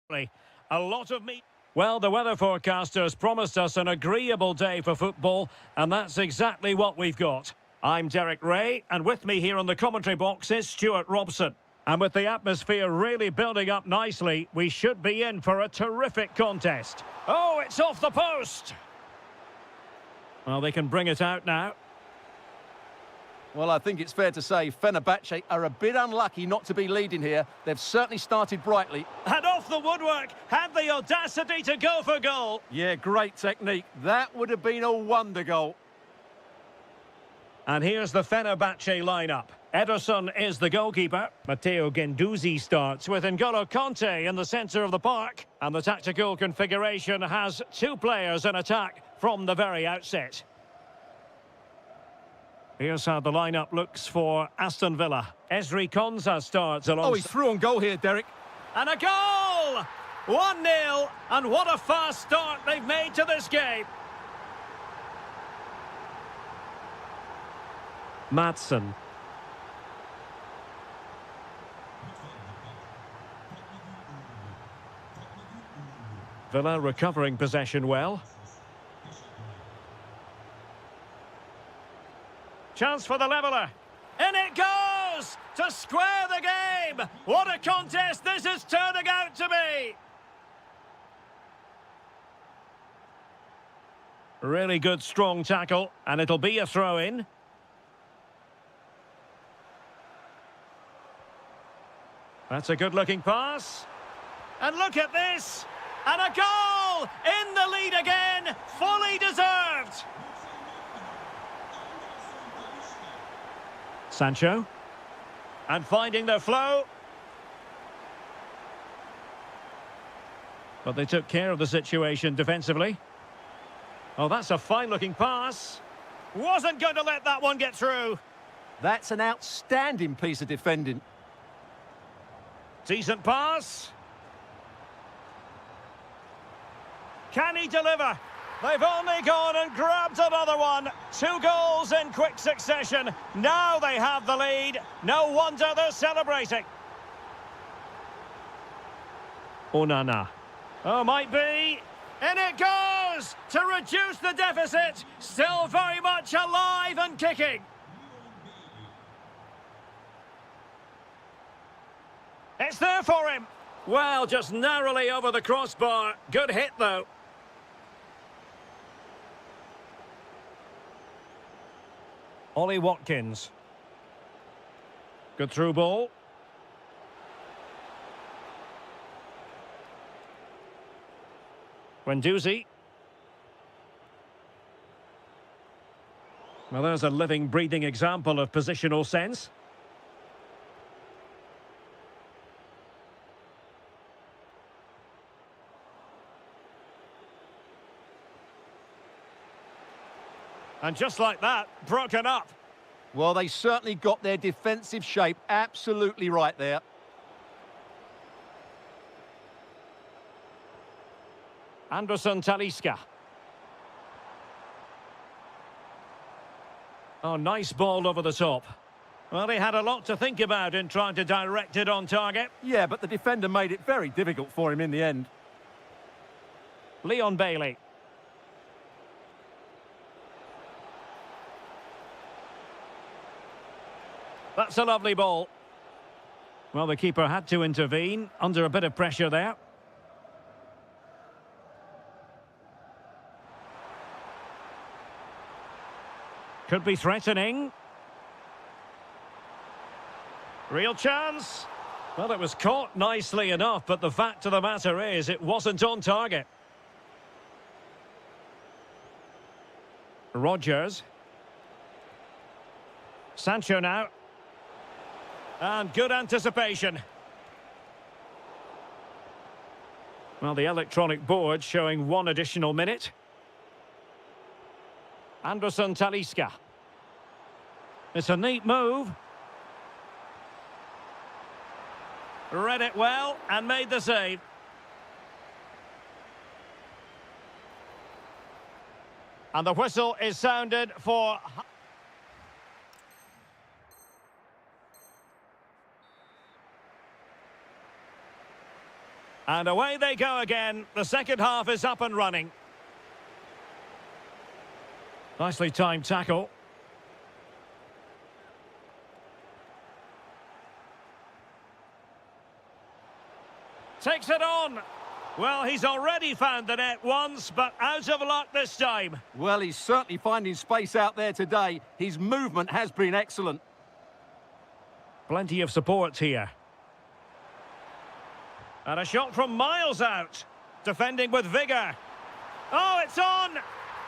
A lot of me. Well, the weather forecasters promised us an agreeable day for football, and that's exactly what we've got. I'm Derek Ray, and with me here on the commentary box is Stuart Robson. And with the atmosphere really building up nicely, we should be in for a terrific contest. Oh, it's off the post! Well, they can bring it out now. Well, I think it's fair to say Fenerbahce are a bit unlucky not to be leading here. They've certainly started brightly. And off the woodwork, had the audacity to go for goal. Yeah, great technique. That would have been a wonder goal. And here's the Fenerbahce lineup. Ederson is the goalkeeper. Matteo Guendouzi starts with N'Golo Kanté in the centre of the park. And the tactical configuration has two players in attack from the very outset. Here's how the lineup looks for Aston Villa. Ezri Konsa starts alongside. Oh, he's through on goal here, Derek. And a goal! 1-0, and what a fast start they've made to this game. Maatsen. Villa recovering possession well. Chance for the leveller. In it goes! To square the game! What a contest this is turning out to be! Really good, strong tackle, and it'll be a throw-in. That's a good-looking pass. And look at this! And a goal! In the lead again! Fully deserved! Sancho. And finding their flow. But they took care of the situation defensively. Oh, that's a fine-looking pass. Wasn't going to let that one get through. That's an outstanding piece of defending. Decent pass. Can he deliver? They've only gone and grabbed another one. 2 goals in quick succession. Now they have the lead. No wonder they're celebrating. Onana. Oh, might be. In it goes to reduce the deficit. Still very much alive and kicking. It's there for him. Well, just narrowly over the crossbar. Good hit, though. Ollie Watkins. Good through ball. Guendouzi. Well, there's a living, breathing example of positional sense. And just like that, broken up. Well, they certainly got their defensive shape absolutely right there. Anderson Talisca. Oh, nice ball over the top. Well, he had a lot to think about in trying to direct it on target. Yeah, but the defender made it very difficult for him in the end. Leon Bailey. That's a lovely ball. Well, the keeper had to intervene under a bit of pressure there. Could be threatening. Real chance. Well, it was caught nicely enough, but the fact of the matter is it wasn't on target. Rodgers. Sancho now. And good anticipation. Well, the electronic board showing 1 additional minute. Anderson Talisca. It's a neat move. Read it well and made the save. And the whistle is sounded for... And away they go again. The second half is up and running. Nicely timed tackle. Takes it on. Well, he's already found the net once, but out of luck this time. Well, he's certainly finding space out there today. His movement has been excellent. Plenty of support here. And a shot from miles out. Defending with vigour. Oh, it's on!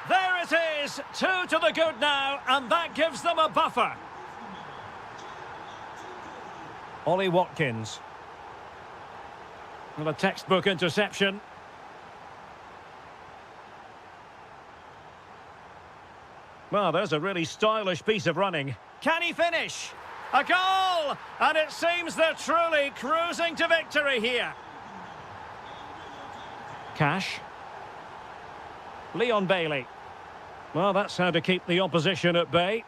There it is! 2 to the good now, and that gives them a buffer. Ollie Watkins. And a textbook interception. Well, there's a really stylish piece of running. Can he finish? A goal! And it seems they're truly cruising to victory here. Cash. Leon Bailey. Well, that's how to keep the opposition at bay.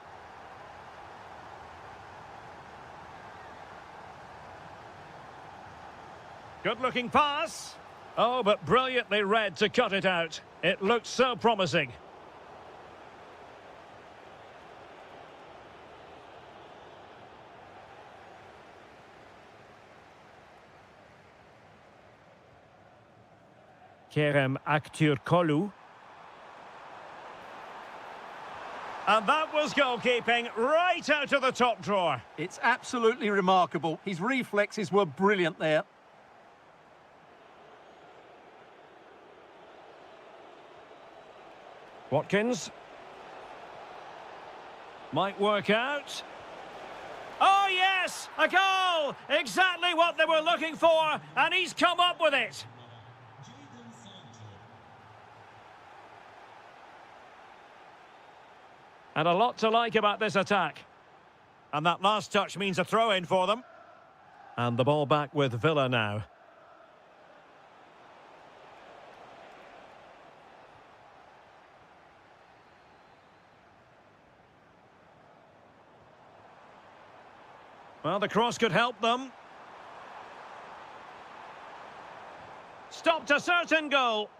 Good-looking pass. Oh, but brilliantly read to cut it out. It looked so promising. Kerem Aktürkoğlu. And that was goalkeeping right out of the top drawer. It's absolutely remarkable. His reflexes were brilliant there. Watkins. Might work out. Oh, yes! A goal! Exactly what they were looking for, and he's come up with it. And a lot to like about this attack. And that last touch means a throw-in for them. And the ball back with Villa now. Well, the cross could help them. Stopped a certain goal.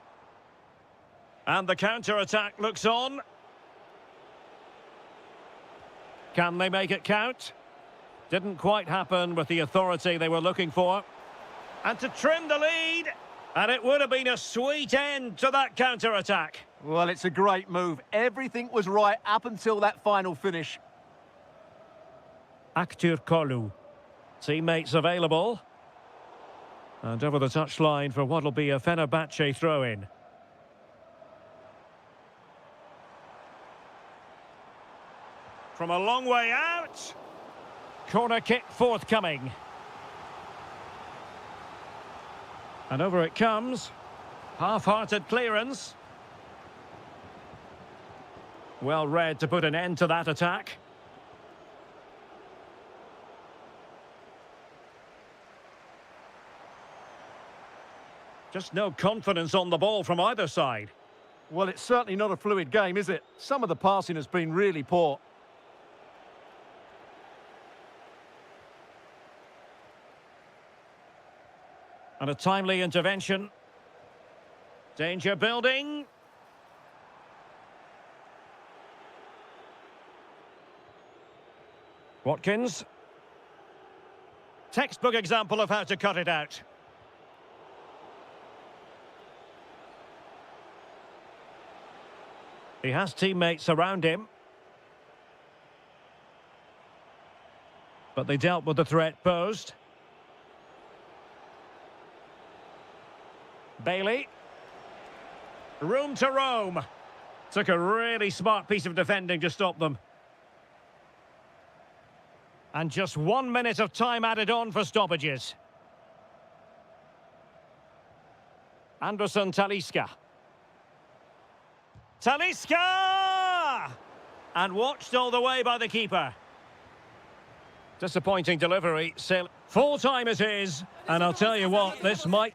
And the counter-attack looks on. Can they make it count? Didn't quite happen with the authority they were looking for. And to trim the lead. And it would have been a sweet end to that counter-attack. Well, it's a great move. Everything was right up until that final finish. Aktürkoğlu. Teammates available. And over the touchline for what will be a Fenerbahce throw-in. From a long way out. Corner kick forthcoming. And over it comes. Half-hearted clearance. Well read to put an end to that attack. Just no confidence on the ball from either side. Well, it's certainly not a fluid game, is it? Some of the passing has been really poor. And a timely intervention. Danger building. Watkins. Textbook example of how to cut it out. He has teammates around him. But they dealt with the threat posed. Bailey. Room to roam. Took a really smart piece of defending to stop them. And just 1 minute of time added on for stoppages. Anderson Talisca. Talisca! And watched all the way by the keeper. Disappointing delivery. Full time it is. And I'll tell you what, this might...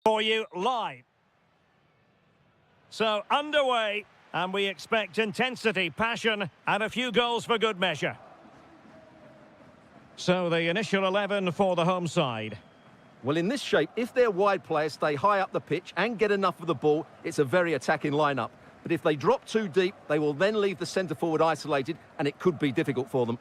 for you live. So, underway, and we expect intensity, passion, and a few goals for good measure. So, the initial 11 for the home side. Well, in this shape, if their wide players stay high up the pitch and get enough of the ball, it's a very attacking lineup. But if they drop too deep, they will then leave the centre-forward isolated, and it could be difficult for them.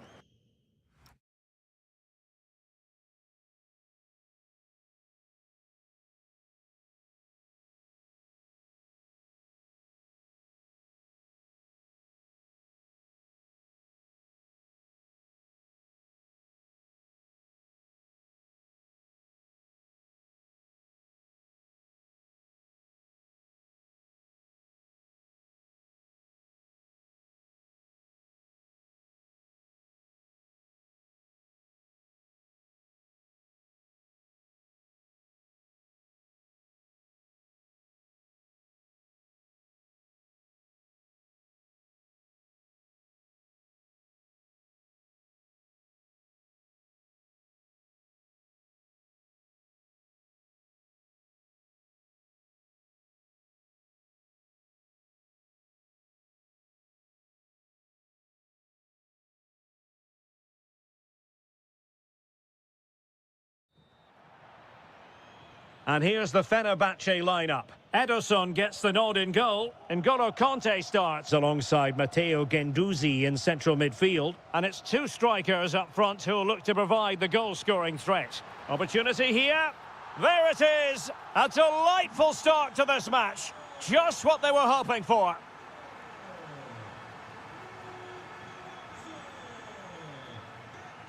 And here's the Fenerbahce lineup. Ederson gets the nod in goal. N'Golo Kanté starts alongside Matteo Guendouzi in central midfield. And it's two strikers up front who'll look to provide the goal-scoring threat. Opportunity here. There it is. A delightful start to this match. Just what they were hoping for.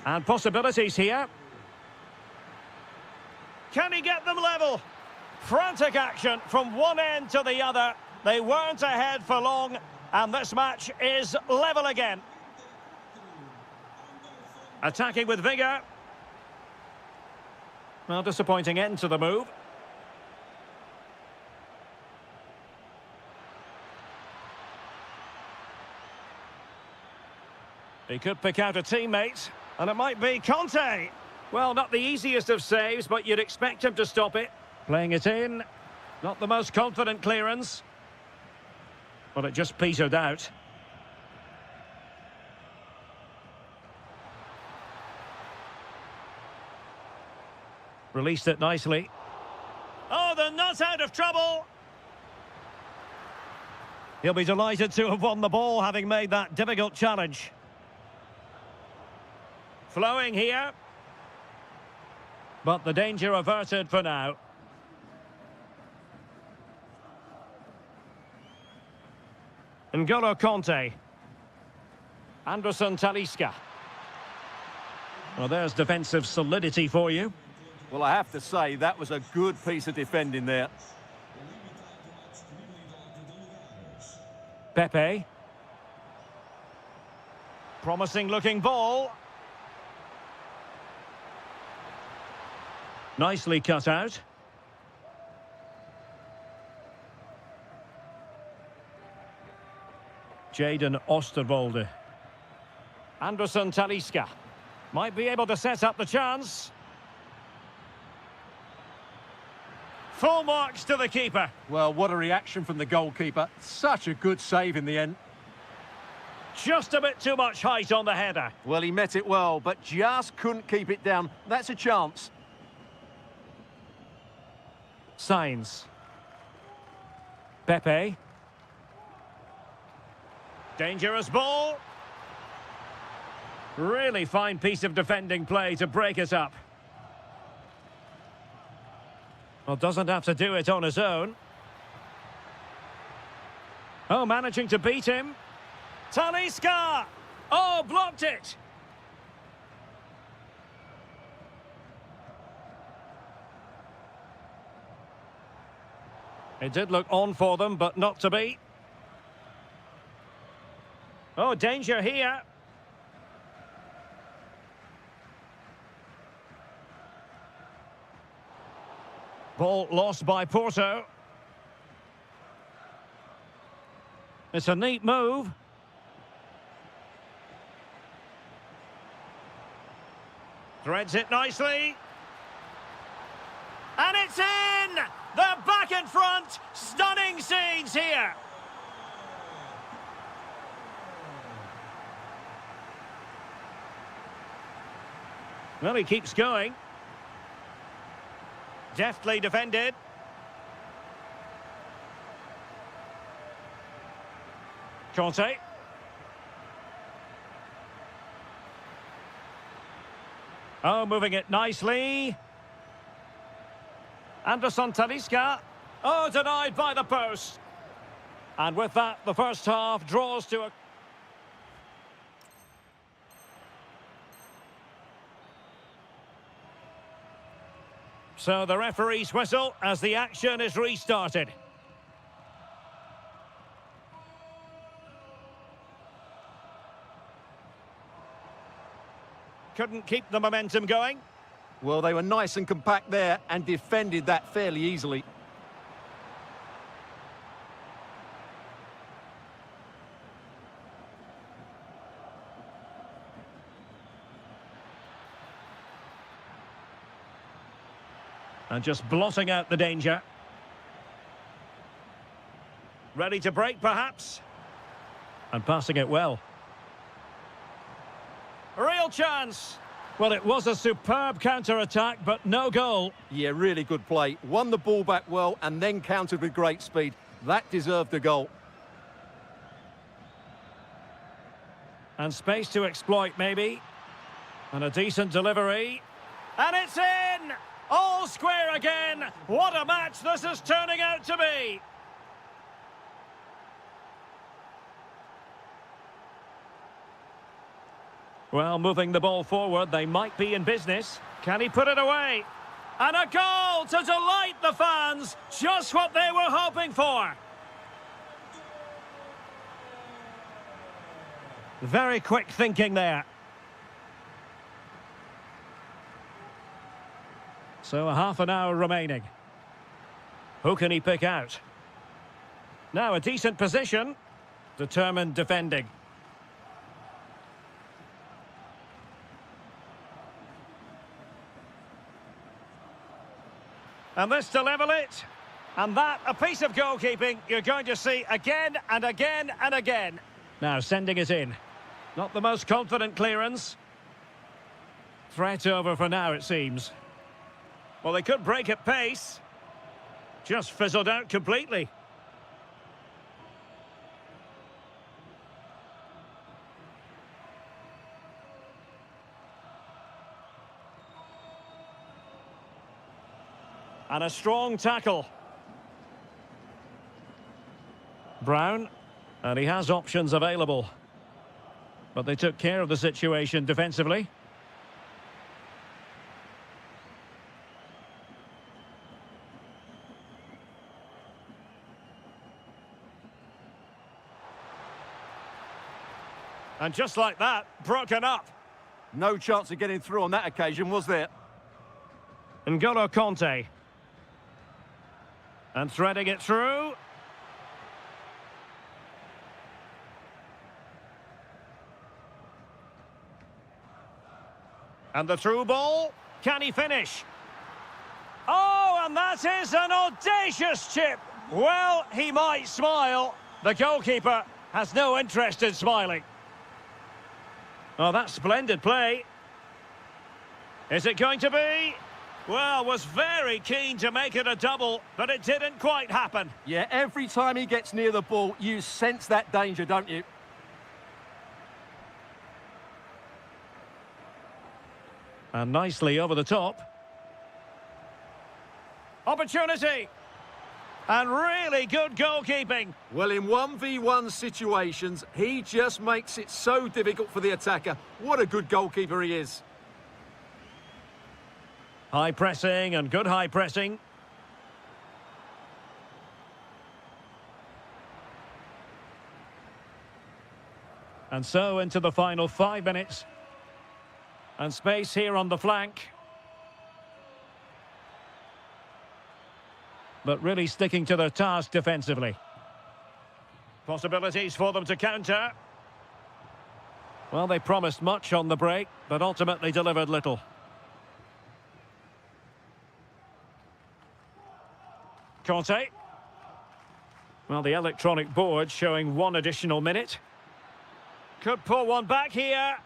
And possibilities here. Can he get them level? Frantic action from one end to the other. They weren't ahead for long, and this match is level again. Attacking with vigour. Well, disappointing end to the move. He could pick out a teammate, and it might be Kanté. Well, not the easiest of saves, but you'd expect him to stop it. Playing it in. Not the most confident clearance. But it just petered out. Released it nicely. Oh, they're not out of trouble. He'll be delighted to have won the ball, having made that difficult challenge. Flowing here. But the danger averted for now. N'Golo Kanté. Anderson Talisca. Well, there's defensive solidity for you. Well, I have to say, that was a good piece of defending there. Pepe. Promising looking ball. Nicely cut out. Jaden Osterwolde. Anderson Talisca. Might be able to set up the chance. Full marks to the keeper. Well, what a reaction from the goalkeeper. Such a good save in the end. Just a bit too much height on the header. Well, he met it well, but just couldn't keep it down. That's a chance. Signs. Pepe. Dangerous ball. Really fine piece of defending play to break it up. Well, doesn't have to do it on his own. Oh, managing to beat him. Talisca! Oh, blocked it! It did look on for them, but not to be. Oh, danger here. Ball lost by Porto. It's a neat move. Threads it nicely. And it's in! They're back in front. Stunning scenes here. Well, he keeps going. Deftly defended. Conte. Oh, moving it nicely. Anderson Talisca. Oh, denied by the post. And with that, the first half draws to a... So the referee's whistle as the action is restarted. Couldn't keep the momentum going. Well, they were nice and compact there and defended that fairly easily. And just blotting out the danger. Ready to break, perhaps. And passing it well. Real chance. Well, it was a superb counter-attack, but no goal. Yeah, really good play. Won the ball back well and then countered with great speed. That deserved a goal. And space to exploit, maybe. And a decent delivery. And it's in! All square again. What a match this is turning out to be. Well, moving the ball forward, they might be in business. Can he put it away? And a goal to delight the fans. Just what they were hoping for. Very quick thinking there. So a half an hour remaining. Who can he pick out? Now a decent position. Determined defending. And this to level it. And that, a piece of goalkeeping you're going to see again and again and again. Now sending it in. Not the most confident clearance. Threat over for now, it seems. Well, they could break at pace. Just fizzled out completely. And a strong tackle. Brown. And he has options available. But they took care of the situation defensively. And just like that, broken up. No chance of getting through on that occasion, was there? N'Golo Conte. And threading it through. And the through ball. Can he finish? Oh, and that is an audacious chip. Well, he might smile. The goalkeeper has no interest in smiling. Oh, that's splendid play. Is it going to be? Well, was very keen to make it a double, but it didn't quite happen. Yeah, every time he gets near the ball, you sense that danger, don't you? And nicely over the top. Opportunity. And really good goalkeeping. Well, in 1v1 situations, he just makes it so difficult for the attacker. What a good goalkeeper he is. High pressing and good high pressing. And so into the final 5 minutes. And space here on the flank. But really sticking to their task defensively. Possibilities for them to counter. Well, they promised much on the break, but ultimately delivered little. Conte. Well, the electronic board showing one additional minute. Could pull one back here,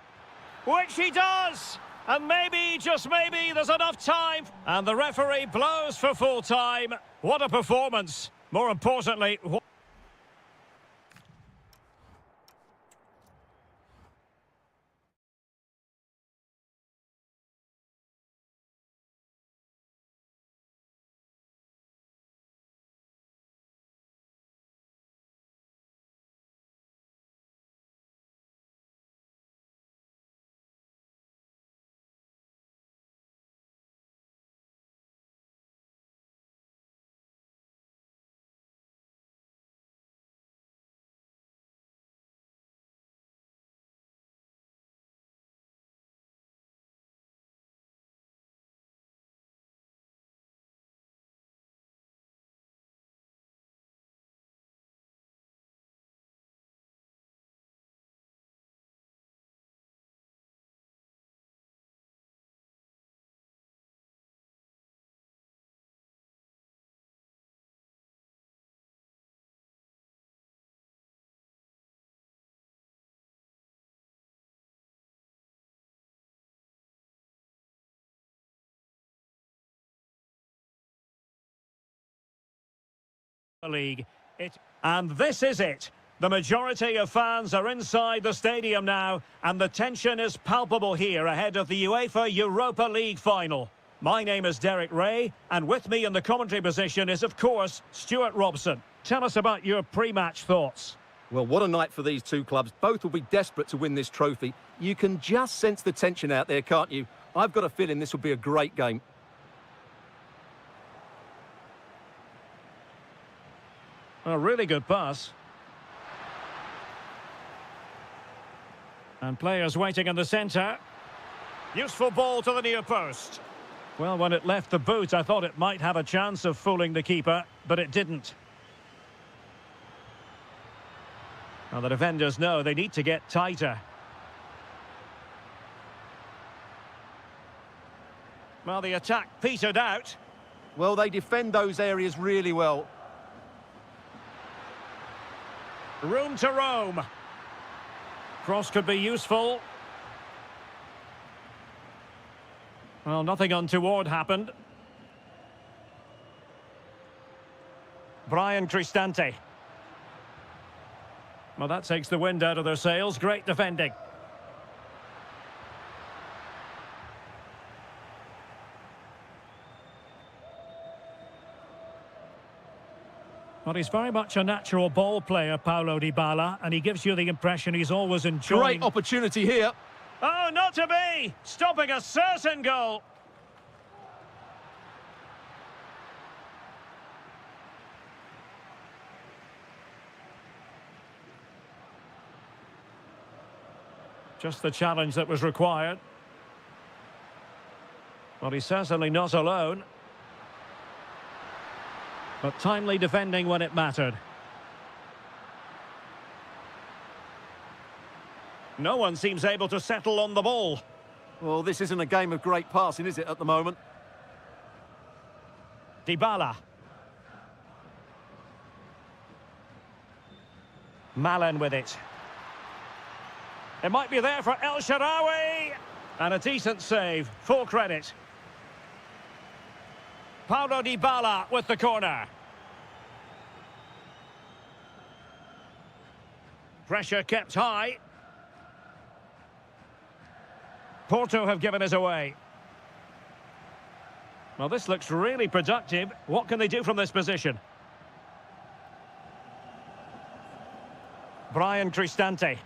which he does! And maybe, just maybe, there's enough time. And the referee blows for full time. What a performance. More importantly, league. And this is it. The majority of fans are inside the stadium now, and the tension is palpable here ahead of the UEFA Europa League final. My name is Derek Ray, and with me in the commentary position is, of course, Stuart Robson. Tell us about your pre-match thoughts. Well, what a night for these two clubs. Both will be desperate to win this trophy. You can just sense the tension out there, can't you? I've got a feeling this will be a great game. A really good pass. And players waiting in the centre. Useful ball to the near post. Well, when it left the boot, I thought it might have a chance of fooling the keeper, but it didn't. Well, the defenders know they need to get tighter. Well, the attack petered out. Well, they defend those areas really well. Room to roam. Cross could be useful. Well, nothing untoward happened. Brian Cristante. Well, that takes the wind out of their sails. Great defending. Well, he's very much a natural ball player, Paulo Dybala, and he gives you the impression he's always enjoying... Great opportunity here. Oh, not to be! Stopping a certain goal. Just the challenge that was required. Well, he's certainly not alone. But timely defending when it mattered. No one seems able to settle on the ball. Well, this isn't a game of great passing, is it, at the moment? Dybala. Malen with it. It might be there for El Shaarawy. And a decent save. Full credit. Paulo Dybala with the corner. Pressure kept high. Porto have given us away. Well, this looks really productive. What can they do from this position? Brian Cristante.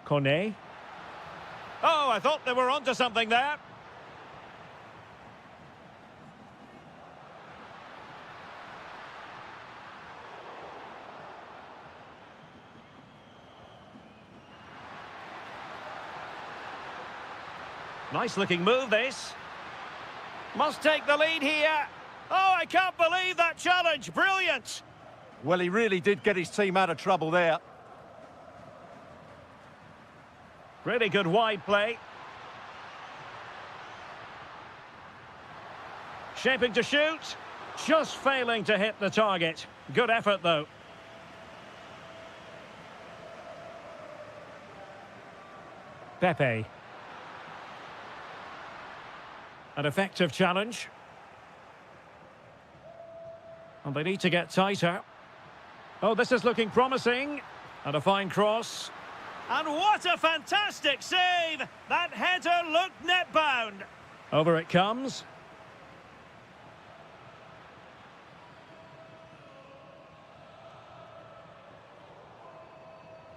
Kone. Oh, I thought they were onto something there. Nice looking move, this. Must take the lead here. Oh, I can't believe that challenge. Brilliant. Well, he really did get his team out of trouble there. Really good wide play. Shaping to shoot. Just failing to hit the target. Good effort, though. Pepe. An effective challenge. And they need to get tighter. Oh, this is looking promising. And a fine cross. And what a fantastic save! That header looked net-bound. Over it comes.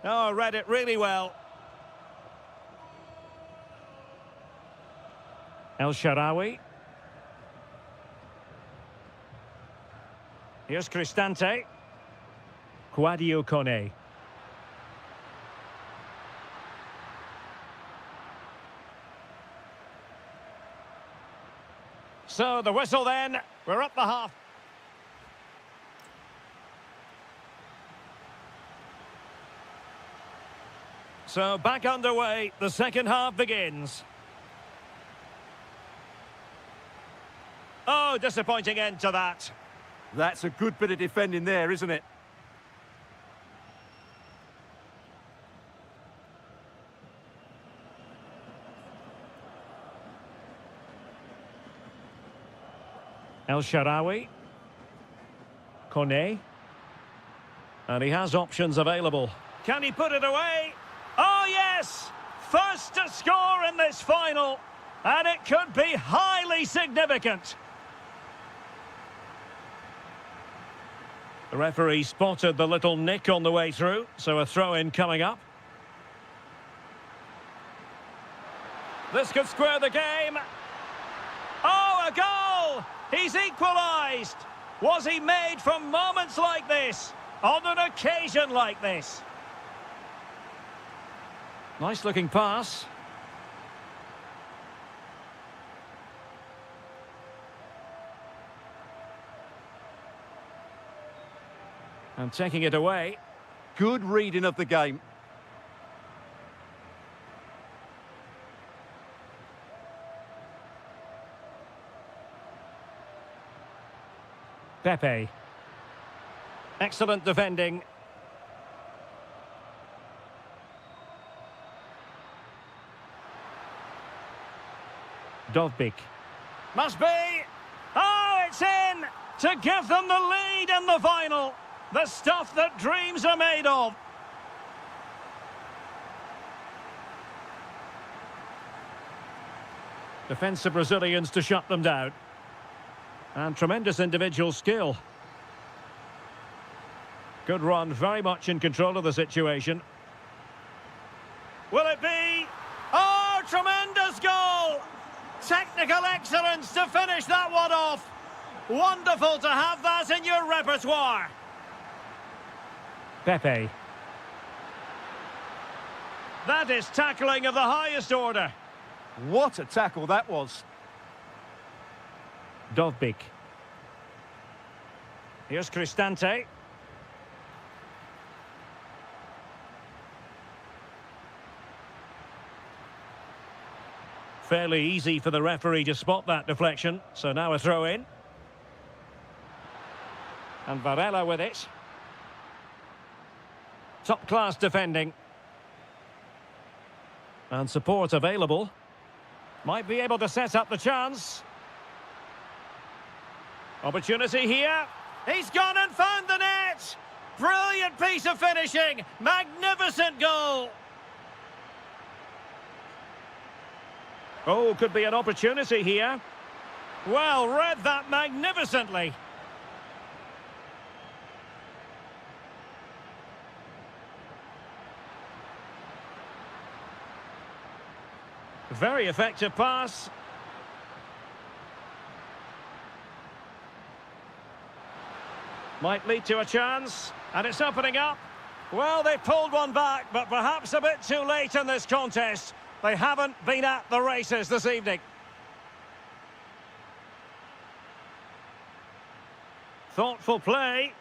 Oh, read it really well. El Shaarawy. Here's Cristante. Sadio Kone. So the whistle then. We're up the half. So back underway. The second half begins. Oh, disappointing end to that. That's a good bit of defending there, isn't it? El Shaarawy. Kone. And he has options available. Can he put it away? Oh, yes! First to score in this final. And it could be highly significant. The referee spotted the little nick on the way through, so a throw-in coming up. This could square the game. Oh, a goal! He's equalised! Was he made from moments like this? On an occasion like this? Nice-looking pass. And taking it away. Good reading of the game. Pepe. Excellent defending. Dovbyk. Must be! Oh, it's in! To give them the lead in the final! The stuff that dreams are made of. Defensive Brazilians to shut them down. And tremendous individual skill. Good run, very much in control of the situation. Will it be? Oh, tremendous goal! Technical excellence to finish that one off. Wonderful to have that in your repertoire. Pepe. That is tackling of the highest order. What a tackle that was. Dovbyk. Here's Cristante. Fairly easy for the referee to spot that deflection. So now a throw in. And Varela with it. Top-class defending. And support available. Might be able to set up the chance. Opportunity here. He's gone and found the net. Brilliant piece of finishing. Magnificent goal. Oh, could be an opportunity here. Well, read that magnificently. Very effective pass. Might lead to a chance. And it's opening up. Well, they pulled one back, but perhaps a bit too late in this contest. They haven't been at the races this evening. Thoughtful play.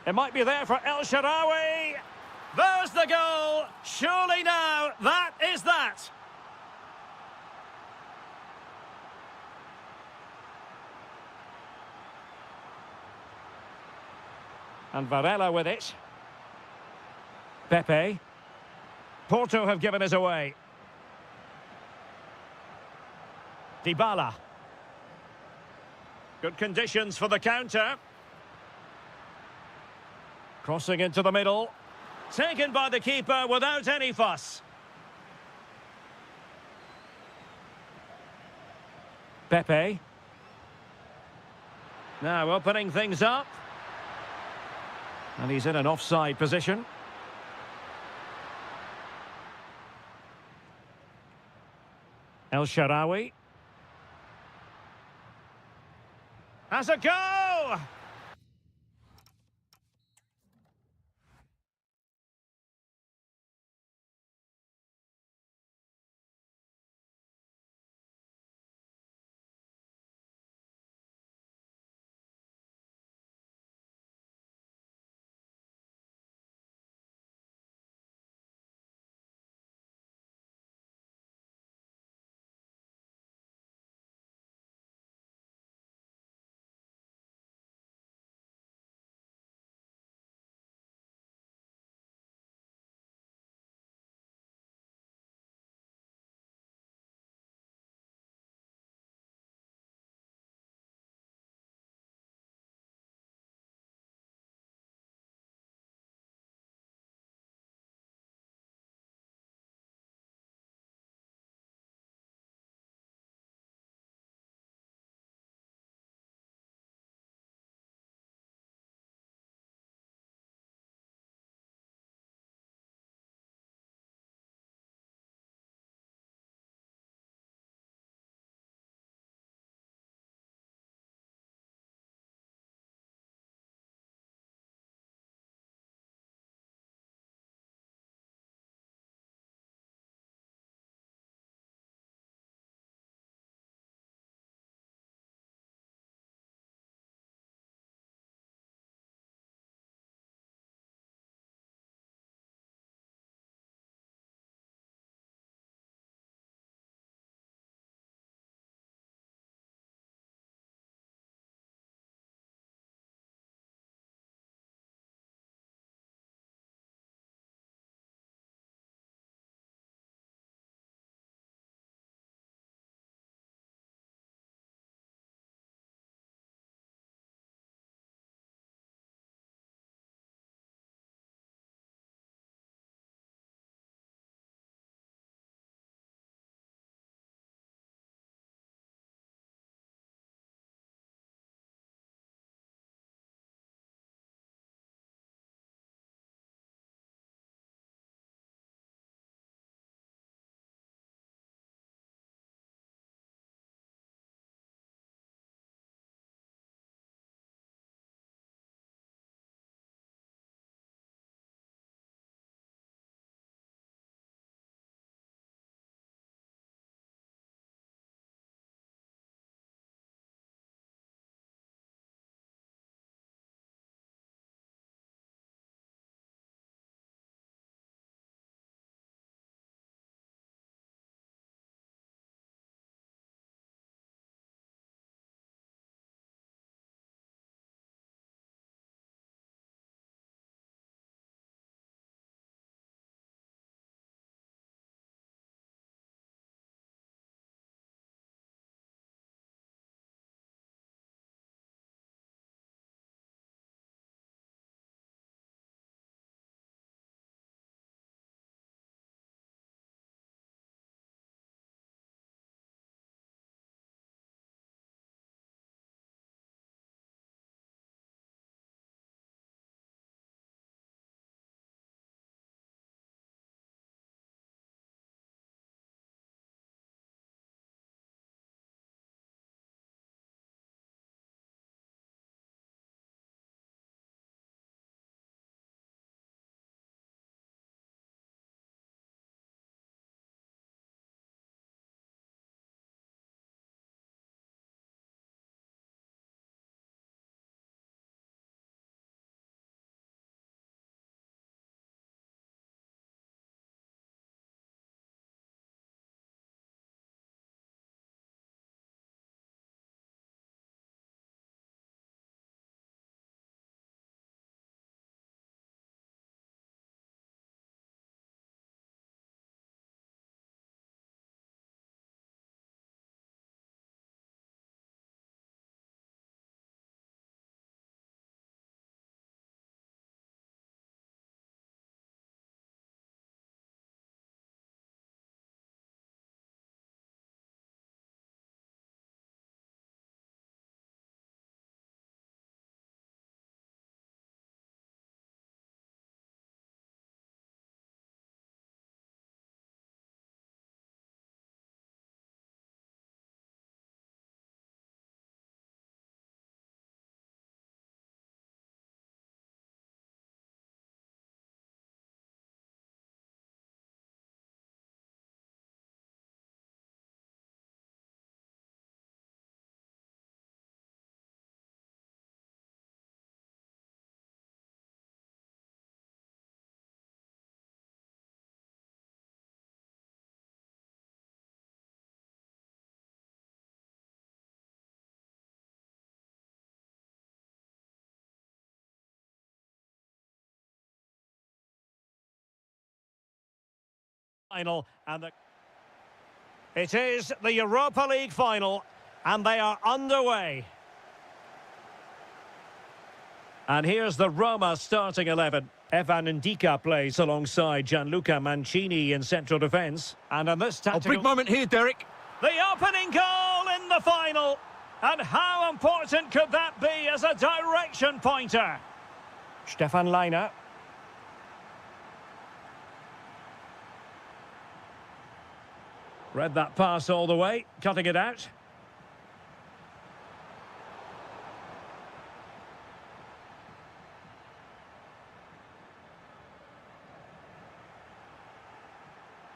It might be there for El Shaarawy. There's the goal. Surely now, that is that. And Varela with it. Pepe. Porto have given us away. Dybala. Good conditions for the counter. Crossing into the middle. Taken by the keeper without any fuss. Pepe. Now opening things up. And he's in an offside position. El Shaarawy. Has a go! Final It is the Europa League final, and they are underway. And here's the Roma starting 11. Evan Ndika plays alongside Gianluca Mancini in central defence. And in this tactical... big moment here, Derek. The opening goal in the final. And how important could that be as a direction pointer? Stefan Leiner. Read that pass all the way, cutting it out.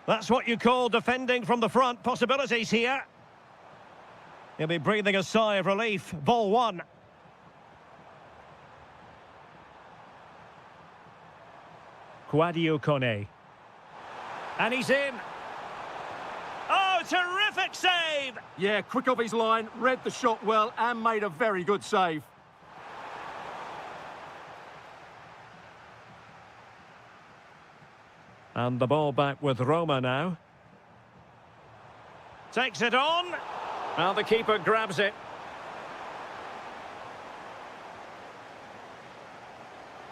That's what you call defending from the front. Possibilities here. He'll be breathing a sigh of relief. Ball one. Quadio Kone. And he's in. Oh, terrific save! Yeah, quick off his line, read the shot well and made a very good save. And the ball back with Roma now. Takes it on. And the keeper grabs it.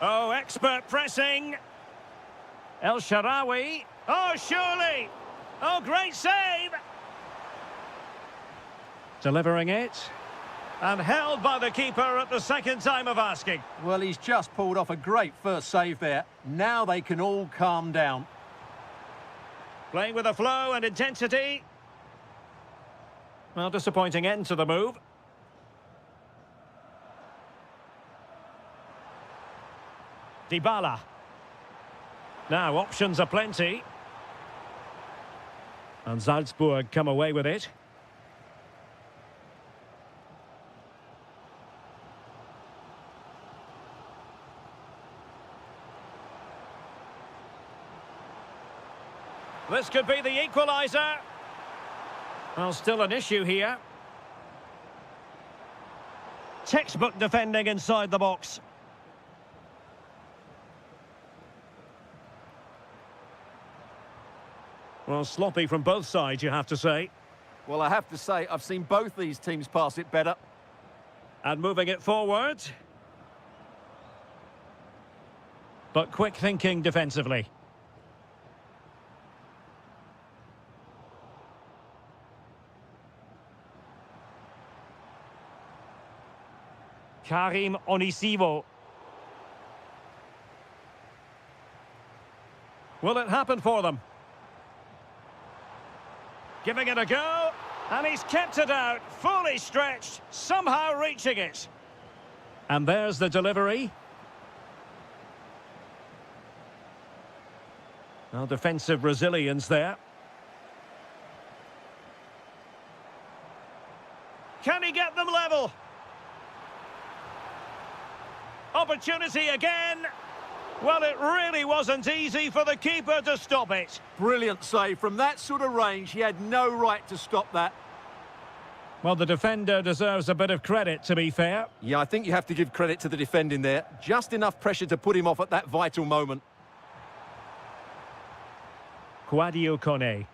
Oh, expert pressing. El Shaarawy. Oh, surely. Oh, great save. Delivering it. And held by the keeper at the second time of asking. Well, he's just pulled off a great first save there. Now they can all calm down. Playing with a flow and intensity. Well, disappointing end to the move. Dybala. Now, options are plenty. And Salzburg come away with it. This could be the equaliser. Well, still an issue here. Textbook defending inside the box. Well, sloppy from both sides, you have to say. Well, I have to say, I've seen both these teams pass it better. And moving it forward. But quick thinking defensively. Karim Onisivo. Will it happen for them? Giving it a go, and he's kept it out, fully stretched, somehow reaching it. And there's the delivery. Well, defensive resilience there. Can he get them level? Opportunity again. Well, it really wasn't easy for the keeper to stop it. Brilliant save. From that sort of range, he had no right to stop that. Well, the defender deserves a bit of credit, to be fair. Yeah, I think you have to give credit to the defending there. Just enough pressure to put him off at that vital moment. Quadio Kone.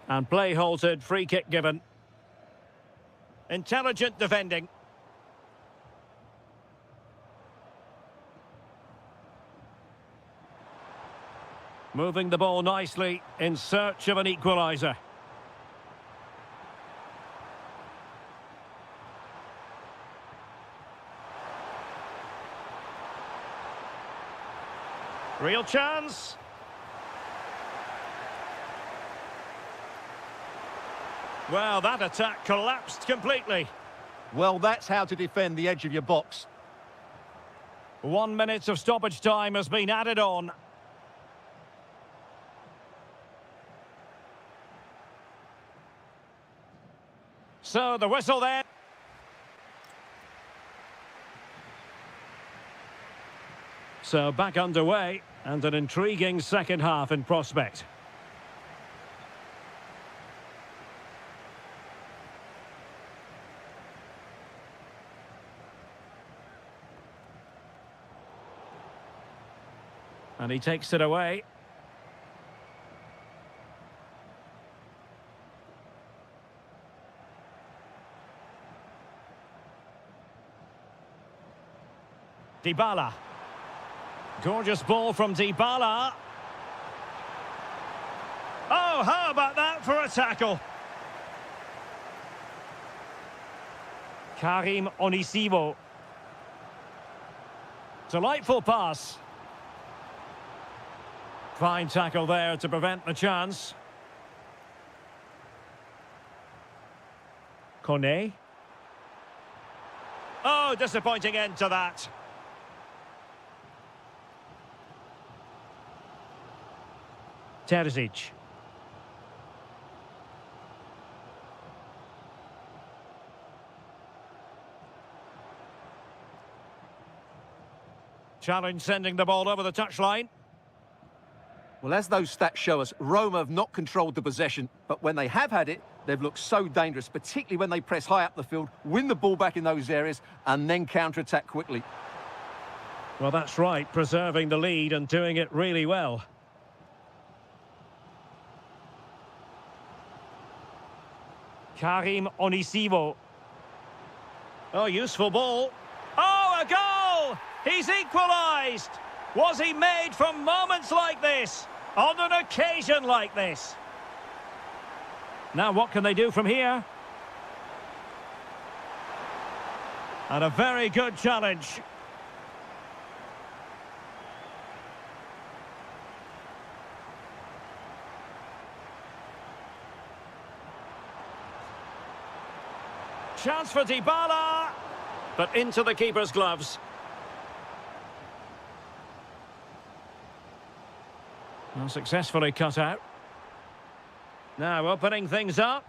And play halted, free kick given. Intelligent defending. Moving the ball nicely in search of an equaliser. Real chance. Well, that attack collapsed completely. Well, that's how to defend the edge of your box. 1 minute of stoppage time has been added on. So the whistle there. So back underway, and an intriguing second half in prospect. And he takes it away. Dybala. Gorgeous ball from Dybala. Oh, how about that for a tackle? Karim Onisivo. Delightful pass. Fine tackle there to prevent the chance. Kone. Oh, disappointing end to that. Terzic. Challenge sending the ball over the touchline. Well, as those stats show us, Roma have not controlled the possession, but when they have had it, they've looked so dangerous, particularly when they press high up the field, win the ball back in those areas, and then counter-attack quickly. Well, that's right, preserving the lead and doing it really well. Karim Onisivo. Oh, useful ball. Oh, a goal! He's equalised! Was he made from moments like this? On an occasion like this? Now what can they do from here? And a very good challenge. Chance for Dybala, but into the keeper's gloves. Well, successfully cut out. Now opening things up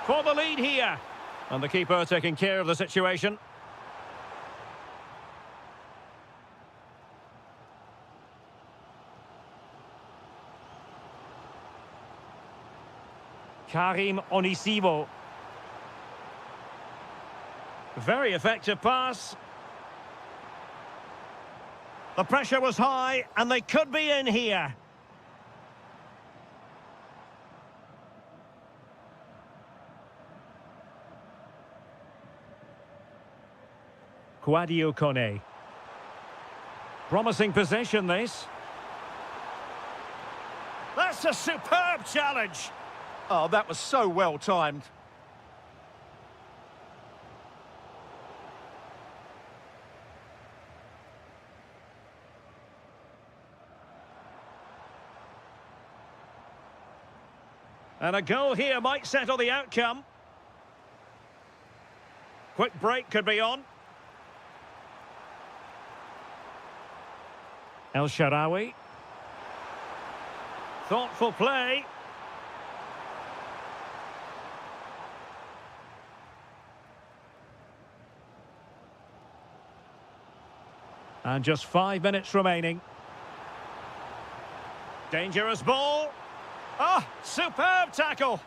for the lead here. And the keeper taking care of the situation. Karim Onisivo. Very effective pass. The pressure was high, and they could be in here. Kouadio Kone. Promising possession, this. That's a superb challenge. Oh, that was so well timed. And a goal here might settle the outcome. Quick break could be on. El Shaarawy. Thoughtful play. And just 5 minutes remaining. Dangerous ball. Oh, superb tackle.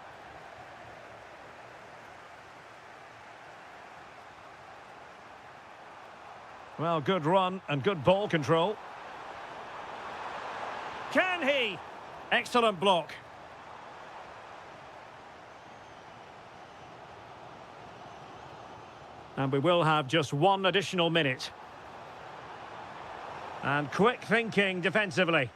Well, good run and good ball control. Can he? Excellent block. And we will have just one additional minute. And quick thinking defensively.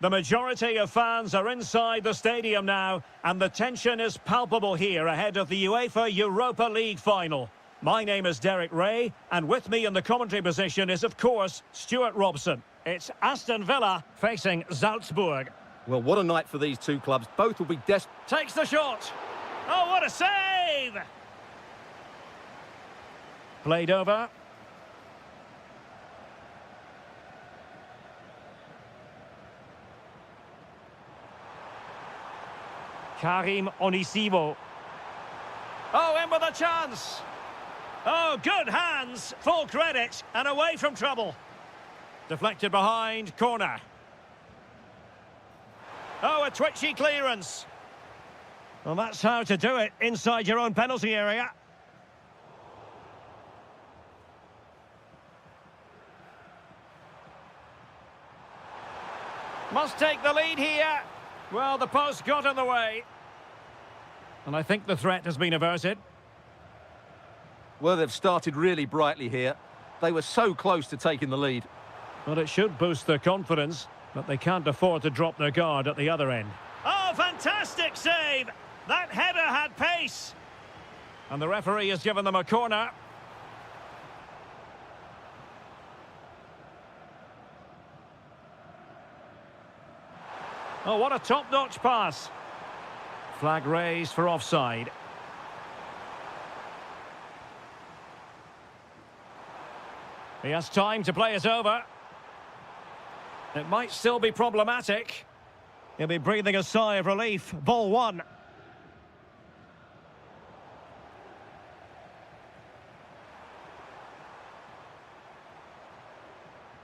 The majority of fans are inside the stadium now, and the tension is palpable here ahead of the UEFA Europa League final. My name is Derek Ray, and with me in the commentary position is, of course, Stuart Robson. It's Aston Villa facing Salzburg. Well, what a night for these two clubs. Both will be desperate. Takes the shot. Oh, what a save! Played over. Karim Onisivo. Oh, in with a chance. Oh, good hands. Full credit and away from trouble. Deflected behind, corner. Oh, a twitchy clearance. Well, that's how to do it inside your own penalty area. Must take the lead here. Well, the post got in the way. And I think the threat has been averted. Well, they've started really brightly here. They were so close to taking the lead. Well, it should boost their confidence, but they can't afford to drop their guard at the other end. Oh, fantastic save! That header had pace. And the referee has given them a corner. Oh, what a top-notch pass. Flag raised for offside. He has time to play it over. It might still be problematic. He'll be breathing a sigh of relief. Ball one.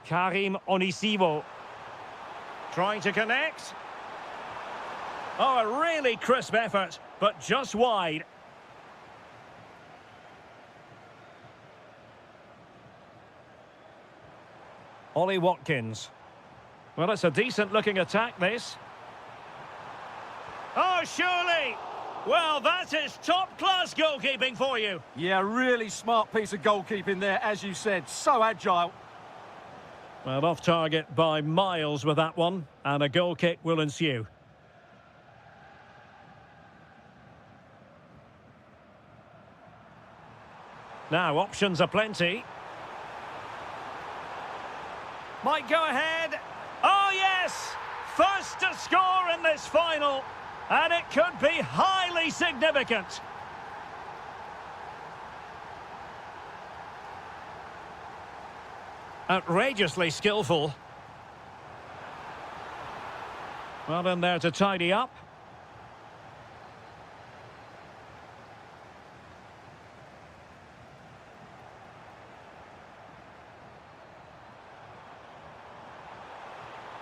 Karim Onisivo. Trying to connect. Oh, a really crisp effort, but just wide. Ollie Watkins. Well, it's a decent-looking attack, this. Oh, surely! Well, that is top-class goalkeeping for you. Yeah, really smart piece of goalkeeping there, as you said. So agile. Well, off target by miles with that one, and a goal kick will ensue. Now, options are plenty. Might go ahead. Oh, yes! First to score in this final, and it could be highly significant. Outrageously skillful. Well, in there to tidy up.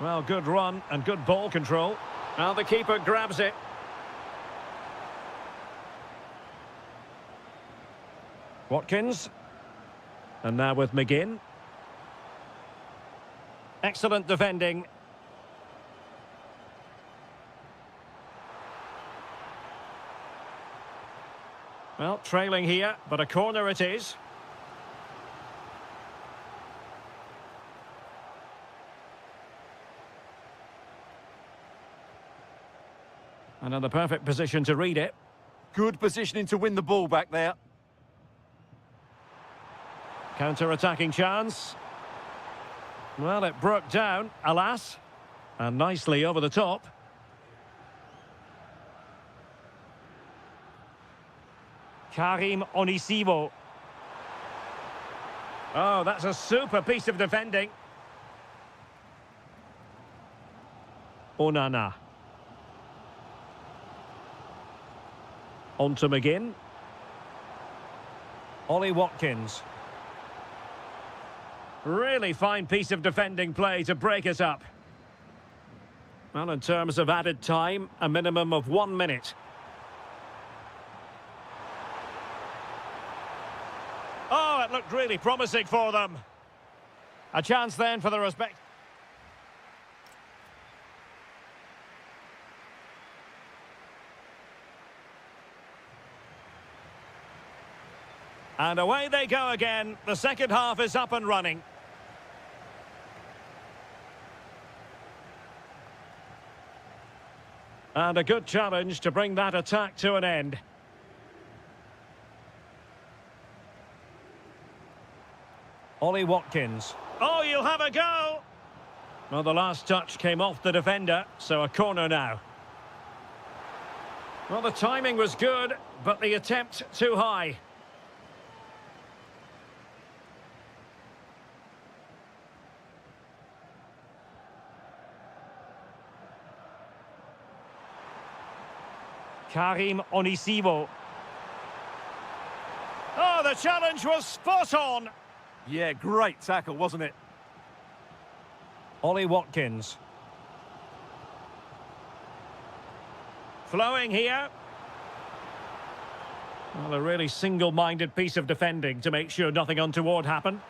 Well, good run and good ball control. Now the keeper grabs it. Watkins. And now with McGinn. Excellent defending. Well, trailing here, but a corner it is. And in the perfect position to read it. Good positioning to win the ball back there. Counter-attacking chance. Well, it broke down, alas. And nicely over the top. Karim Onisivo. Oh, that's a super piece of defending. Onana. On to McGinn. Ollie Watkins. Really fine piece of defending play to break it up. Well, in terms of added time, a minimum of 1 minute. Oh, it looked really promising for them. A chance then for the respect. And away they go again. The second half is up and running. And a good challenge to bring that attack to an end. Ollie Watkins. Oh, you'll have a go! Well, the last touch came off the defender, so a corner now. Well, the timing was good, but the attempt too high. Karim Onisivo. Oh, the challenge was spot on. Yeah, great tackle, wasn't it? Ollie Watkins. Flowing here. Well, a really single-minded piece of defending to make sure nothing untoward happened.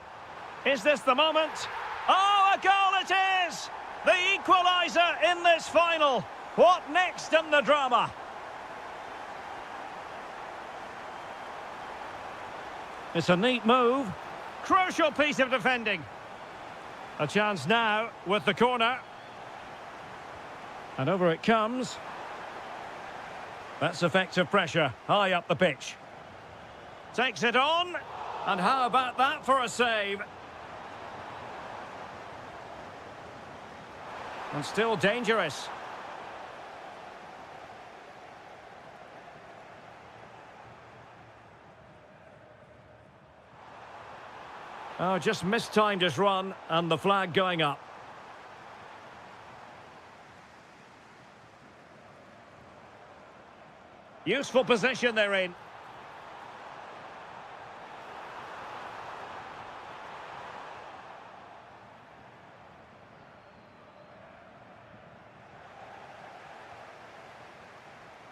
Is this the moment? Oh, a goal it is! The equaliser in this final. What next in the drama? It's a neat move. Crucial piece of defending. A chance now with the corner. And over it comes. That's effective pressure, high up the pitch. Takes it on. And how about that for a save? And still dangerous. Oh, just mistimed his run, and the flag going up. Useful position they're in.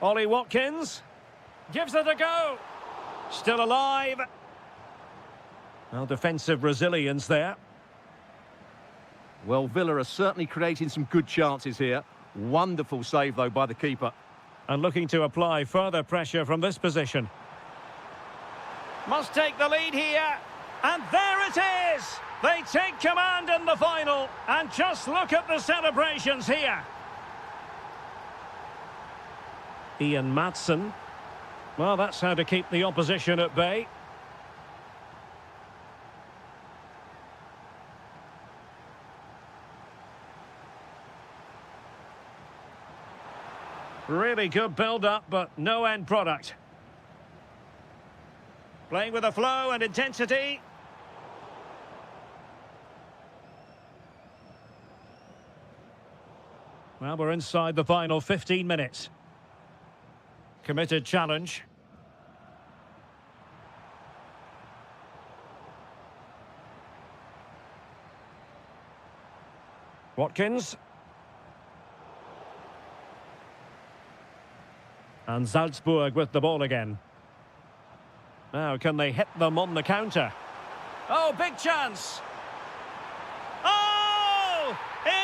Ollie Watkins gives it a go. Still alive. Well, defensive resilience there. Well, Villa are certainly creating some good chances here. Wonderful save, though, by the keeper. And looking to apply further pressure from this position. Must take the lead here. And there it is! They take command in the final. And just look at the celebrations here. Ian Maatsen. Well, that's how to keep the opposition at bay. Really good build-up, but no end product. Playing with a flow and intensity. Well, we're inside the final 15 minutes. Committed challenge. Watkins. And Salzburg with the ball again. Now, can they hit them on the counter? Oh, big chance! Oh!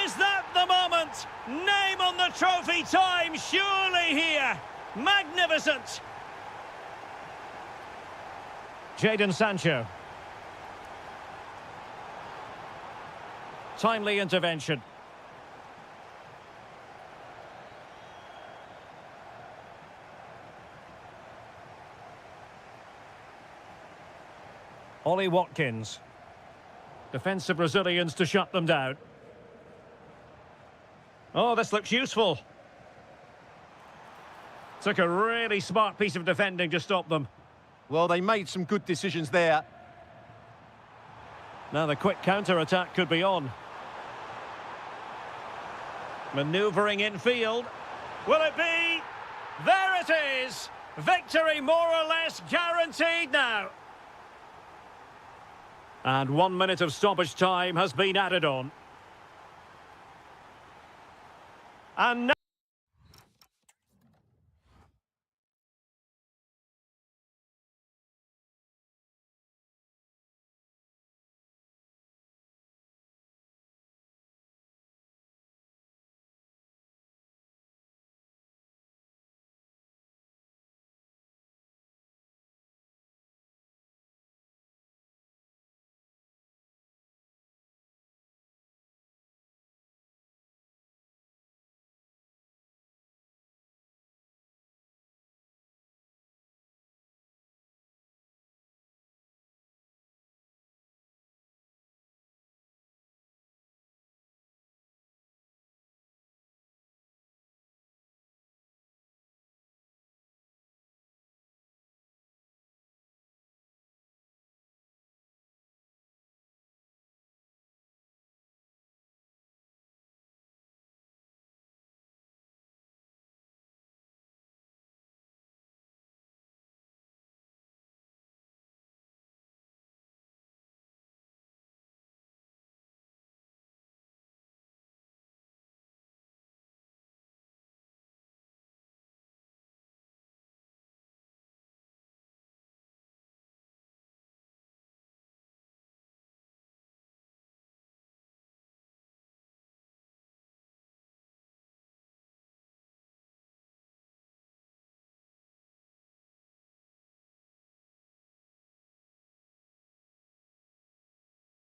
Is that the moment? Name on the trophy time, surely here! Magnificent! Jadon Sancho. Timely intervention. Ollie Watkins. Defensive Brazilians to shut them down. Oh, this looks useful. Took a really smart piece of defending to stop them. Well, they made some good decisions there. Now the quick counter-attack could be on. Manoeuvring infield. Will it be? There it is! Victory more or less guaranteed now. And 1 minute of stoppage time has been added on. And now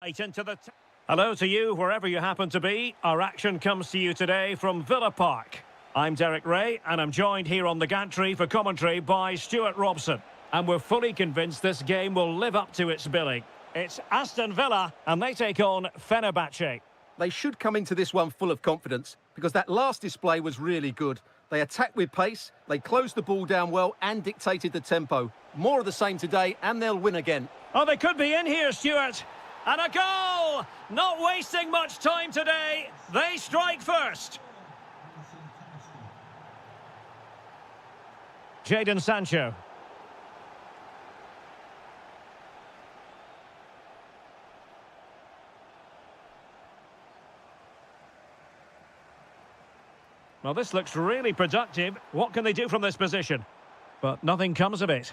Right into the... Hello to you, wherever you happen to be. Our action comes to you today from Villa Park. I'm Derek Ray, and I'm joined here on the gantry for commentary by Stuart Robson. And we're fully convinced this game will live up to its billing. It's Aston Villa, and they take on Fenerbahce. They should come into this one full of confidence, because that last display was really good. They attacked with pace, they closed the ball down well and dictated the tempo. More of the same today, and they'll win again. Oh, they could be in here, Stuart. And a goal! Not wasting much time today. They strike first. Jadon Sancho. Well, this looks really productive. What can they do from this position? But nothing comes of it.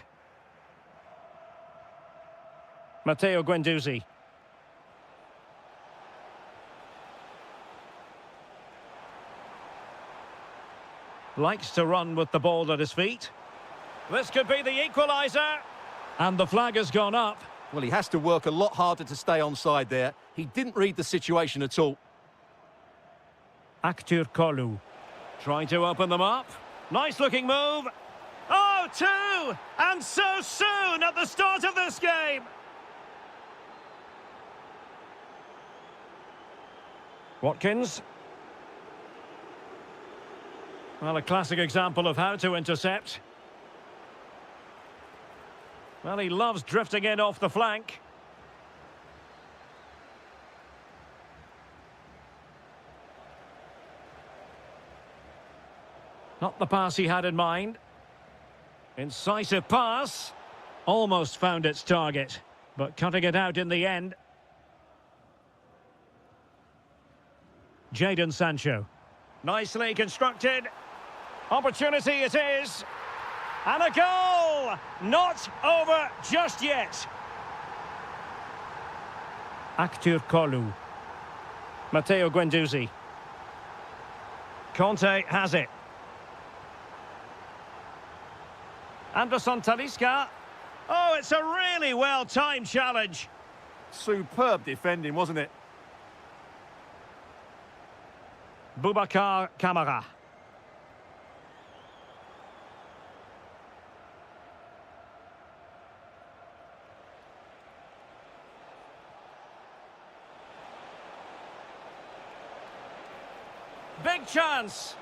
Matteo Guendouzi. Likes to run with the ball at his feet. This could be the equaliser. And the flag has gone up. Well, he has to work a lot harder to stay onside there. He didn't read the situation at all. Aktür Kolu. Trying to open them up. Nice looking move. Oh, two! And so soon at the start of this game. Watkins. Well, a classic example of how to intercept. Well, he loves drifting in off the flank. Not the pass he had in mind. Incisive pass. Almost found its target, but cutting it out in the end. Jadon Sancho. Nicely constructed. Opportunity it is. And a goal! Not over just yet. Aktür Kolu. Matteo Guendouzi. Conte has it. Anderson Talisca. Oh, it's a really well-timed challenge. Superb defending, wasn't it? Boubacar Kamara. Big chance.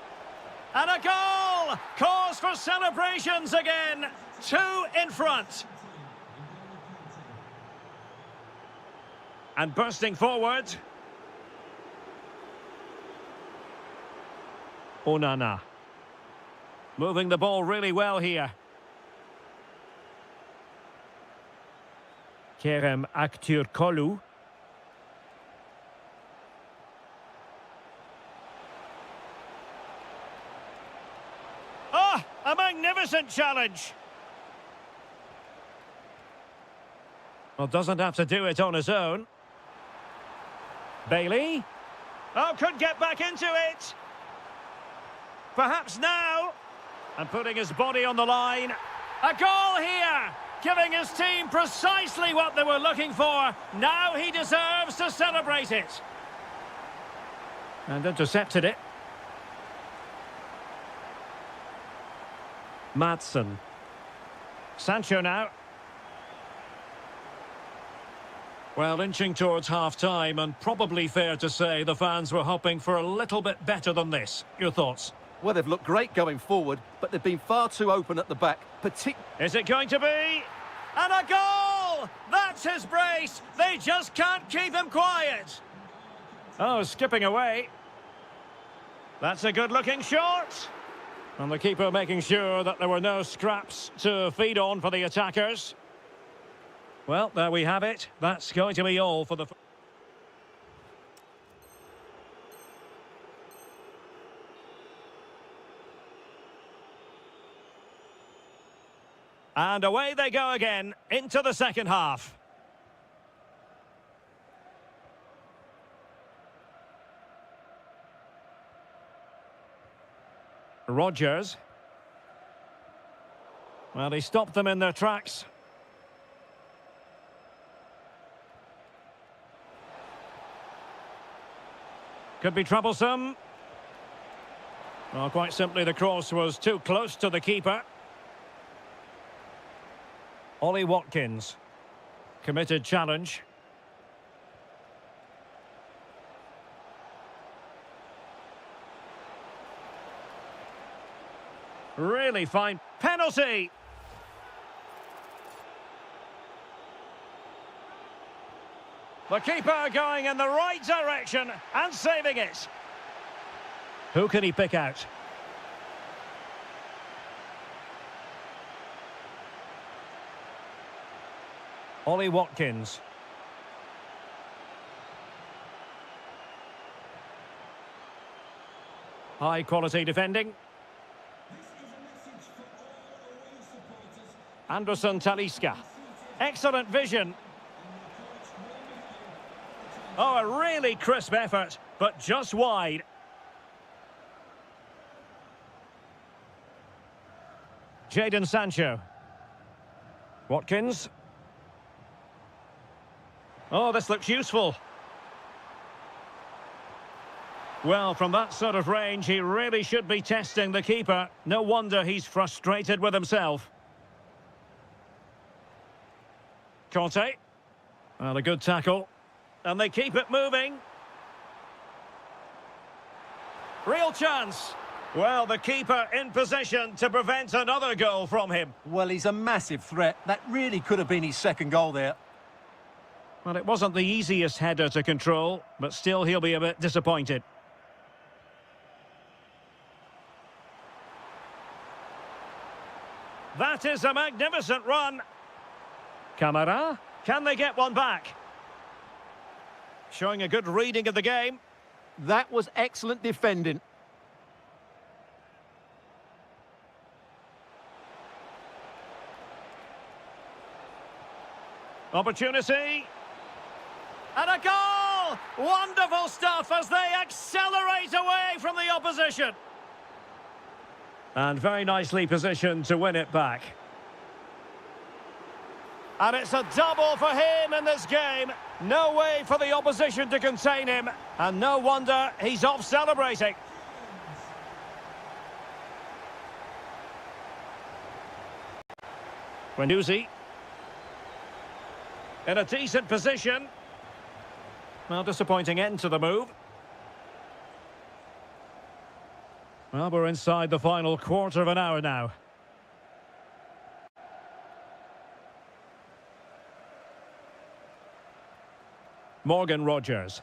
And a goal! Cause for celebrations again. 2 in front. And bursting forward. Onana. Moving the ball really well here. Kerem Aktürkoğlu. Ah, a magnificent challenge. Well, doesn't have to do it on his own. Bailey. Oh, could get back into it. Perhaps now. And putting his body on the line. A goal here. Giving his team precisely what they were looking for. Now he deserves to celebrate it. And intercepted it. Madsen. Sancho now. Well, inching towards half-time, and probably fair to say the fans were hoping for a little bit better than this. Your thoughts? Well, they've looked great going forward, but they've been far too open at the back. Is it going to be? And a goal! That's his brace! They just can't keep him quiet. Oh, skipping away. That's a good-looking shot. And the keeper making sure that there were no scraps to feed on for the attackers. Well, there we have it. That's going to be all for the... And away they go again, into the second half. Rodgers. Well, he stopped them in their tracks. Could be troublesome. Well, quite simply, the cross was too close to the keeper. Ollie Watkins. Committed challenge. Really fine. Penalty! The keeper going in the right direction and saving it. Who can he pick out? Ollie Watkins. High quality defending. Anderson Talisca. Excellent vision. Oh, a really crisp effort, but just wide. Jadon Sancho. Watkins. Oh, this looks useful. Well, from that sort of range, he really should be testing the keeper. No wonder he's frustrated with himself. Conte. Well, a good tackle. And they keep it moving. Real chance. Well, the keeper in position to prevent another goal from him. Well, he's a massive threat. That really could have been his second goal there. Well, it wasn't the easiest header to control, but still he'll be a bit disappointed. That is a magnificent run. Camara, can they get one back? Showing a good reading of the game. That was excellent defending. Opportunity. And a goal! Wonderful stuff as they accelerate away from the opposition. And very nicely positioned to win it back. And it's a double for him in this game. No way for the opposition to contain him. And no wonder he's off celebrating. Guendouzi. In a decent position. Well, disappointing end to the move. Well, we're inside the final quarter of an hour now. Morgan Rogers.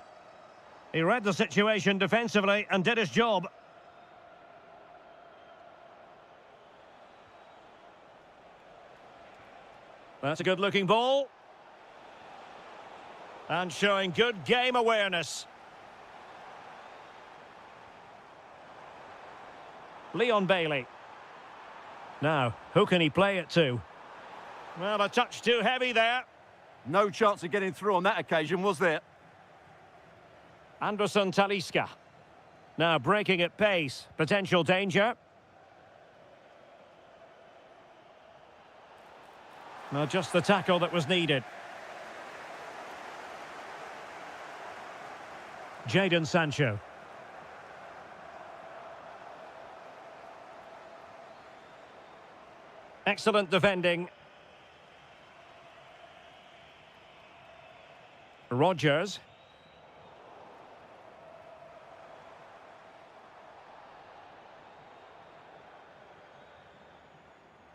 He read the situation defensively and did his job. That's a good-looking ball. And showing good game awareness. Leon Bailey. Now, who can he play it to? Well, a touch too heavy there. No chance of getting through on that occasion, was there? Anderson Talisca. Now breaking at pace. Potential danger. Well, just the tackle that was needed. Jadon Sancho. Excellent defending. Rogers.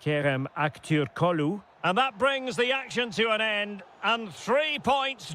Kerem Aktürkoğlu. And that brings the action to an end. And 3 points.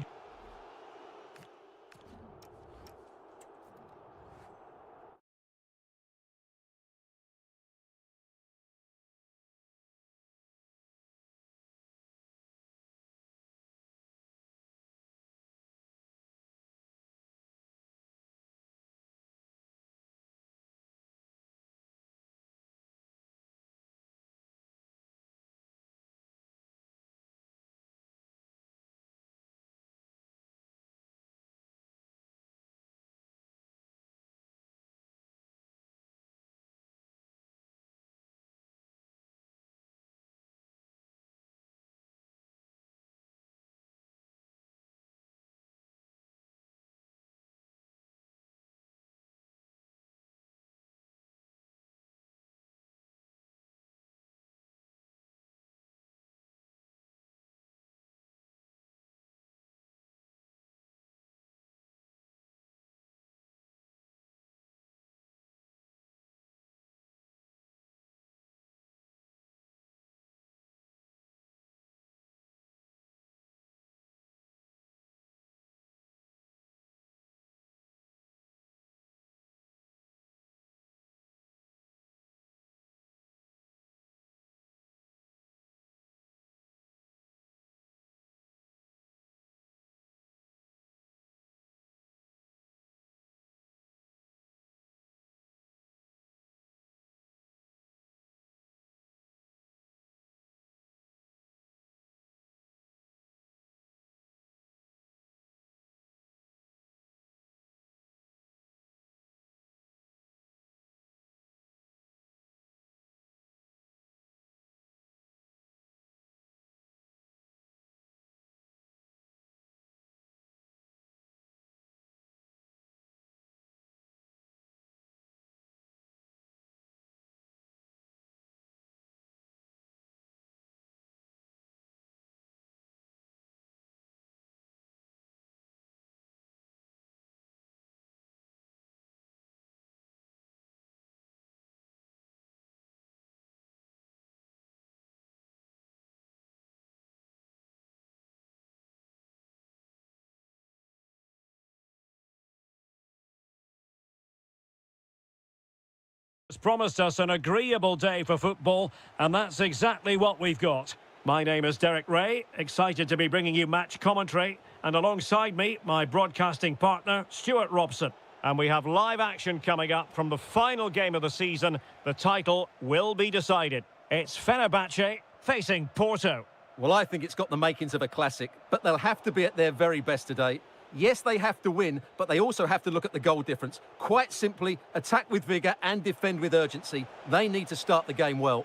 promised us an agreeable day for football, and that's exactly what we've got. My name is Derek Ray, excited to be bringing you match commentary, and alongside me, my broadcasting partner, Stuart Robson. And we have live action coming up from the final game of the season. The title will be decided. It's Fenerbahce facing Porto. Well, I think it's got the makings of a classic, but they'll have to be at their very best today. Yes, they have to win, but they also have to look at the goal difference. Quite simply, attack with vigour and defend with urgency. They need to start the game well.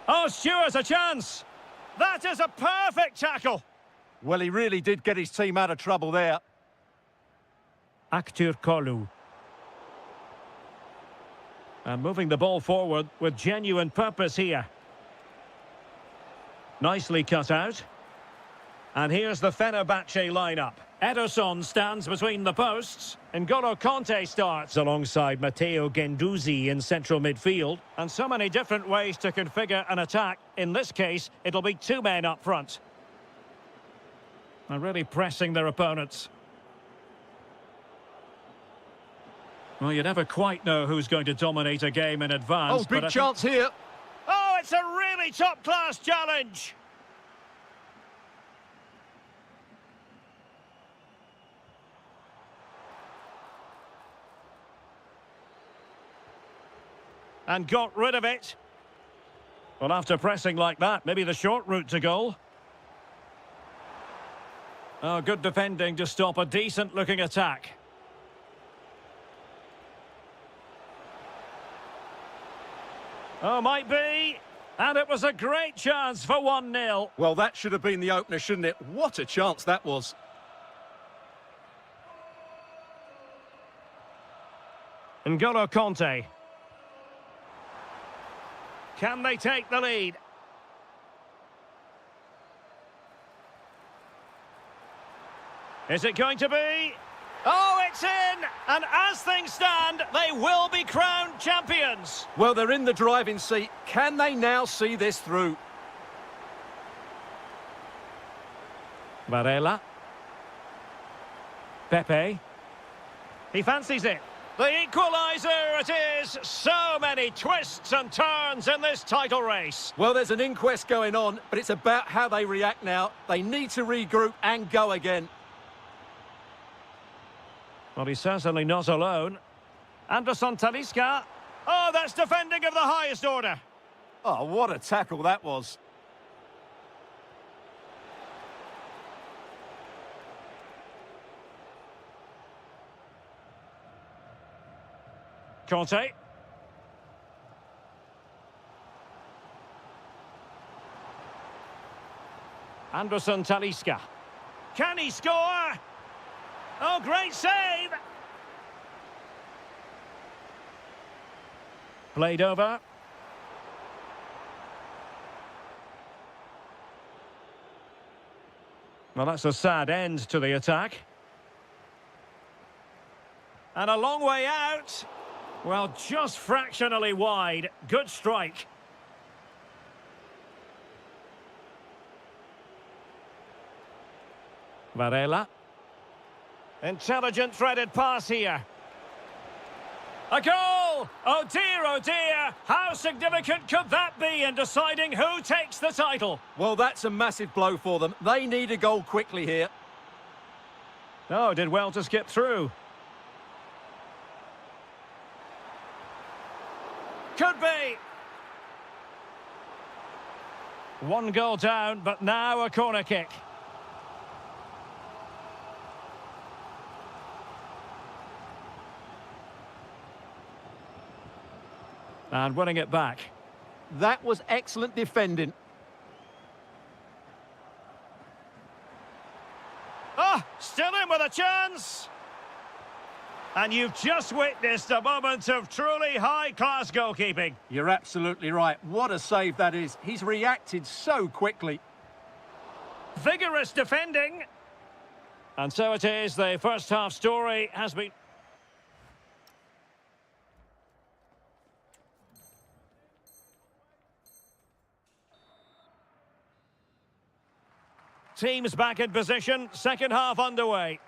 Oh, Stuart's a chance! That is a perfect tackle! Well, he really did get his team out of trouble there. Aktur Kolu. And moving the ball forward with genuine purpose here. Nicely cut out. And here's the Fenerbahce lineup. Ederson stands between the posts. N'Golo Kanté starts alongside Matteo Guendouzi in central midfield. And so many different ways to configure an attack. In this case, it'll be two men up front. And really pressing their opponents. Well, you never quite know who's going to dominate a game in advance. Oh, big chance here. Oh, it's a really top-class challenge! And got rid of it. Well, after pressing like that, maybe the short route to goal. Oh, good defending to stop a decent-looking attack. Oh, might be. And it was a great chance for 1-0. Well, that should have been the opener, shouldn't it? What a chance that was. N'Golo Kanté. Can they take the lead? Is it going to be? Oh, it's in! And as things stand, they will be crowned champions. Well, they're in the driving seat. Can they now see this through? Varela. Pepe. He fancies it. The equaliser it is! So many twists and turns in this title race. Well, there's an inquest going on, but it's about how they react now. They need to regroup and go again. Well, he's certainly not alone. Anderson Talisca. Oh, that's defending of the highest order. Oh, what a tackle that was. Kanté. Anderson Talisca. Can he score? Oh, great save! Played over. Well, that's a sad end to the attack. And a long way out. Well, just fractionally wide. Good strike. Varela. Intelligent threaded pass here. A goal! Oh dear, how significant could that be in deciding who takes the title? Well, that's a massive blow for them. They need a goal quickly here. Oh, did well to skip through. Could be. One goal down, but now a corner kick. And winning it back. That was excellent defending. Ah, still in with a chance. And you've just witnessed a moment of truly high-class goalkeeping. You're absolutely right. What a save that is. He's reacted so quickly. Vigorous defending. And so it is, the first half story has been... Teams back in position, second half underway.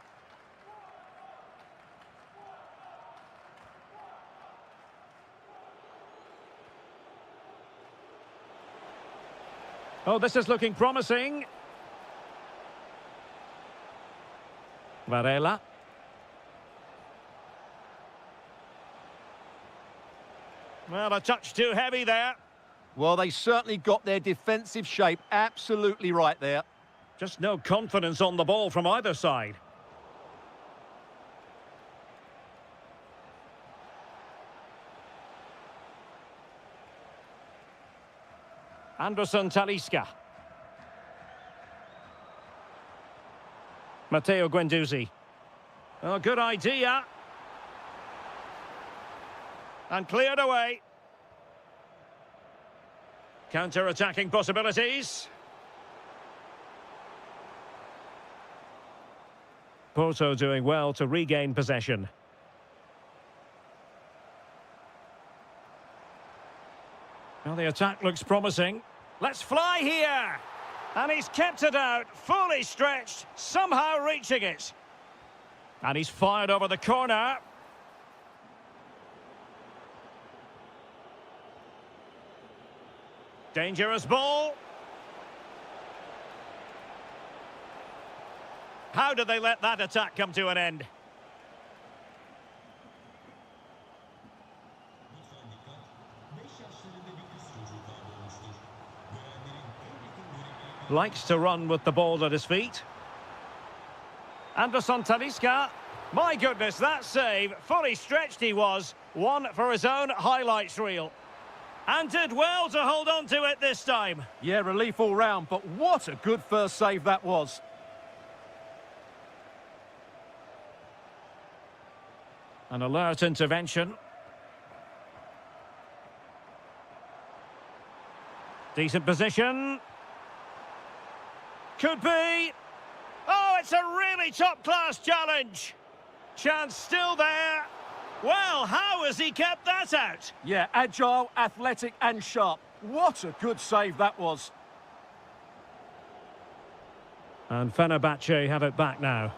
Oh, this is looking promising. Varela. Well, a touch too heavy there. Well, they certainly got their defensive shape absolutely right there. Just no confidence on the ball from either side. Anderson Talisca. Matteo Guendouzi. Oh, good idea. And cleared away. Counter-attacking possibilities. Porto doing well to regain possession. Well, the attack looks promising. Let's fly here! And he's kept it out, fully stretched, somehow reaching it. And he's fired over the corner. Dangerous ball. How did they let that attack come to an end? Likes to run with the ball at his feet. Anderson Talisca. My goodness, that save. Fully stretched he was. One for his own highlights reel. And did well to hold on to it this time. Yeah, relief all round, but what a good first save that was. An alert intervention. Decent position. Could be. Oh, it's a really top-class challenge. Chance still there. Well, how has he kept that out? Yeah, agile, athletic and sharp. What a good save that was. And Fenerbahce have it back now.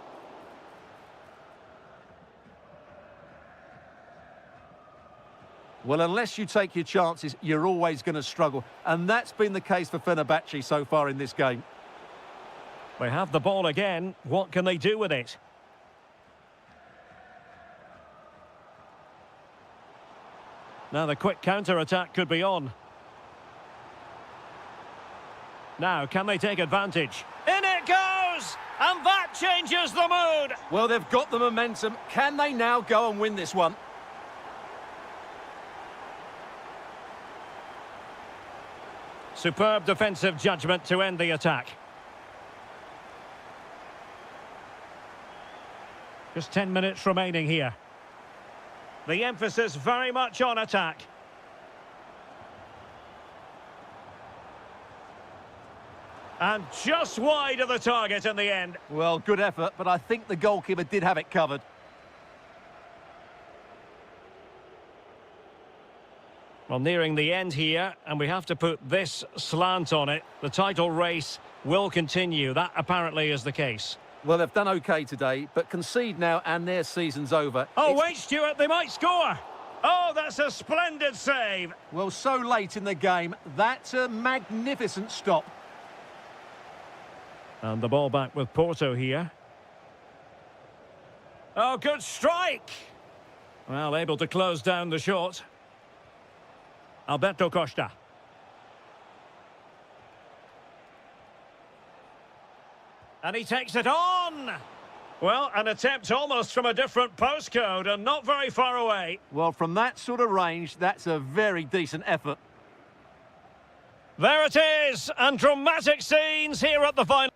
Well, unless you take your chances, you're always going to struggle. And that's been the case for Fenerbahce so far in this game. They have the ball again. What can they do with it? Now the quick counter-attack could be on. Now, can they take advantage? In it goes! And that changes the mood! Well, they've got the momentum. Can they now go and win this one? Superb defensive judgment to end the attack. Just 10 minutes remaining here. The emphasis very much on attack. And just wide of the target in the end. Well, good effort, but I think the goalkeeper did have it covered. Well, nearing the end here, and we have to put this slant on it. The title race will continue. That apparently is the case. Well, they've done OK today, but concede now and their season's over. Oh, wait, Stuart, they might score. Oh, that's a splendid save. Well, so late in the game, that's a magnificent stop. And the ball back with Porto here. Oh, good strike. Well, able to close down the shot. Alberto Costa. And he takes it on. Well, an attempt almost from a different postcode and not very far away. Well, from that sort of range, that's a very decent effort. There it is, and dramatic scenes here at the final.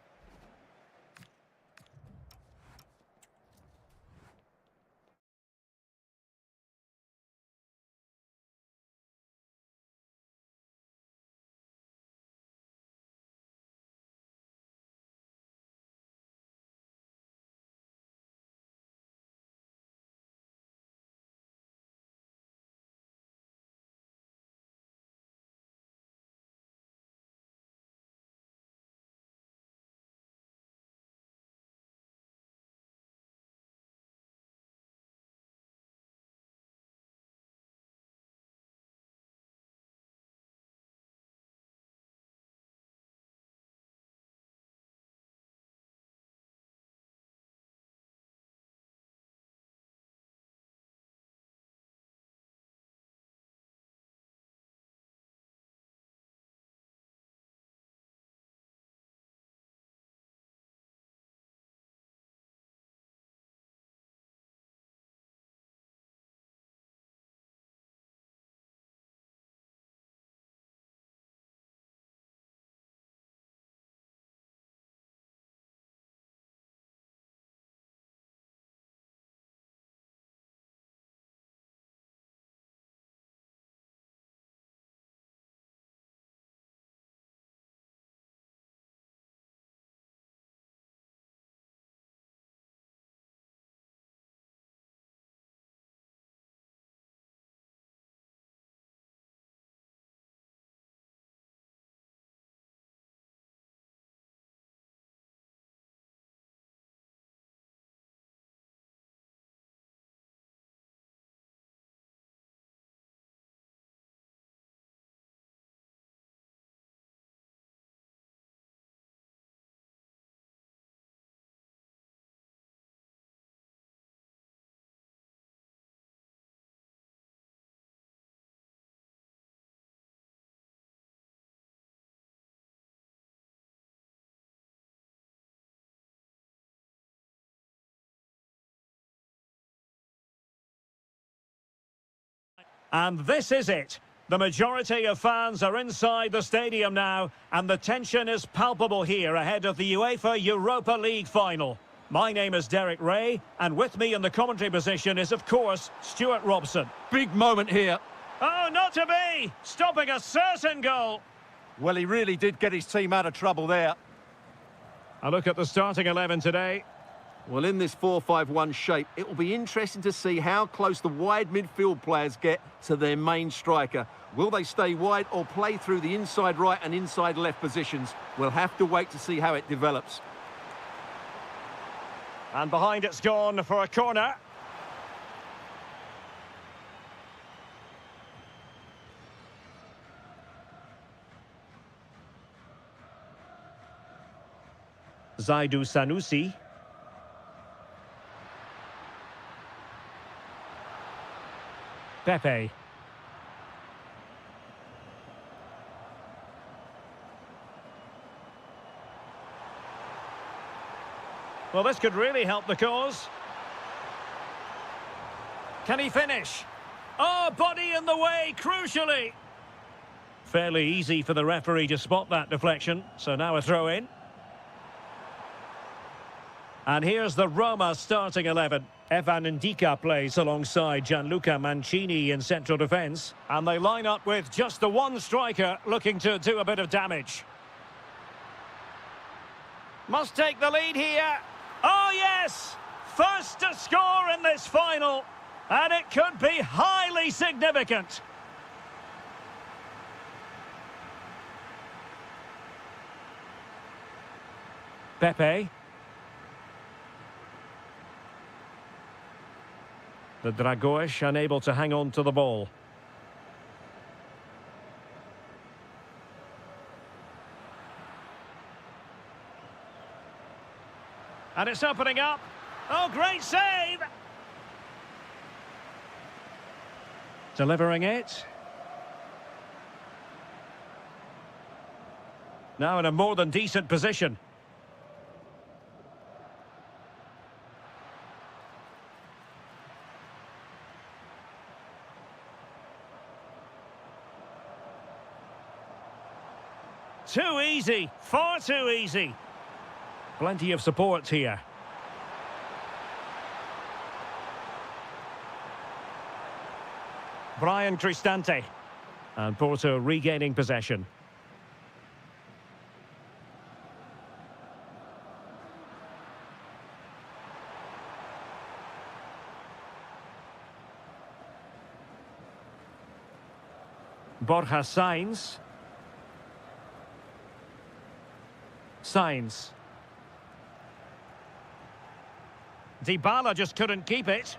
And this is it. The majority of fans are inside the stadium now, and the tension is palpable here ahead of the UEFA Europa League final. My name is Derek Ray, and with me in the commentary position is, of course, Stuart Robson. Big moment here. Oh, not to be! Stopping a certain goal. Well, he really did get his team out of trouble there. A look at the starting 11 today. Well, in this 4-5-1 shape, it will be interesting to see how close the wide midfield players get to their main striker. Will they stay wide or play through the inside right and inside left positions? We'll have to wait to see how it develops. And behind it's gone for a corner. Zaidu Sanusi. Pepe. Well, this could really help the cause. Can he finish? Oh, body in the way, crucially. Fairly easy for the referee to spot that deflection, so now a throw in. And here's the Roma starting 11. Evan Ndika plays alongside Gianluca Mancini in central defence. And they line up with just the one striker looking to do a bit of damage. Must take the lead here. Oh, yes! First to score in this final. And it could be highly significant. Pepe. The Dragoish unable to hang on to the ball. And it's opening up. Oh, great save! Delivering it. Now in a more than decent position. Too easy, far too easy. Plenty of support here. Brian Cristante. And Porto regaining possession. Borja Sainz. Sainz. Dybala just couldn't keep it.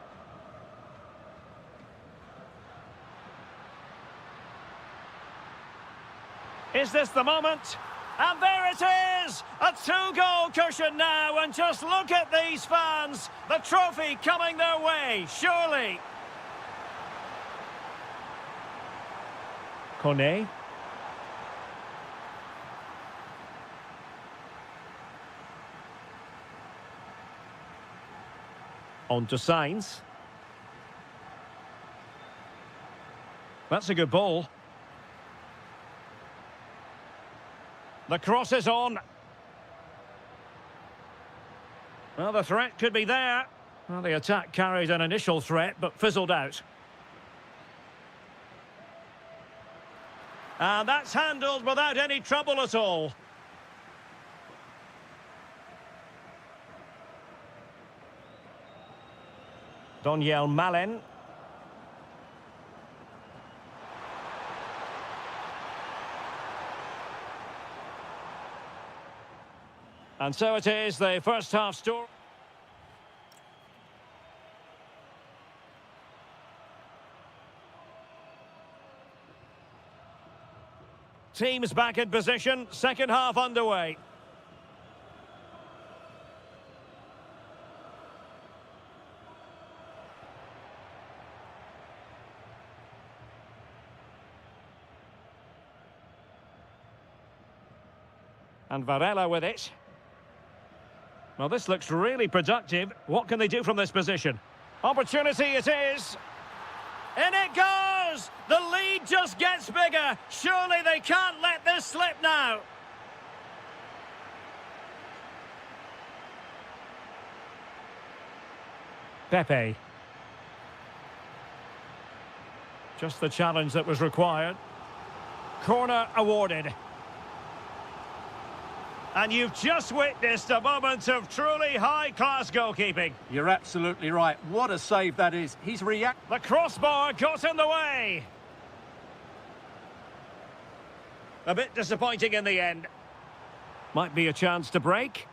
Is this the moment? And there it is! A two-goal cushion now, and just look at these fans. The trophy coming their way, surely. Kone. On to Sainz. That's a good ball. The cross is on. Well, the threat could be there. Well, the attack carried an initial threat, but fizzled out. And that's handled without any trouble at all. Doniel Malen. And so it is, the first half story. Teams back in position, second half underway. And Varela with it. Well, this looks really productive. What can they do from this position? Opportunity it is. In it goes! scores! The lead just gets bigger. Surely they can't let this slip now. Pepe. Just the challenge that was required. Corner awarded. And you've just witnessed a moment of truly high-class goalkeeping. You're absolutely right. What a save that is. He's The crossbar got in the way. A bit disappointing in the end. Might be a chance to break.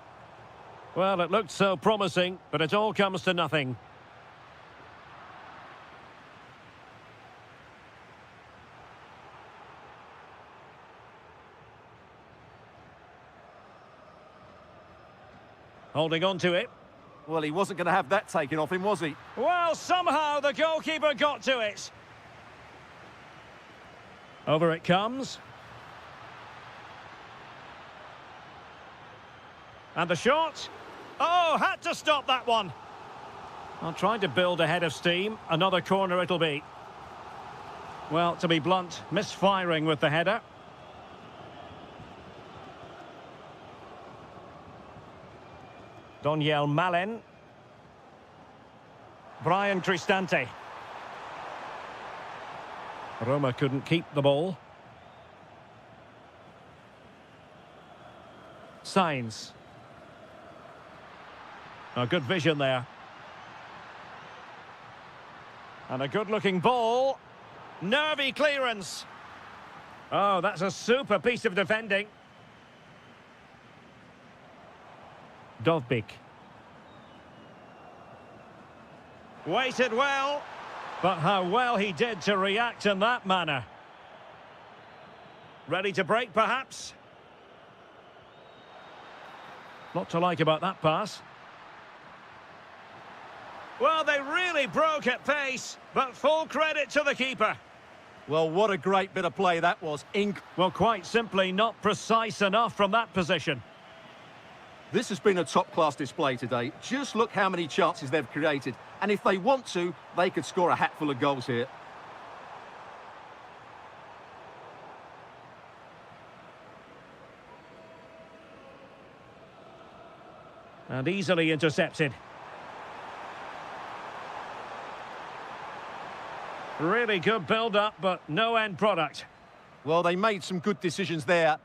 Well, it looked so promising, but it all comes to nothing. Holding on to it. Well, he wasn't going to have that taken off him, was he? Well, somehow the goalkeeper got to it. Over it comes. And the shot. Oh, had to stop that one. I'm trying to build a head of steam. Another corner it'll be. Well, to be blunt, misfiring with the header. Doniel Malen. Brian Cristante. Roma couldn't keep the ball. Sainz. A good vision there. And a good-looking ball. Nervy clearance. Oh, that's a super piece of defending. Dovbik. Waited well, but how well he did to react in that manner. Ready to break, perhaps? Not to like about that pass. Well, they really broke at pace, but full credit to the keeper. Well, what a great bit of play that was. Well, quite simply not precise enough from that position. This has been a top-class display today. Just look how many chances they've created. And if they want to, they could score a hatful of goals here. And easily intercepted. Really good build-up, but no end product. Well, they made some good decisions there.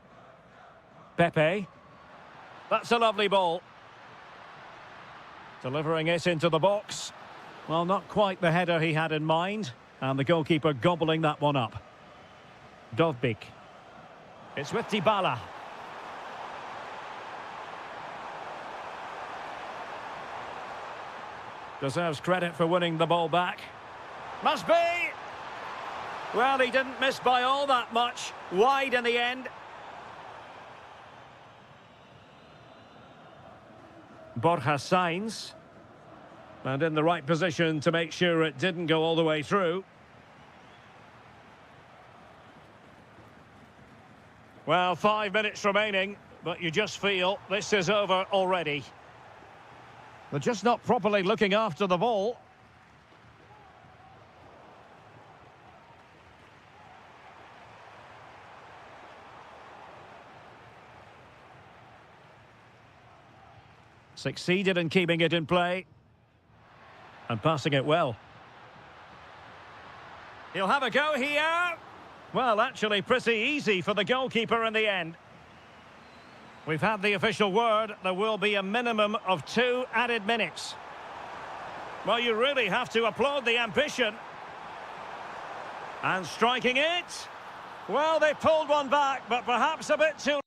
Pepe. That's a lovely ball. Delivering it into the box. Well, not quite the header he had in mind. And the goalkeeper gobbling that one up. Dovbik. It's with Dybala. Deserves credit for winning the ball back. Must be! Well, he didn't miss by all that much. Wide in the end. Borja Sainz. And in the right position to make sure it didn't go all the way through. Well, 5 minutes remaining, but you just feel this is over already. They're just not properly looking after the ball. Succeeded in keeping it in play. And passing it well. He'll have a go here. Well, actually pretty easy for the goalkeeper in the end. We've had the official word. There will be a minimum of 2 added minutes. Well, you really have to applaud the ambition. And striking it. Well, they pulled one back, but perhaps a bit too...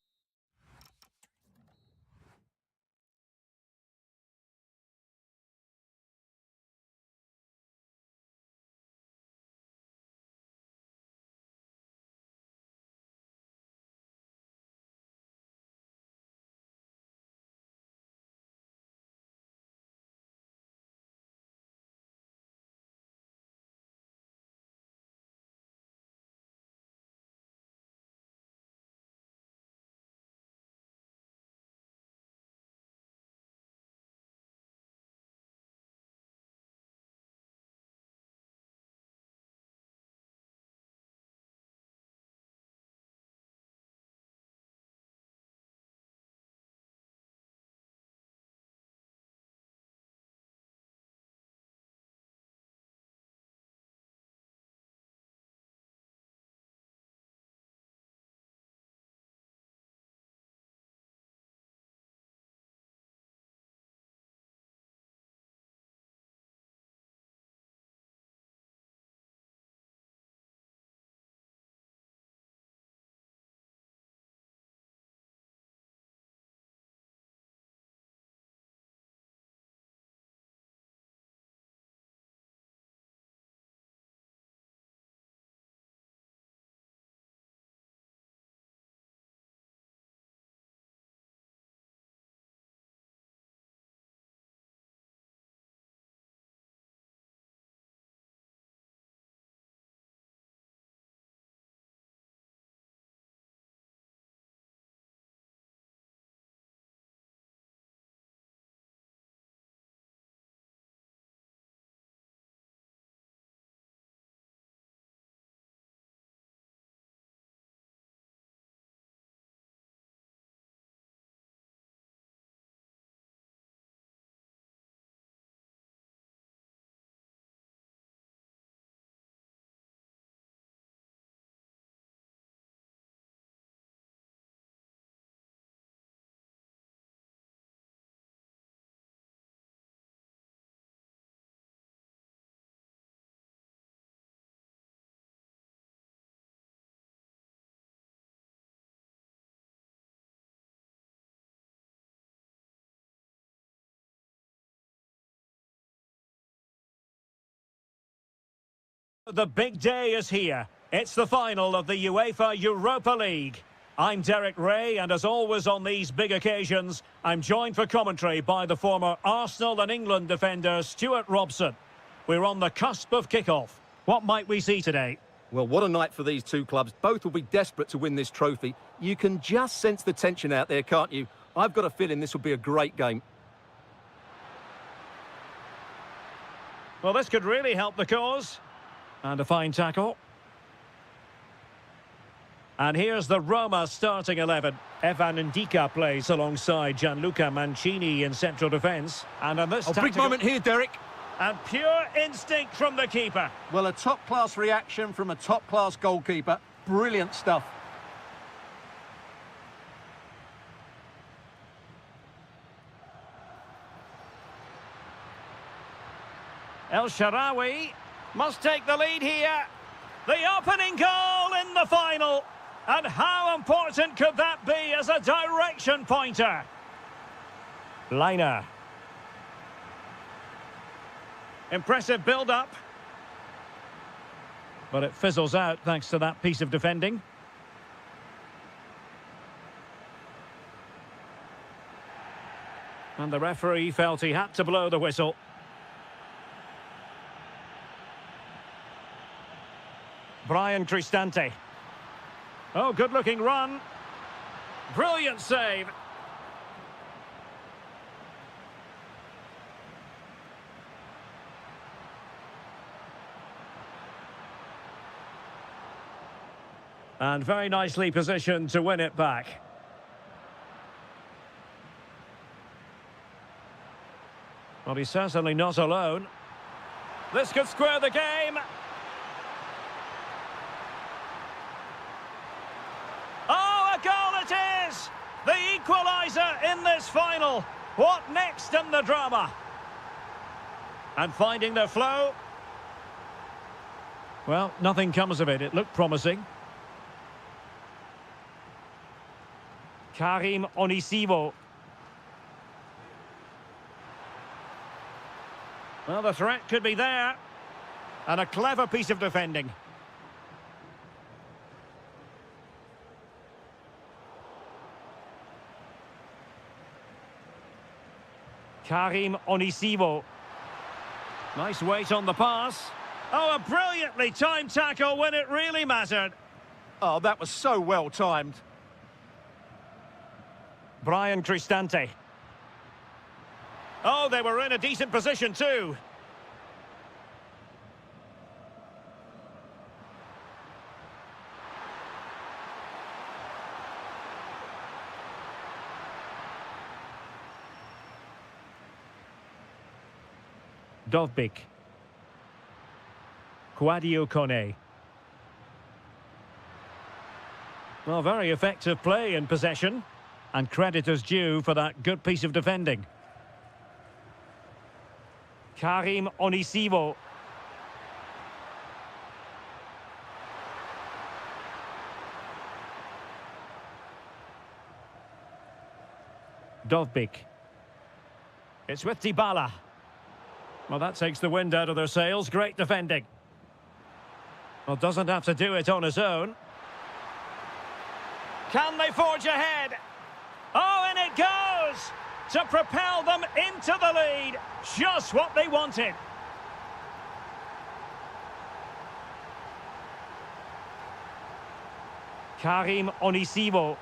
The big day is here. It's the final of the UEFA Europa League. I'm Derek Ray, and as always on these big occasions, I'm joined for commentary by the former Arsenal and England defender Stuart Robson. We're on the cusp of kick-off. What might we see today? Well, what a night for these two clubs. Both will be desperate to win this trophy. You can just sense the tension out there, can't you? I've got a feeling this will be a great game. Well, this could really help the cause. And a fine tackle. And here's the Roma starting 11. Evan Ndika plays alongside Gianluca Mancini in central defence. And on this big moment here, Derek. And pure instinct from the keeper. Well, a top-class reaction from a top-class goalkeeper. Brilliant stuff. El Shaarawy must take the lead here. The opening goal in the final. And how important could that be as a direction pointer? Liner. Impressive build-up. But it fizzles out thanks to that piece of defending. And the referee felt he had to blow the whistle. Brian Cristante. Oh, good-looking run. Brilliant save. And very nicely positioned to win it back. Well, he's certainly not alone. This could square the game. Oh, a goal it is! The equaliser in this final. What next in the drama? And finding their flow. Well, nothing comes of it. It looked promising. Karim Onisivo. Well, the threat could be there. And a clever piece of defending. Karim Onisivo. Nice weight on the pass. Oh, a brilliantly timed tackle when it really mattered. Oh, that was so well timed. Brian Cristante. Oh, they were in a decent position too. Dovbik. Quadio Kone. Well, very effective play in possession. And credit is due for that good piece of defending. Karim Onisivo. Dovbik. It's with Dybala. Well, that takes the wind out of their sails. Great defending. Well, doesn't have to do it on his own. Can they forge ahead? Oh, and it goes! To propel them into the lead. Just what they wanted. Karim Onisivo.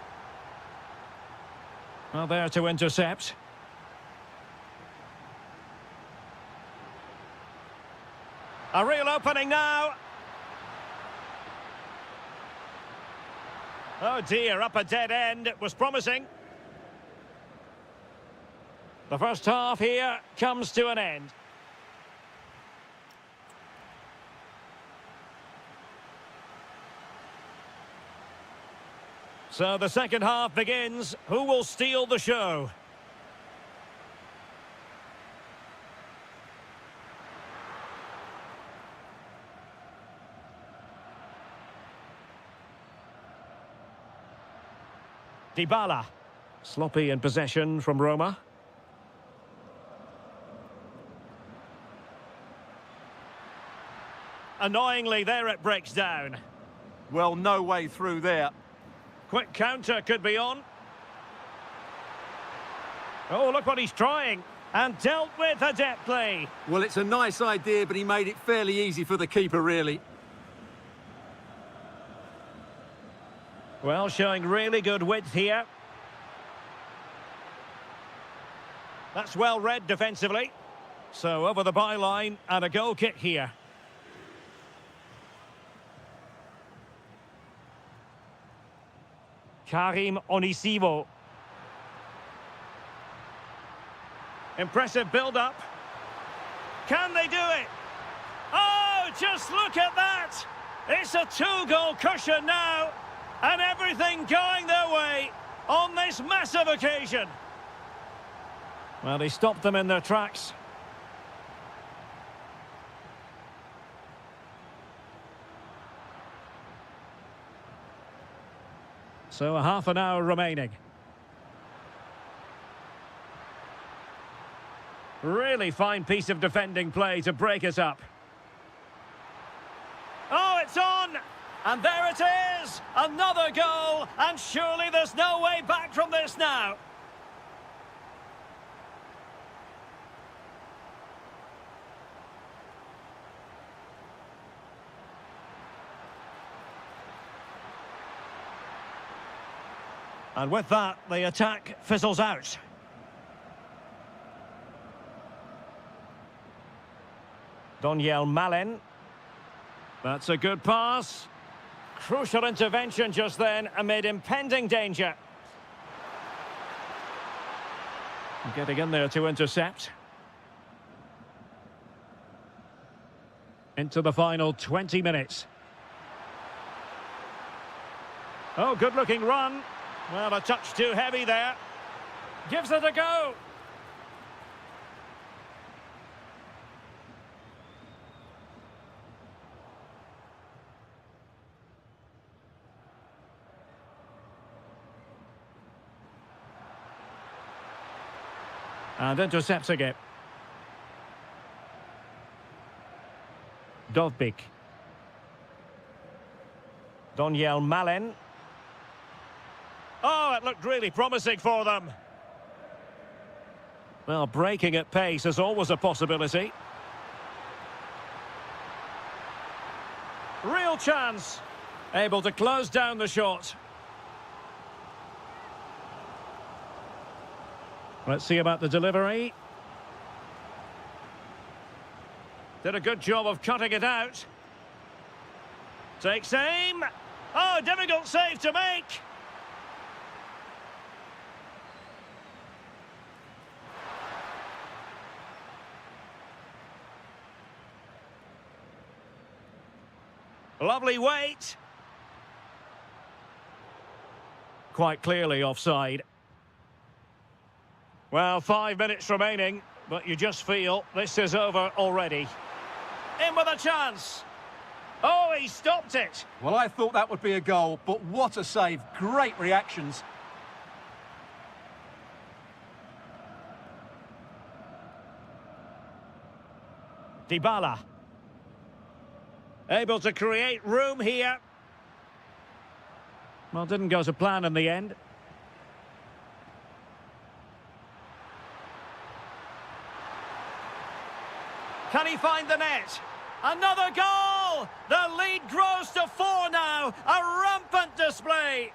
Well, there to intercept. A real opening now. Oh dear, up a dead end. It was promising. The first half here comes to an end. So the second half begins. Who will steal the show? Dybala. Sloppy in possession from Roma. annoyingly, there it breaks down. Well, no way through there. Quick counter could be on. Oh, look what he's trying. And dealt with adeptly. Well, it's a nice idea, but he made it fairly easy for the keeper, really. Well, showing really good width here. That's well read defensively. So over the byline and a goal kick here. Karim Onisivo. Impressive build-up. Can they do it? Oh, just look at that! It's a two-goal cushion now, and everything going their way on this massive occasion. Well, he stopped them in their tracks. So a half an hour remaining. Really fine piece of defending play to break us up. Oh, it's on! And there it is! Another goal! And surely there's no way back from this now. And with that, the attack fizzles out. Daniel Malen. That's a good pass. Crucial intervention just then amid impending danger. Getting in there to intercept. Into the final 20 minutes. Oh, good-looking run. Well, a touch too heavy there. Gives it a go. And intercepting it. Dovbik. Daniel Malen. Oh, it looked really promising for them. Well, breaking at pace is always a possibility. Real chance. Able to close down the shot. Let's see about the delivery. Did a good job of cutting it out. Takes aim. Oh, difficult save to make. Lovely weight. Quite clearly offside. Well, 5 minutes remaining, but you just feel this is over already. In with a chance. Oh, he stopped it. Well, I thought that would be a goal, but what a save. Great reactions. Dybala. Able to create room here. Well, didn't go to plan in the end. Can he find the net? Another goal! The lead grows to 4 now. A rampant display.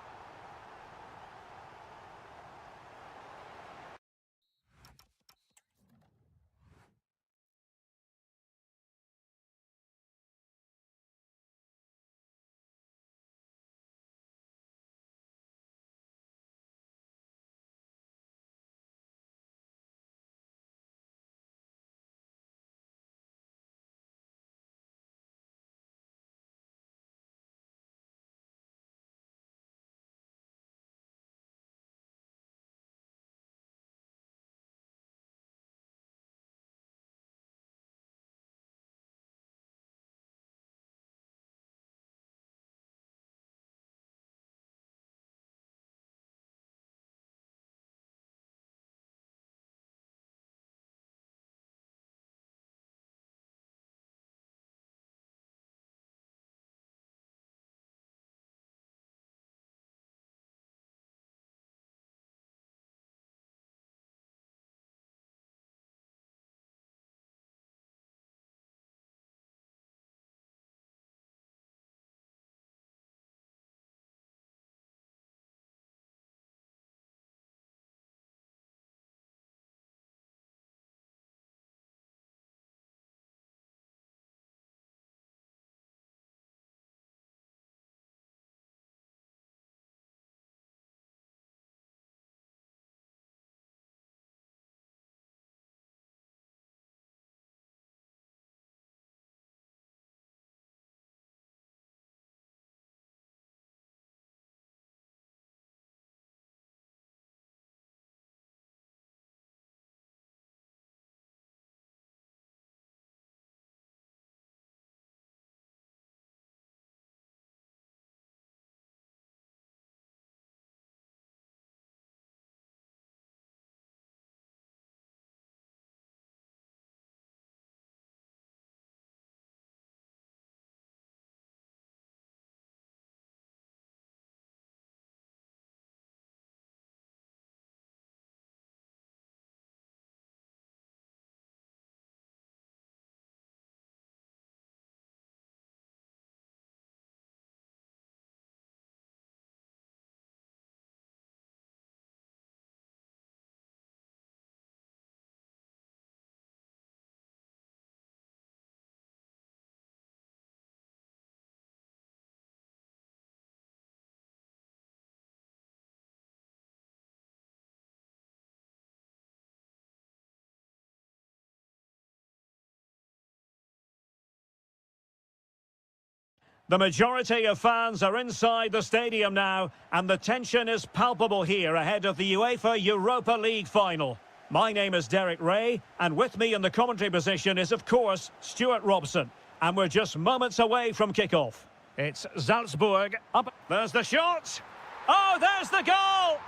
The majority of fans are inside the stadium now, and the tension is palpable here ahead of the UEFA Europa League final. My name is Derek Ray, and with me in the commentary position is, of course, Stuart Robson. And we're just moments away from kickoff. It's Salzburg up. There's the shot. Oh, there's the goal.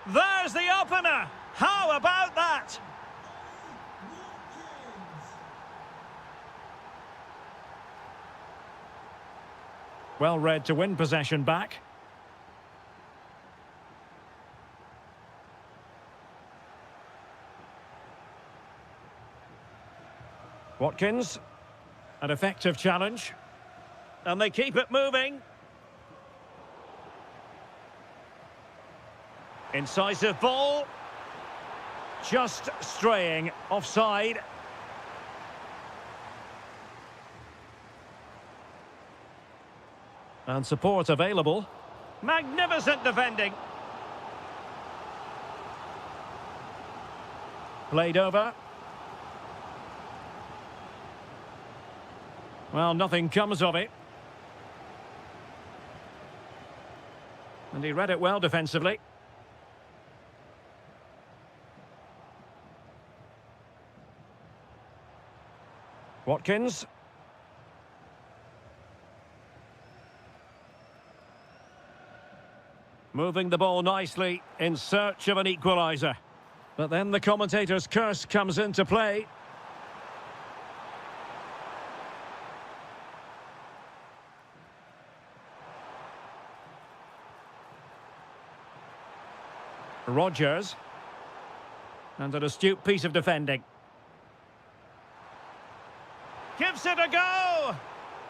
There's the opener. How about that? Well read to win possession back. Watkins, an effective challenge. And they keep it moving. Incisive ball. Just straying offside. And support available. Magnificent defending. Played over. Well, nothing comes of it. And he read it well defensively. Watkins. Moving the ball nicely in search of an equaliser. But then the commentator's curse comes into play. Rodgers. And an astute piece of defending. Gives it a go!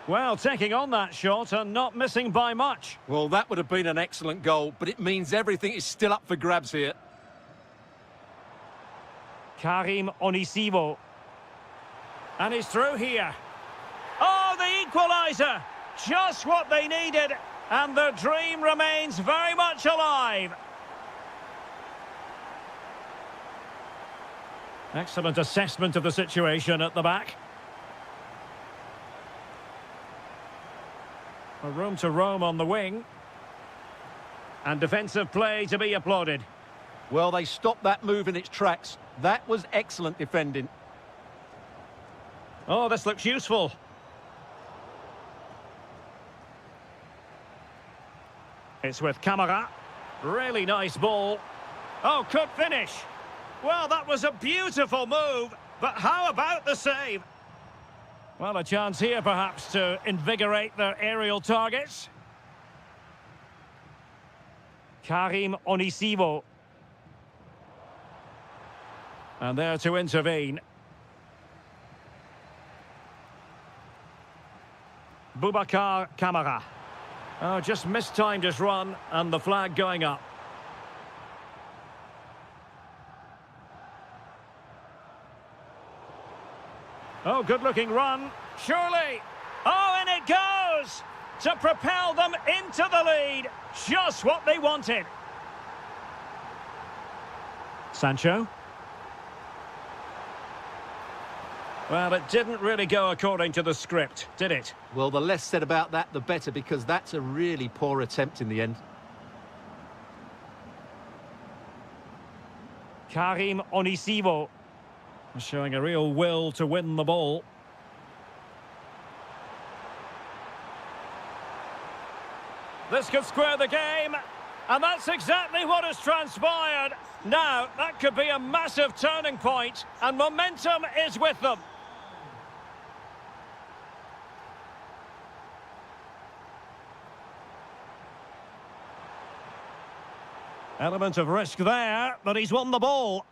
Well, taking on that shot and not missing by much. Well, that would have been an excellent goal, but it means everything is still up for grabs here. Karim Onisivo. And he's through here. Oh, the equaliser! Just what they needed, and the dream remains very much alive. Excellent assessment of the situation at the back. A room to roam on the wing. And defensive play to be applauded. Well, they stopped that move in its tracks. That was excellent defending. Oh, this looks useful. It's with Camara. Really nice ball. Oh, could finish. Well, that was a beautiful move, but how about the save? Well, a chance here, perhaps, to invigorate their aerial targets. Karim Onisivo. And there to intervene. Boubacar Camara. Oh, just mistimed his run, and the flag going up. Oh, good-looking run. Surely. Oh, and it goes to propel them into the lead. Just what they wanted. Sancho. Well, it didn't really go according to the script, did it? Well, the less said about that, the better, because that's a really poor attempt in the end. Karim Onisivo. Showing a real will to win the ball. This could square the game, and that's exactly what has transpired. Now, that could be a massive turning point, and momentum is with them. Element of risk there, but he's won the ball.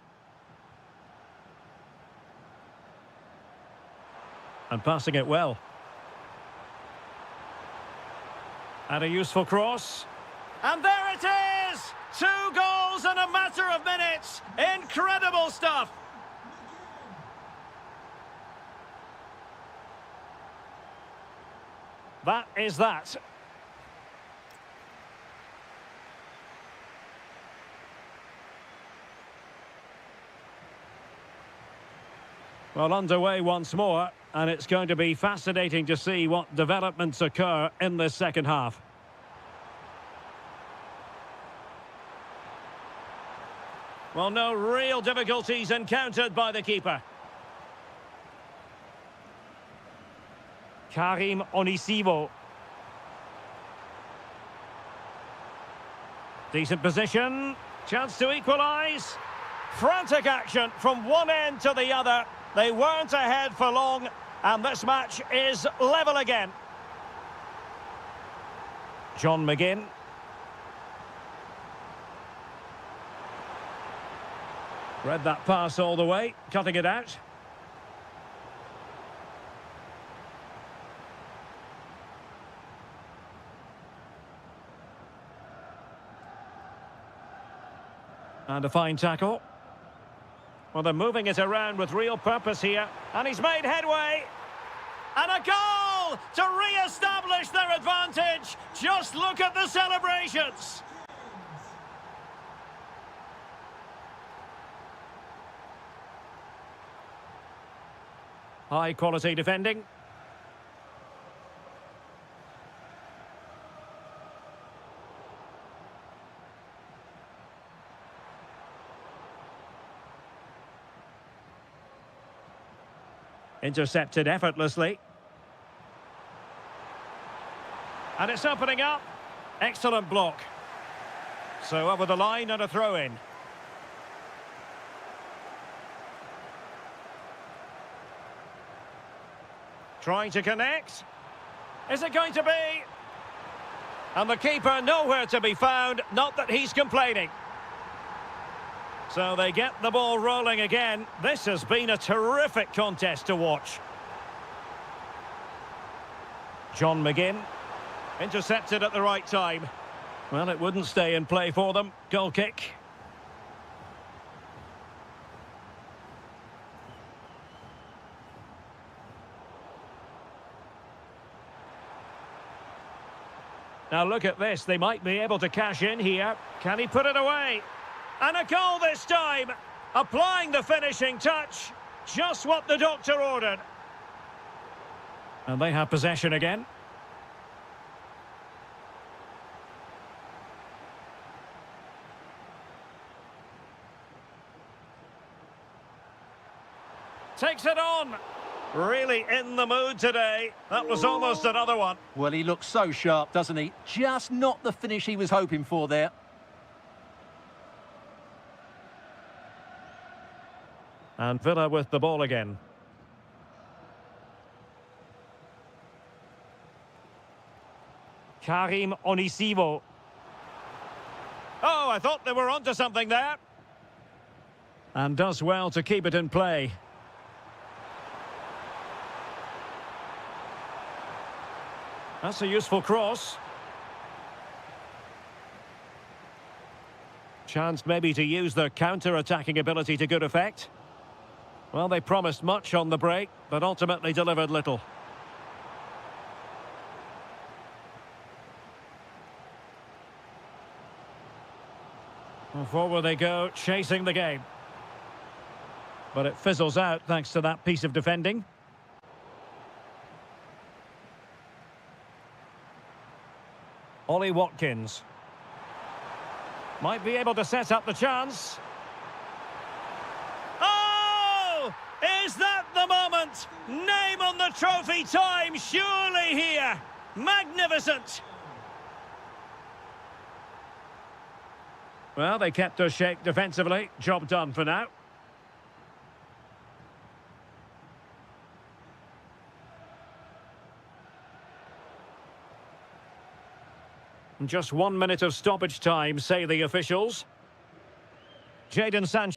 And passing it well. And a useful cross. And there it is! 2 goals in a matter of minutes. Incredible stuff. That is that. Well, underway once more. And it's going to be fascinating to see what developments occur in this second half. Well, no real difficulties encountered by the keeper. Karim Onisivo. Decent position. Chance to equalise. Frantic action from one end to the other. They weren't ahead for long, and this match is level again. John McGinn. Read that pass all the way, cutting it out. And a fine tackle. Well, they're moving it around with real purpose here. And he's made headway. And a goal to re-establish their advantage. Just look at the celebrations. High quality defending. Intercepted effortlessly. And it's opening up. Excellent block. So over the line and a throw-in. Trying to connect. Is it going to be? And the keeper nowhere to be found. Not that he's complaining. So they get the ball rolling again. This has been a terrific contest to watch. John McGinn. Intercepted at the right time. Well, it wouldn't stay in play for them. Goal kick. Now look at this. They might be able to cash in here. Can he put it away? And a goal this time. Applying the finishing touch. Just what the doctor ordered. And they have possession again. Takes it on. Really in the mood today. That was almost another one. Well, he looks so sharp, doesn't he? Just not the finish he was hoping for there. And Villa with the ball again. Karim Onisivo. Oh, I thought they were onto something there. And does well to keep it in play. That's a useful cross. Chance maybe to use their counter-attacking ability to good effect. Well, they promised much on the break, but ultimately delivered little. And forward they go, chasing the game. But it fizzles out thanks to that piece of defending. Ollie Watkins. Might be able to set up the chance. Oh! Is that the moment? Name on the trophy time, surely here. Magnificent. Well, they kept us shape defensively. Job done for now. Just 1 minute of stoppage time, say the officials. Jadon Sancho.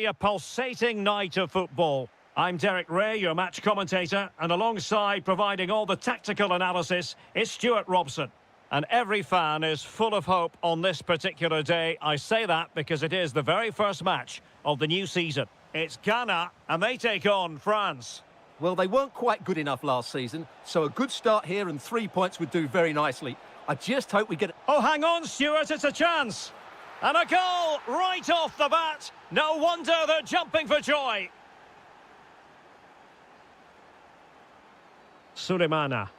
A pulsating night of football. I'm Derek Ray, your match commentator, and alongside providing all the tactical analysis is Stuart Robson. And every fan is full of hope on this particular day. I say that because it is the very first match of the new season. It's Ghana, and they take on France. Well, they weren't quite good enough last season, so a good start here and 3 points would do very nicely. I just hope we get... Oh, hang on, Stuart, it's a chance. And a goal right off the bat. No wonder they're jumping for joy. Sulemana.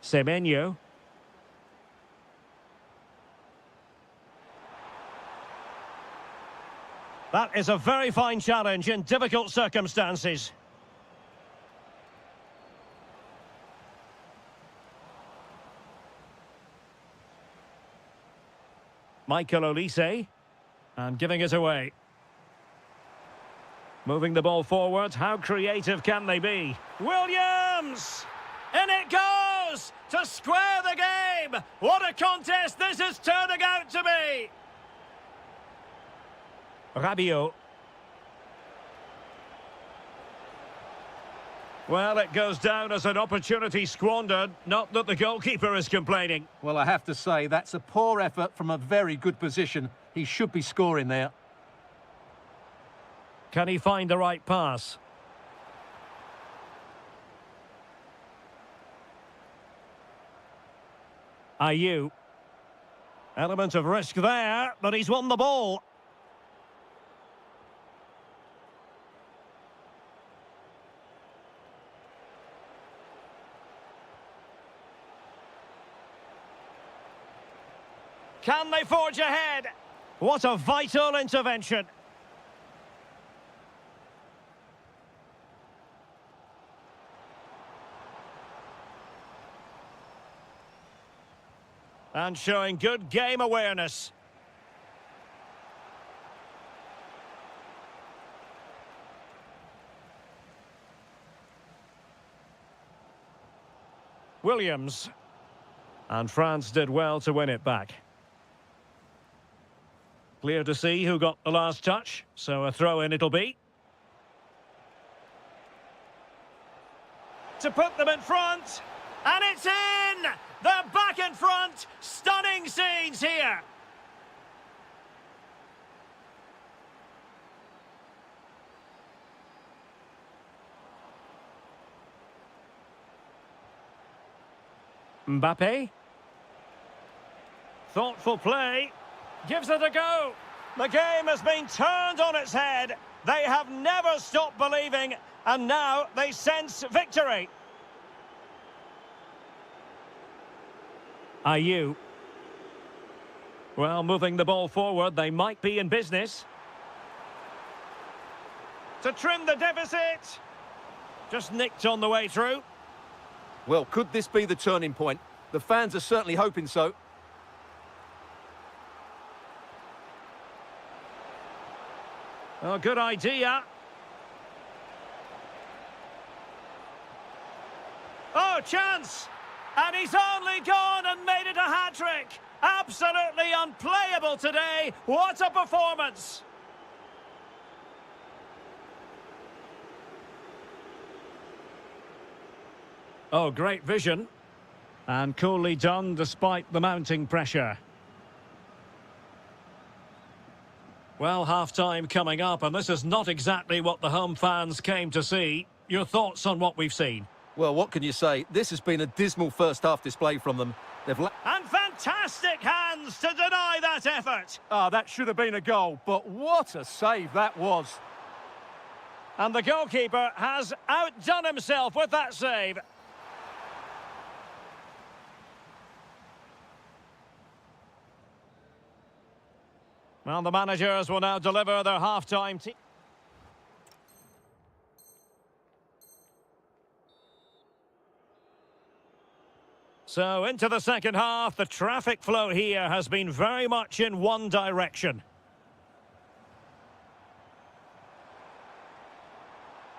Semenyo. That is a very fine challenge in difficult circumstances. Michael Olise, and giving it away. Moving the ball forward, how creative can they be? Williams! In it goes! To square the game! What a contest this is turning out to be! Rabiot. Well, it goes down as an opportunity squandered. Not that the goalkeeper is complaining. Well, I have to say, that's a poor effort from a very good position. He should be scoring there. Can he find the right pass? Ayew. Element of risk there, but he's won the ball. Can they forge ahead? What a vital intervention. And showing good game awareness. Williams. And France did well to win it back. Clear to see who got the last touch, so a throw-in it'll be. To put them in front, and it's in! They're back in front! Stunning scenes here! Mbappe. Thoughtful play. Gives it a go. The game has been turned on its head. They have never stopped believing, and now they sense victory. Ayew. Well, moving the ball forward, they might be in business. To trim the deficit. Just nicked on the way through. Well, could this be the turning point? The fans are certainly hoping so. Oh, good idea. Oh, chance! And he's only gone and made it a hat-trick. Absolutely unplayable today. What a performance! Oh, great vision. And coolly done despite the mounting pressure. Well, half-time coming up, and this is not exactly what the home fans came to see. Your thoughts on what we've seen? Well, what can you say? This has been a dismal first-half display from them. And fantastic hands to deny that effort. Ah, that should have been a goal, but what a save that was. And the goalkeeper has outdone himself with that save. Well, the managers will now deliver their half-time team. So, into the second half, the traffic flow here has been very much in one direction.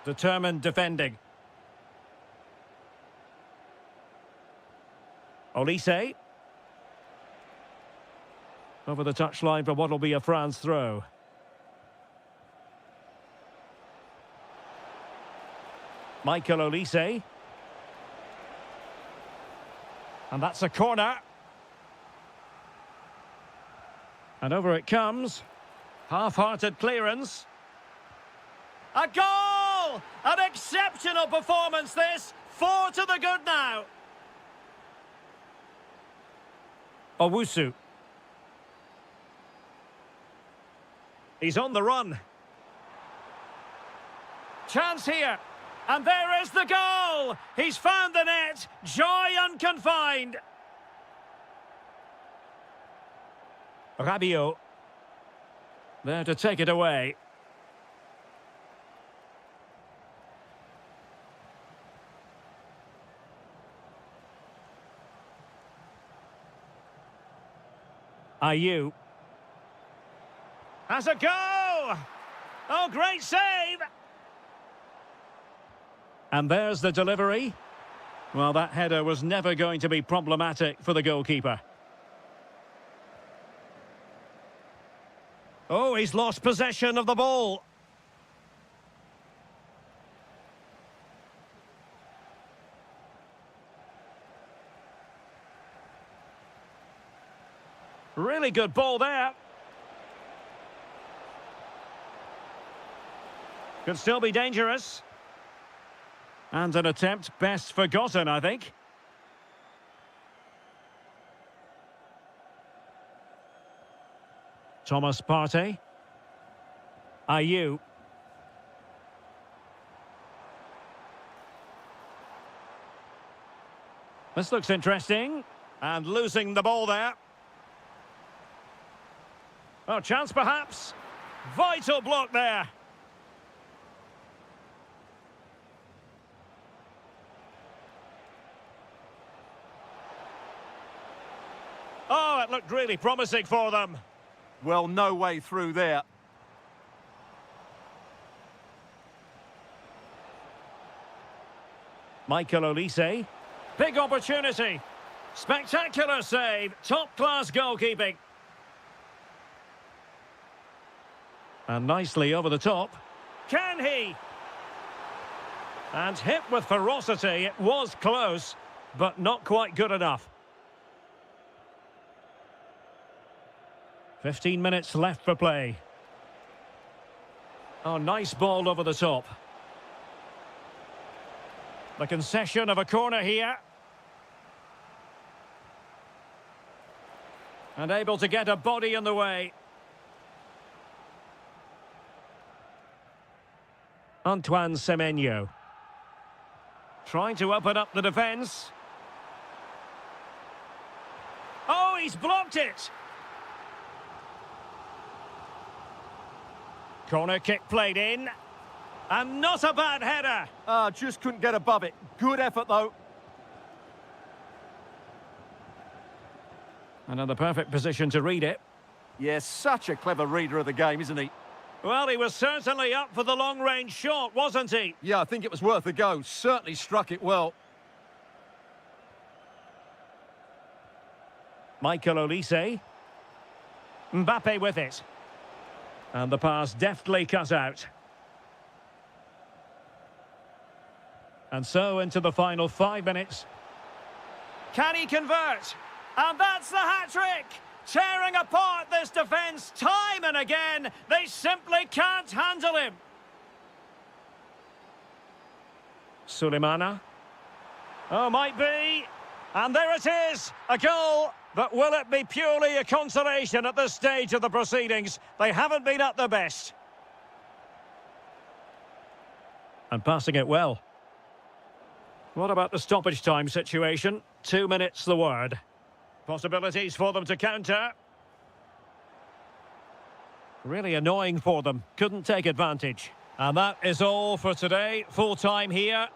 Determined defending. Olise. Over the touchline for what will be a France throw. Michael Olise. And that's a corner. And over it comes. Half-hearted clearance. A goal! An exceptional performance this. 4 to the good now. Owusu. He's on the run. Chance here. And there is the goal! He's found the net. Joy unconfined. Rabiot. There to take it away. Ayew. Has a go! Oh, great save! And there's the delivery. Well, that header was never going to be problematic for the goalkeeper. Oh, he's lost possession of the ball. Really good ball there. Could still be dangerous. And an attempt best forgotten, I think. Thomas Partey. Ayew. This looks interesting. And losing the ball there. Oh, chance perhaps. Vital block there. Oh, it looked really promising for them. Well, no way through there. Michael Olise. Big opportunity. Spectacular save. Top-class goalkeeping. And nicely over the top. Can he? And hit with ferocity. It was close, but not quite good enough. 15 minutes left for play. Oh, nice ball over the top. The concession of a corner here. And able to get a body in the way. Antoine Semenyo. Trying to open up the defence. Oh, he's blocked it! Corner kick played in. And not a bad header. Just couldn't get above it. Good effort, though. Another perfect position to read it. Yes, such a clever reader of the game, isn't he? Well, he was certainly up for the long-range shot, wasn't he? Yeah, I think it was worth a go. Certainly struck it well. Michael Olise. Mbappe with it. And the pass deftly cut out. And so into the final 5 minutes. Can he convert? And that's the hat-trick! Tearing apart this defence time and again. They simply can't handle him. Sulemana. Oh, might be. And there it is, a goal. But will it be purely a consolation at this stage of the proceedings? They haven't been at their best. And passing it well. What about the stoppage time situation? 2 minutes the word. Possibilities for them to counter. Really annoying for them. Couldn't take advantage. And that is all for today. Full time here.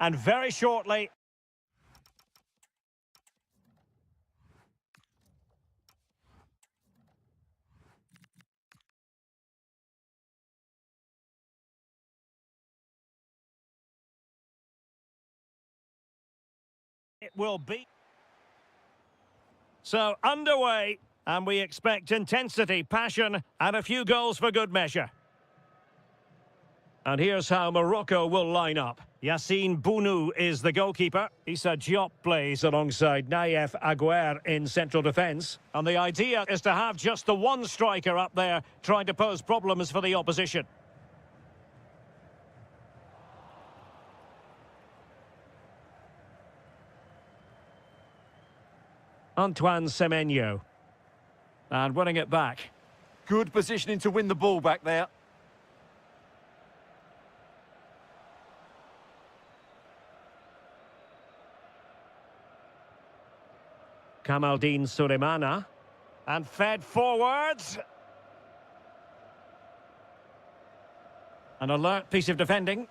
and very shortly... It will be. So, underway, and we expect intensity, passion, and a few goals for good measure. And here's how Morocco will line up. Yassine Bounou is the goalkeeper. Issa Diop plays alongside Naïef Aguer in central defence. And the idea is to have just the one striker up there trying to pose problems for the opposition. Antoine Semenyo. And winning it back. Good positioning to win the ball back there. Kamaldeen Sulemana. And fed forwards. An alert piece of defending.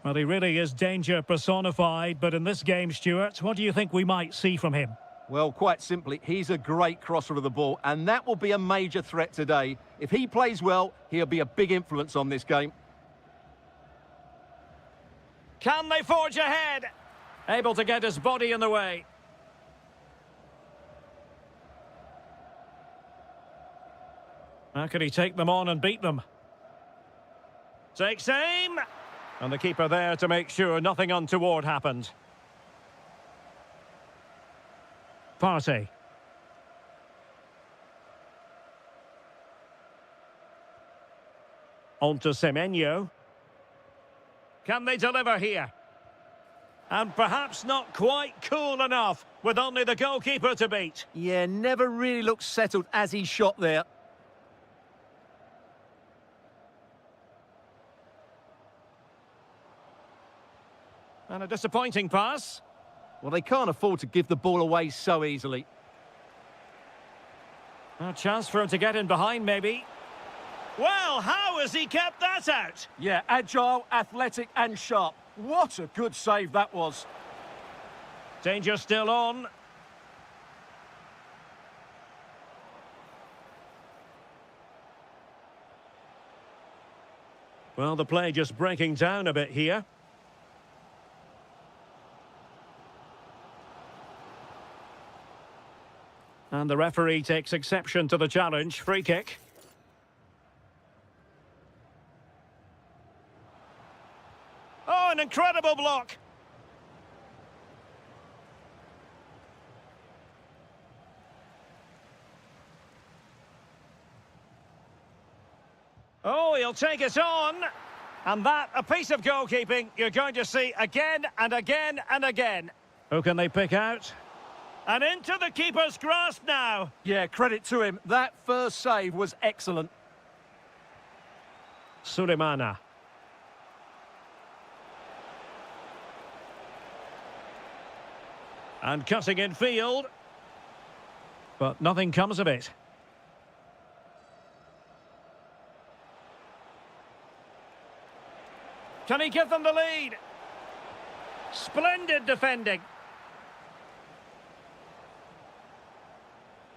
Well, he really is danger personified, but in this game, Stuart, what do you think we might see from him? Well, quite simply, he's a great crosser of the ball, and that will be a major threat today. If he plays well, he'll be a big influence on this game. Can they forge ahead? Able to get his body in the way. How can he take them on and beat them? Takes aim. And the keeper there to make sure nothing untoward happened. Partey. On to Semenyo. Can they deliver here? And perhaps not quite cool enough, with only the goalkeeper to beat. Yeah, never really looked settled as he shot there. And a disappointing pass. Well, they can't afford to give the ball away so easily. A chance for him to get in behind, maybe. Well, how has he kept that out? Yeah, agile, athletic and sharp. What a good save that was. Danger still on. Well, the play just breaking down a bit here. And the referee takes exception to the challenge. Free kick. Oh, an incredible block. Oh, he'll take it on. And that, a piece of goalkeeping you're going to see again and again and again. Who can they pick out? And into the keeper's grasp now. Yeah, credit to him. That first save was excellent. Sulemana. And cutting in field. But nothing comes of it. Can he give them the lead? Splendid defending.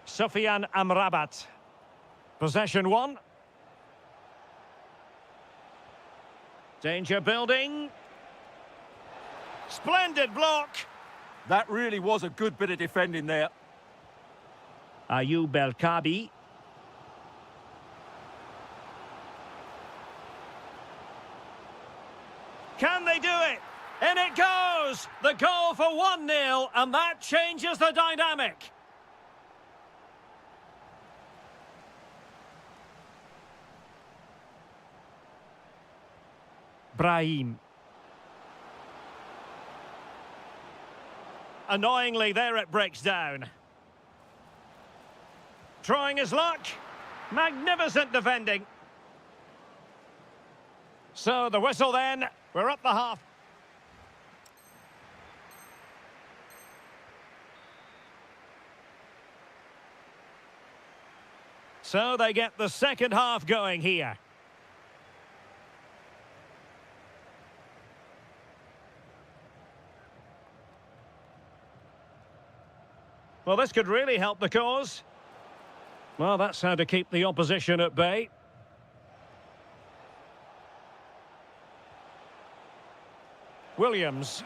Sofiane Amrabat. Possession one. Danger building. Splendid block. That really was a good bit of defending there. Ayoub El-Kabi. Can they do it? In it goes! The goal for 1-0, and that changes the dynamic. Brahim. Annoyingly, there it breaks down. Trying his luck. Magnificent defending. So the whistle then. We're up the half. So they get the second half going here. Well, this could really help the cause. Well, that's how to keep the opposition at bay. Williams.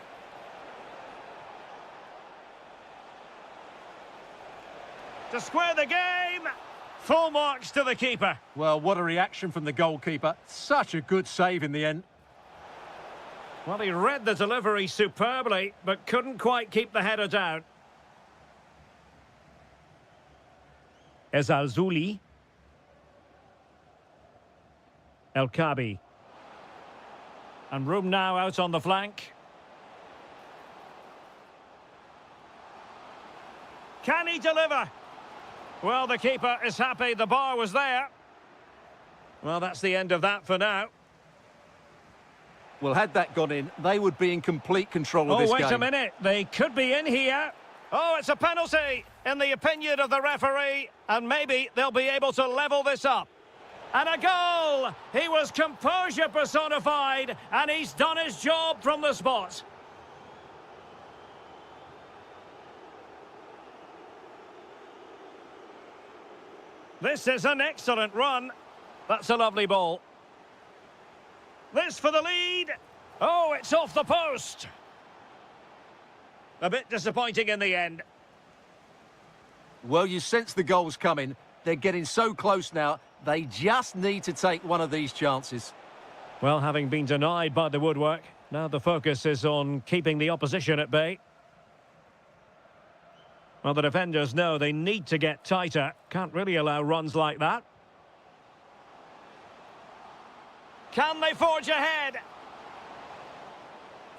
To square the game. Full marks to the keeper. Well, what a reaction from the goalkeeper. Such a good save in the end. Well, he read the delivery superbly, but couldn't quite keep the header down. Ezalzouli. El Kabi. And room now out on the flank. Can he deliver? Well, the keeper is happy the bar was there. Well, that's the end of that for now. Well, had that gone in, they would be in complete control of this game. Oh, wait a minute. They could be in here. Oh, it's a penalty, in the opinion of the referee. And maybe they'll be able to level this up. And a goal! He was composure personified, and he's done his job from the spot. This is an excellent run. That's a lovely ball. This for the lead. Oh, it's off the post. A bit disappointing in the end. Well, you sense the goal's coming. They're getting so close now. They just need to take one of these chances. Well, having been denied by the woodwork, now the focus is on keeping the opposition at bay. Well, the defenders know they need to get tighter. Can't really allow runs like that. Can they forge ahead?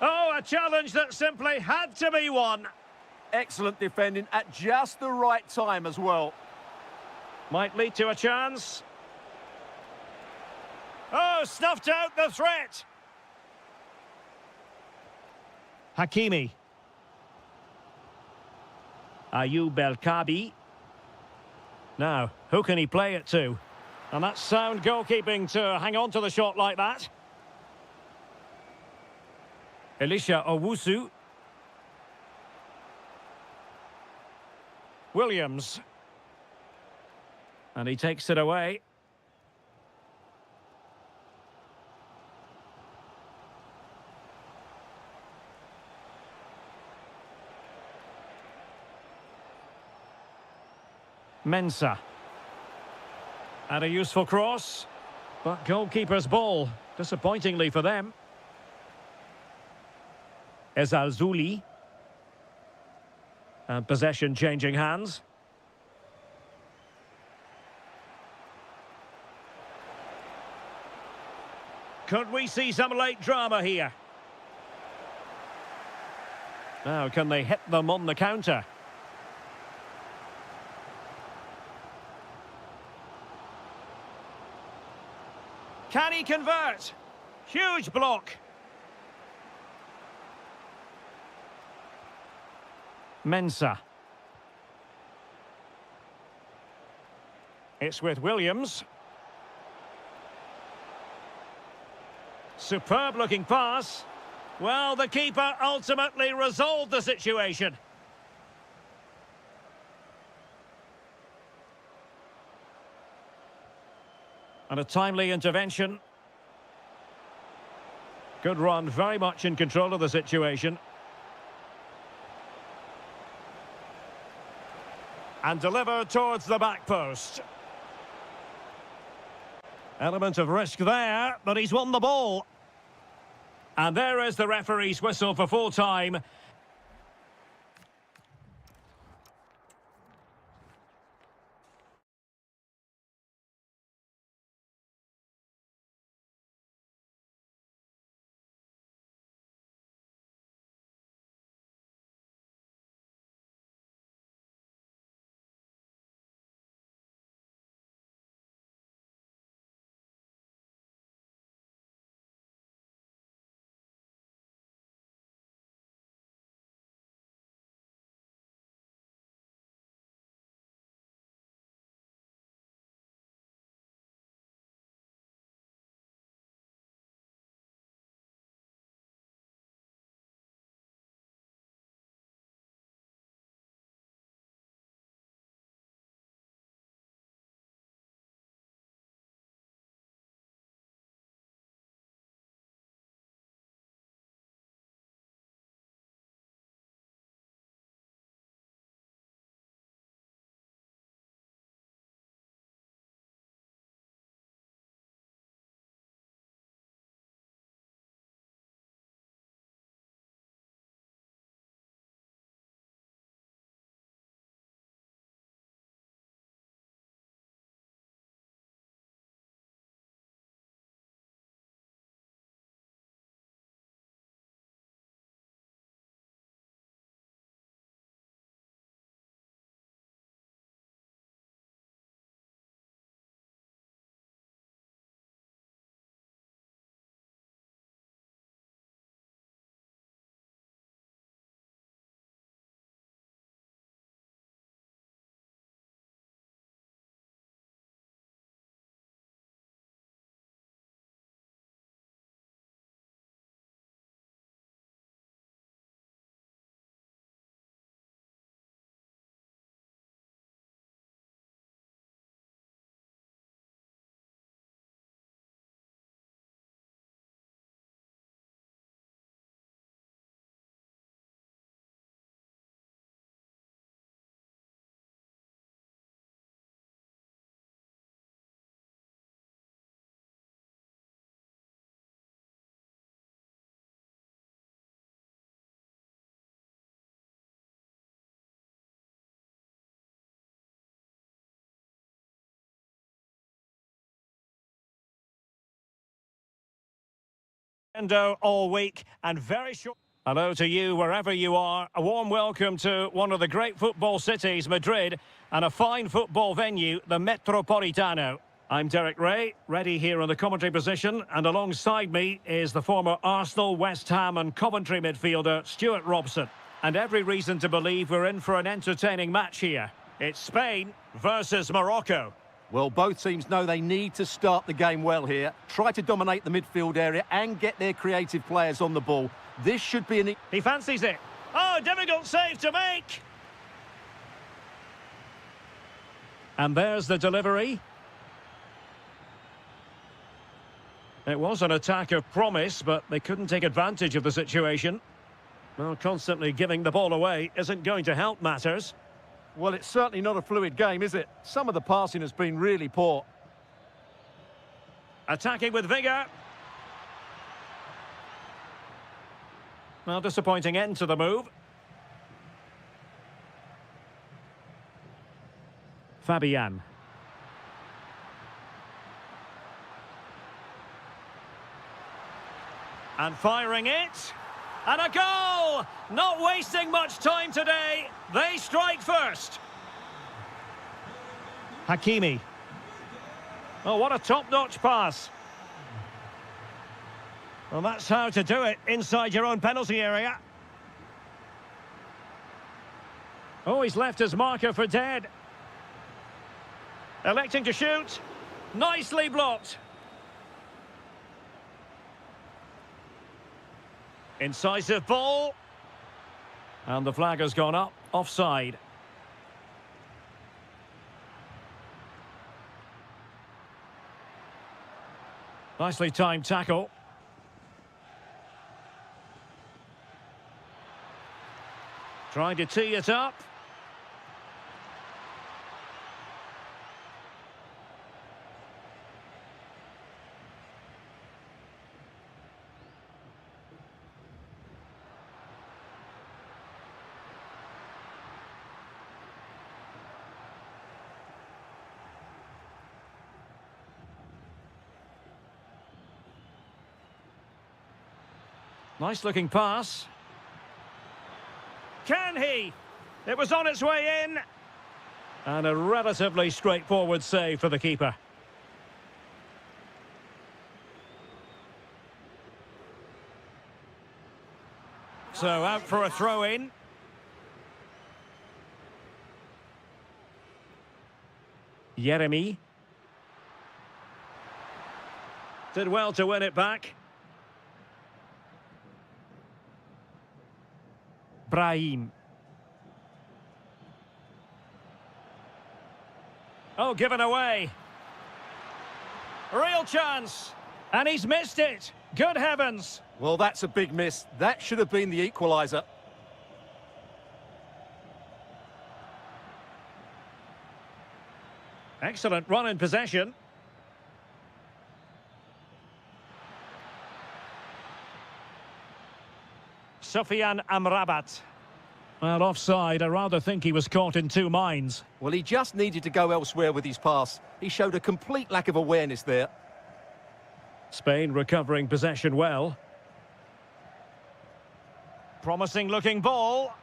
Oh, a challenge that simply had to be won. Excellent defending at just the right time as well. Might lead to a chance. Oh, snuffed out the threat. Hakimi. Ayoub El Kabi. Now, who can he play it to? And that's sound goalkeeping to hang on to the shot like that. Elisha Owusu. Williams. And he takes it away. Mensah. And a useful cross. But goalkeeper's ball, disappointingly for them. Ezalzouli. And possession changing hands. Could we see some late drama here? Now, can they hit them on the counter? Can he convert? Huge block. Mensah. It's with Williams. Superb looking pass. Well, the keeper ultimately resolved the situation. And a timely intervention. Good run, very much in control of the situation. And delivered towards the back post. Element of risk there, but he's won the ball. And there is the referee's whistle for full time. Window all week and very short. Hello to you wherever you are. A warm welcome to one of the great football cities, Madrid, and a fine football venue, the Metropolitano. I'm Derek Ray, ready here in the commentary position, and alongside me is the former Arsenal, West Ham and Coventry midfielder, Stuart Robson. And every reason to believe we're in for an entertaining match here. It's Spain versus Morocco. Well, both teams know they need to start the game well here, try to dominate the midfield area and get their creative players on the ball. This should be an... He fancies it. Oh, difficult save to make. And there's the delivery. It was an attack of promise, but they couldn't take advantage of the situation. Well, constantly giving the ball away isn't going to help matters. Well, it's certainly not a fluid game, is it? Some of the passing has been really poor. Attacking with vigour. Well, disappointing end to the move. Fabian. And firing it. And a goal! Not wasting much time today. They strike first. Hakimi. Oh, what a top-notch pass. Well, that's how to do it inside your own penalty area. Oh, he's left his marker for dead. Electing to shoot. Nicely blocked. Incisive ball. And the flag has gone up. Offside. Nicely timed tackle. Trying to tee it up. Nice looking pass. Can he? It was on its way in. And a relatively straightforward save for the keeper. So out for a throw-in. Jeremy. Did well to win it back. Brahim. Oh, given away. Real chance. And he's missed it. Good heavens. Well, that's a big miss. That should have been the equaliser. Excellent run in possession. Sofian Amrabat. Well, offside. I rather think he was caught in two minds. Well, he just needed to go elsewhere with his pass. He showed a complete lack of awareness there. Spain recovering possession well. Promising looking ball.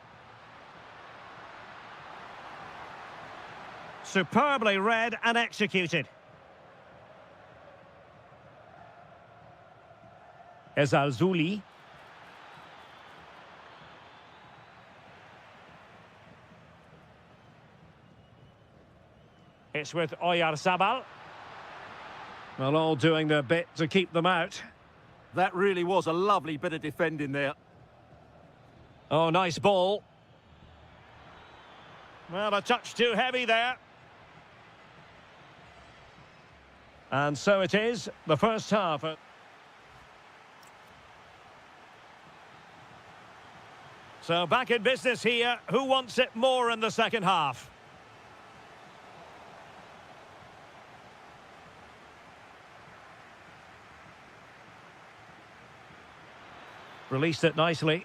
Superbly read and executed. Ezalzouli. It's with Oyarzabal. Well, all doing their bit to keep them out. That really was a lovely bit of defending there. Oh, nice ball. Well, a touch too heavy there. And so it is, the first half. So back in business here. Who wants it more in the second half? Released it nicely.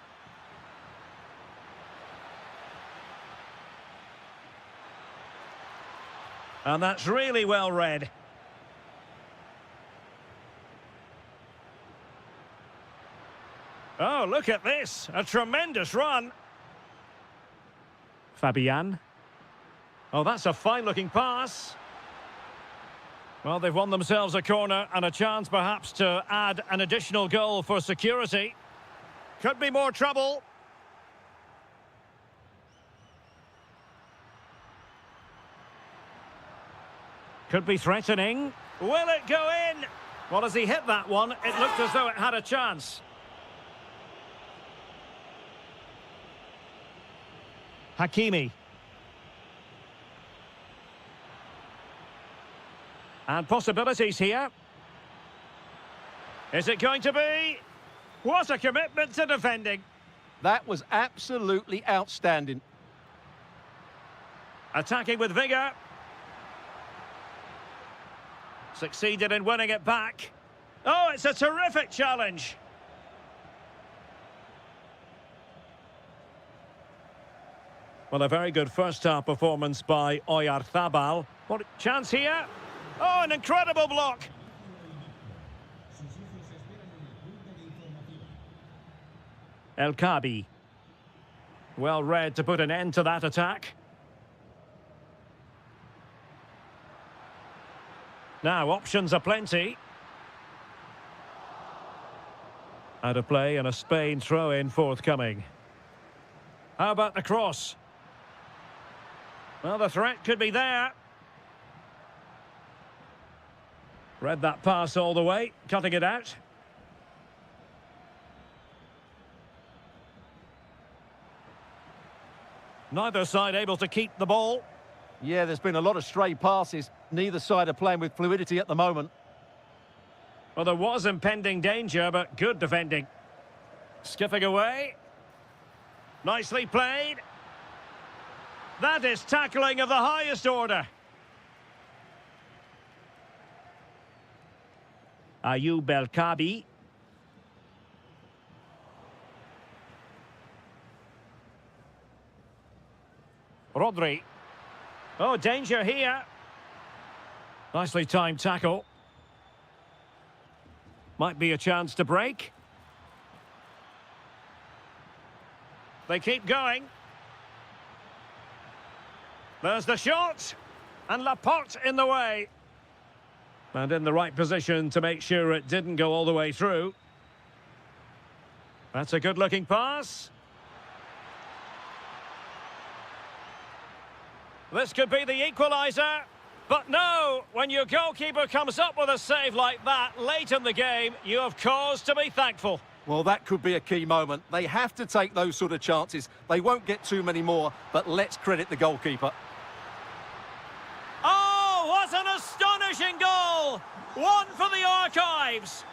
And that's really well read. Oh, look at this. A tremendous run. Fabian. Oh, that's a fine-looking pass. Well, they've won themselves a corner and a chance perhaps to add an additional goal for security. Could be more trouble. Could be threatening. Will it go in? Well, as he hit that one, it looked as though it had a chance. Hakimi. And possibilities here. Is it going to be? What a commitment to defending. That was absolutely outstanding. Attacking with vigour. Succeeded in winning it back. Oh, it's a terrific challenge. Well, a very good first-half performance by Oyarzabal. What chance here? Oh, an incredible block. El Kabi. Well read to put an end to that attack. Now, options are plenty. Out of play and a Spain throw-in forthcoming. How about the cross? Well, the threat could be there. Read that pass all the way, cutting it out. Neither side able to keep the ball. Yeah, there's been a lot of stray passes. Neither side are playing with fluidity at the moment. Well, there was impending danger, but good defending. Skipping away. Nicely played. That is tackling of the highest order. Ayoub El Kabi. Rodri. Oh, danger here. Nicely timed tackle. Might be a chance to break. They keep going. There's the shot. And Laporte in the way. And in the right position to make sure it didn't go all the way through. That's a good-looking pass. This could be the equaliser. But no, when your goalkeeper comes up with a save like that late in the game, you have cause to be thankful. Well, that could be a key moment. They have to take those sort of chances. They won't get too many more, but let's credit the goalkeeper. Oh, what an astonishing goal! One for the archives.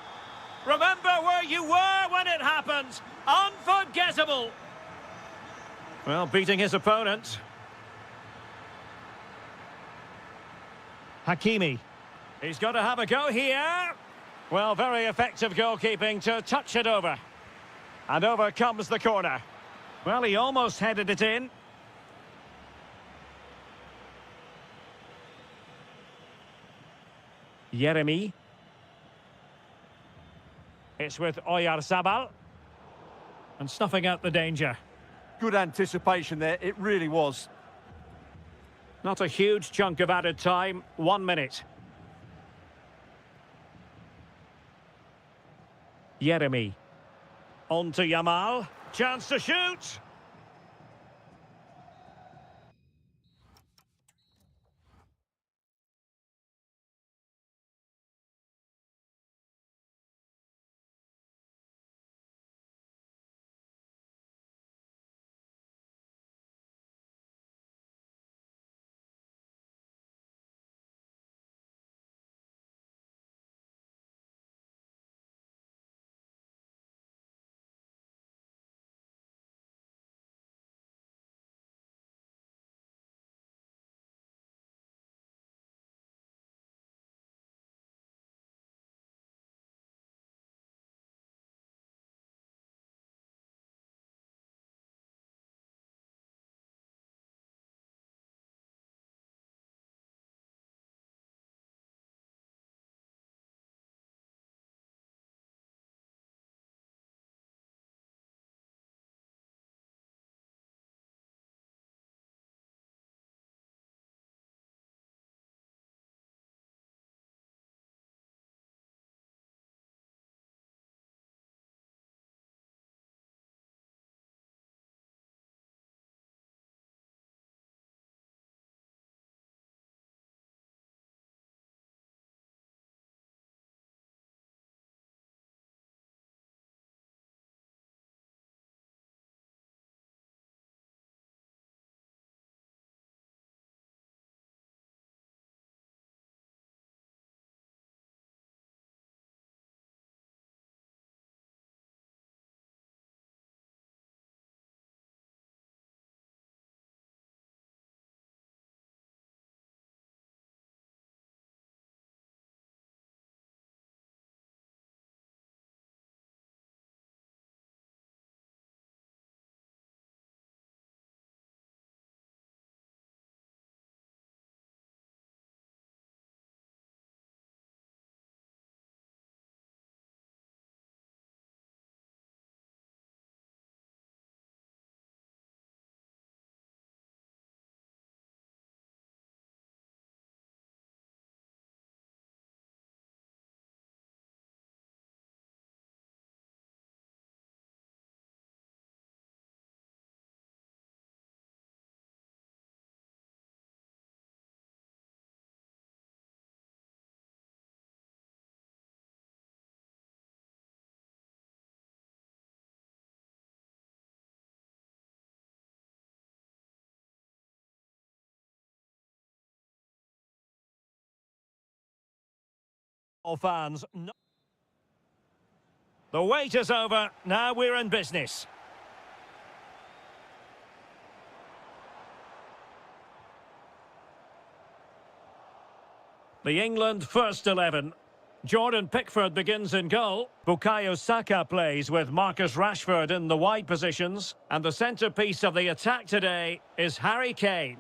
Remember where you were when it happened. Unforgettable. Well, beating his opponent. Hakimi. He's got to have a go here. Well, very effective goalkeeping to touch it over. And over comes the corner. Well, he almost headed it in. Yeremi. It's with Oyarzabal. And snuffing out the danger. Good anticipation there, it really was. Not a huge chunk of added time, 1 minute. Yeremi. On to Yamal. Chance to shoot. Fans. The wait is over. Now we're in business. The England first 11. Jordan Pickford begins in goal. Bukayo Saka plays with Marcus Rashford in the wide positions. And the centrepiece of the attack today is Harry Kane.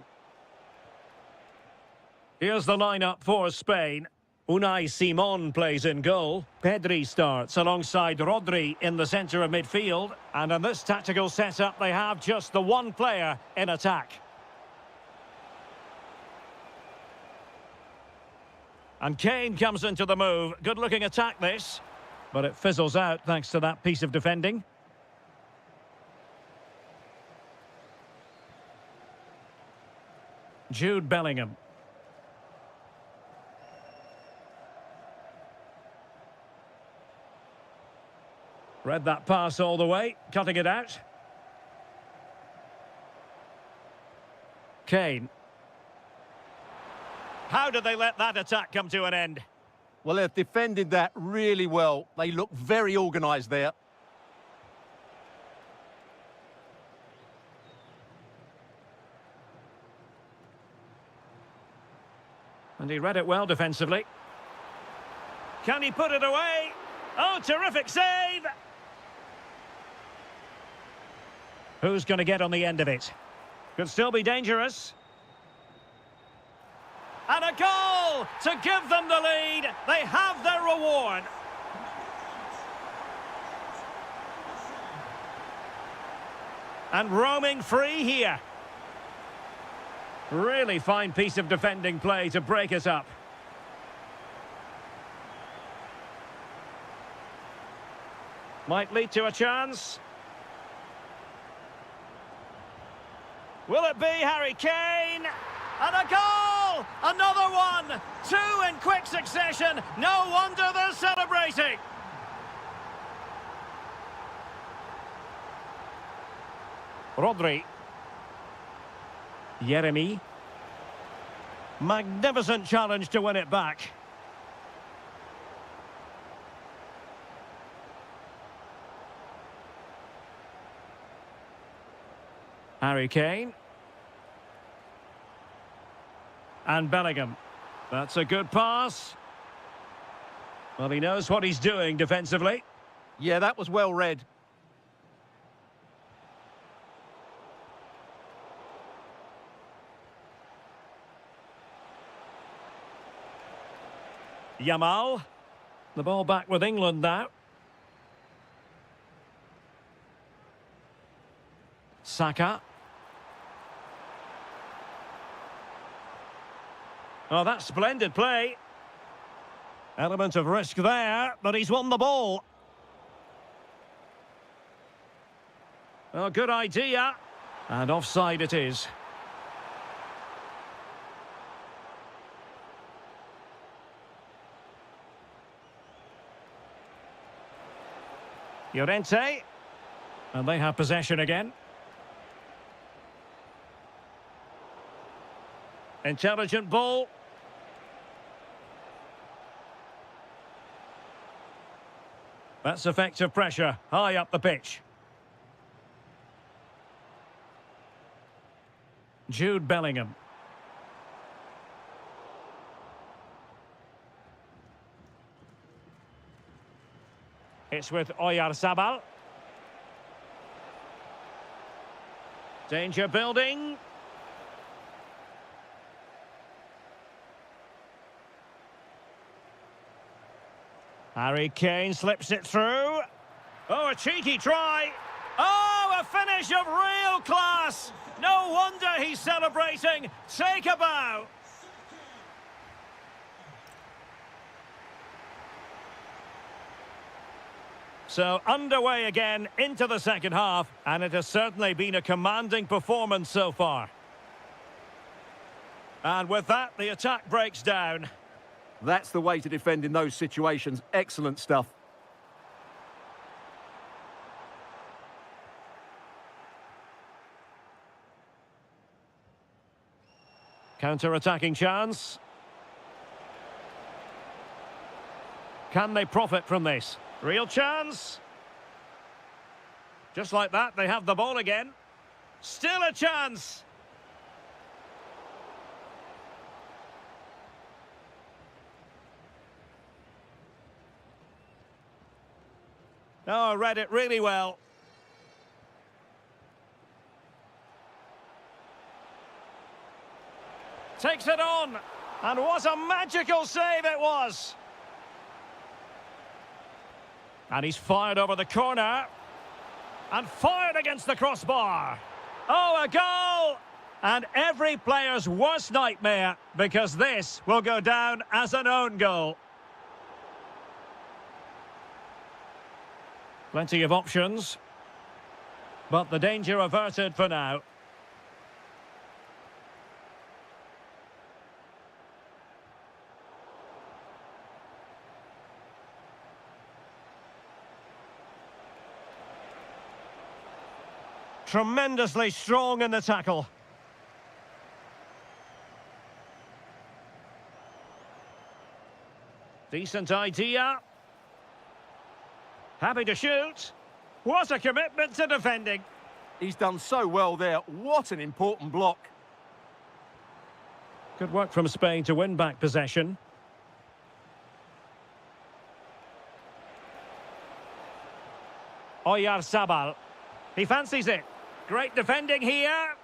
Here's the lineup for Spain. Unai Simon plays in goal. Pedri starts alongside Rodri in the centre of midfield. And in this tactical setup, they have just the one player in attack. And Kane comes into the move. Good-looking attack, this. But it fizzles out thanks to that piece of defending. Jude Bellingham. Read that pass all the way, cutting it out. Kane. How did they let that attack come to an end? Well, they've defended that really well. They look very organised there. And he read it well defensively. Can he put it away? Oh, terrific save! Who's going to get on the end of it? Could still be dangerous. And a goal to give them the lead. They have their reward. And roaming free here. Really fine piece of defending play to break it up. Might lead to a chance. Will it be Harry Kane? And a goal! Another one! Two in quick succession. No wonder they're celebrating. Rodri. Yeremy. Magnificent challenge to win it back. Harry Kane. And Bellingham. That's a good pass. Well, he knows what he's doing defensively. Yeah, that was well read. Yamal. The ball back with England now. Saka. Oh, that's splendid play. Element of risk there, but he's won the ball. Oh, good idea. And offside it is. Llorente. And they have possession again. Intelligent ball. That's effective pressure, high up the pitch. Jude Bellingham. It's with Oyarzabal. Danger building. Harry Kane slips it through. Oh, a cheeky try. Oh, a finish of real class. No wonder he's celebrating. Take a bow. So underway again into the second half, and it has certainly been a commanding performance so far. And with that, the attack breaks down. That's the way to defend in those situations. Excellent stuff. Counter-attacking chance. Can they profit from this? Real chance. Just like that, they have the ball again. Still a chance. Oh, read it really well. Takes it on. And what a magical save it was. And he's fired over the corner. And fired against the crossbar. Oh, a goal! And every player's worst nightmare, because this will go down as an own goal. Plenty of options. But the danger averted for now. Tremendously strong in the tackle. Decent idea. Happy to shoot. What a commitment to defending. He's done so well there. What an important block. Good work from Spain to win back possession. Oyarzabal. He fancies it. Great defending here.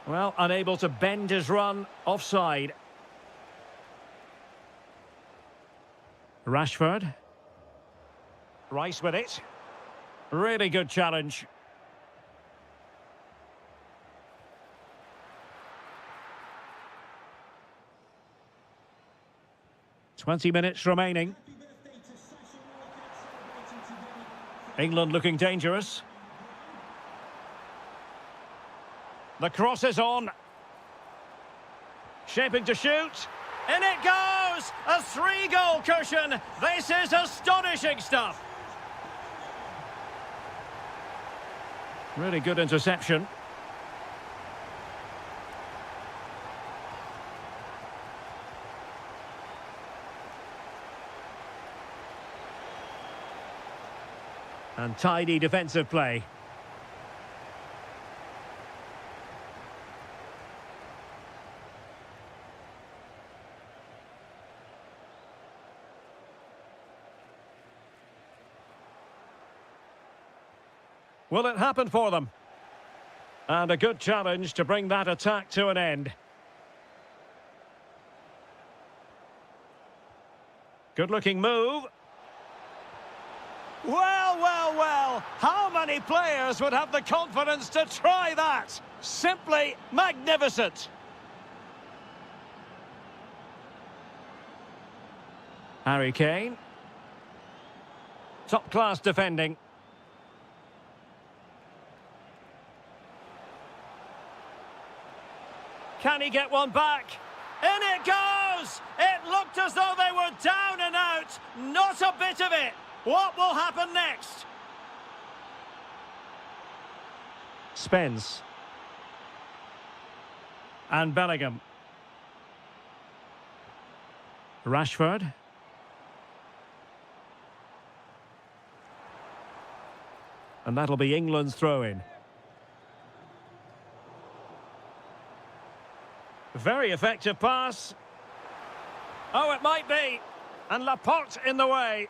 Well, unable to bend his run offside. Rashford. Rice with it. Really good challenge. "20 minutes remaining. England looking dangerous. The cross is on. Shaping to shoot. In it goes! A 3-goal cushion. This is astonishing stuff. Really good interception. And tidy defensive play. Will it happen for them? And a good challenge to bring that attack to an end. Good-looking move. Well, well, well. How many players would have the confidence to try that? Simply magnificent. Harry Kane. Top-class defending. Can he get one back? In it goes! It looked as though they were down and out. Not a bit of it. What will happen next? Spence. And Bellingham. Rashford. And that'll be England's throw-in. Very effective pass. Oh, it might be. And Laporte in the way.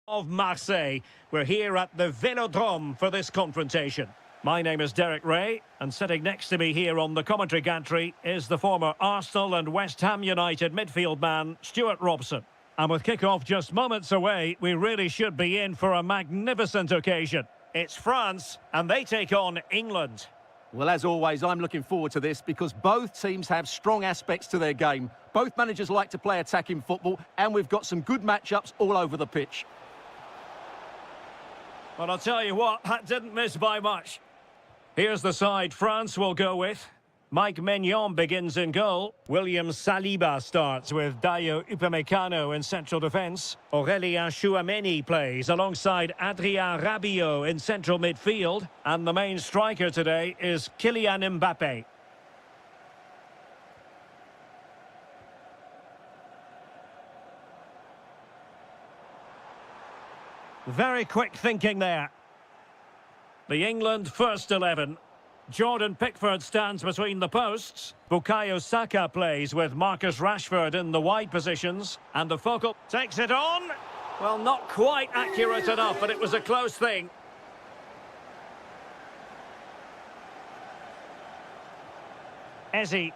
Of Marseille. We're here at the Vélodrome for this confrontation. My name is Derek Ray, and sitting next to me here on the commentary gantry is the former Arsenal and West Ham United midfield man, Stuart Robson. And with kick-off just moments away, we really should be in for a magnificent occasion. It's France, and they take on England. Well, as always, I'm looking forward to this because both teams have strong aspects to their game. Both managers like to play attacking football, and we've got some good matchups all over the pitch. Well, I'll tell you what, that didn't miss by much. Here's the side France will go with. Mike Maignan begins in goal. William Saliba starts with Dayo Upamecano in central defence. Aurélien Chouameni plays alongside Adrien Rabiot in central midfield. And the main striker today is Kylian Mbappé. Very quick thinking there. The England first 11. Jordan Pickford stands between the posts. Bukayo Saka plays with Marcus Rashford in the wide positions. And the focal takes it on. Well, not quite accurate enough, but it was a close thing. Eze.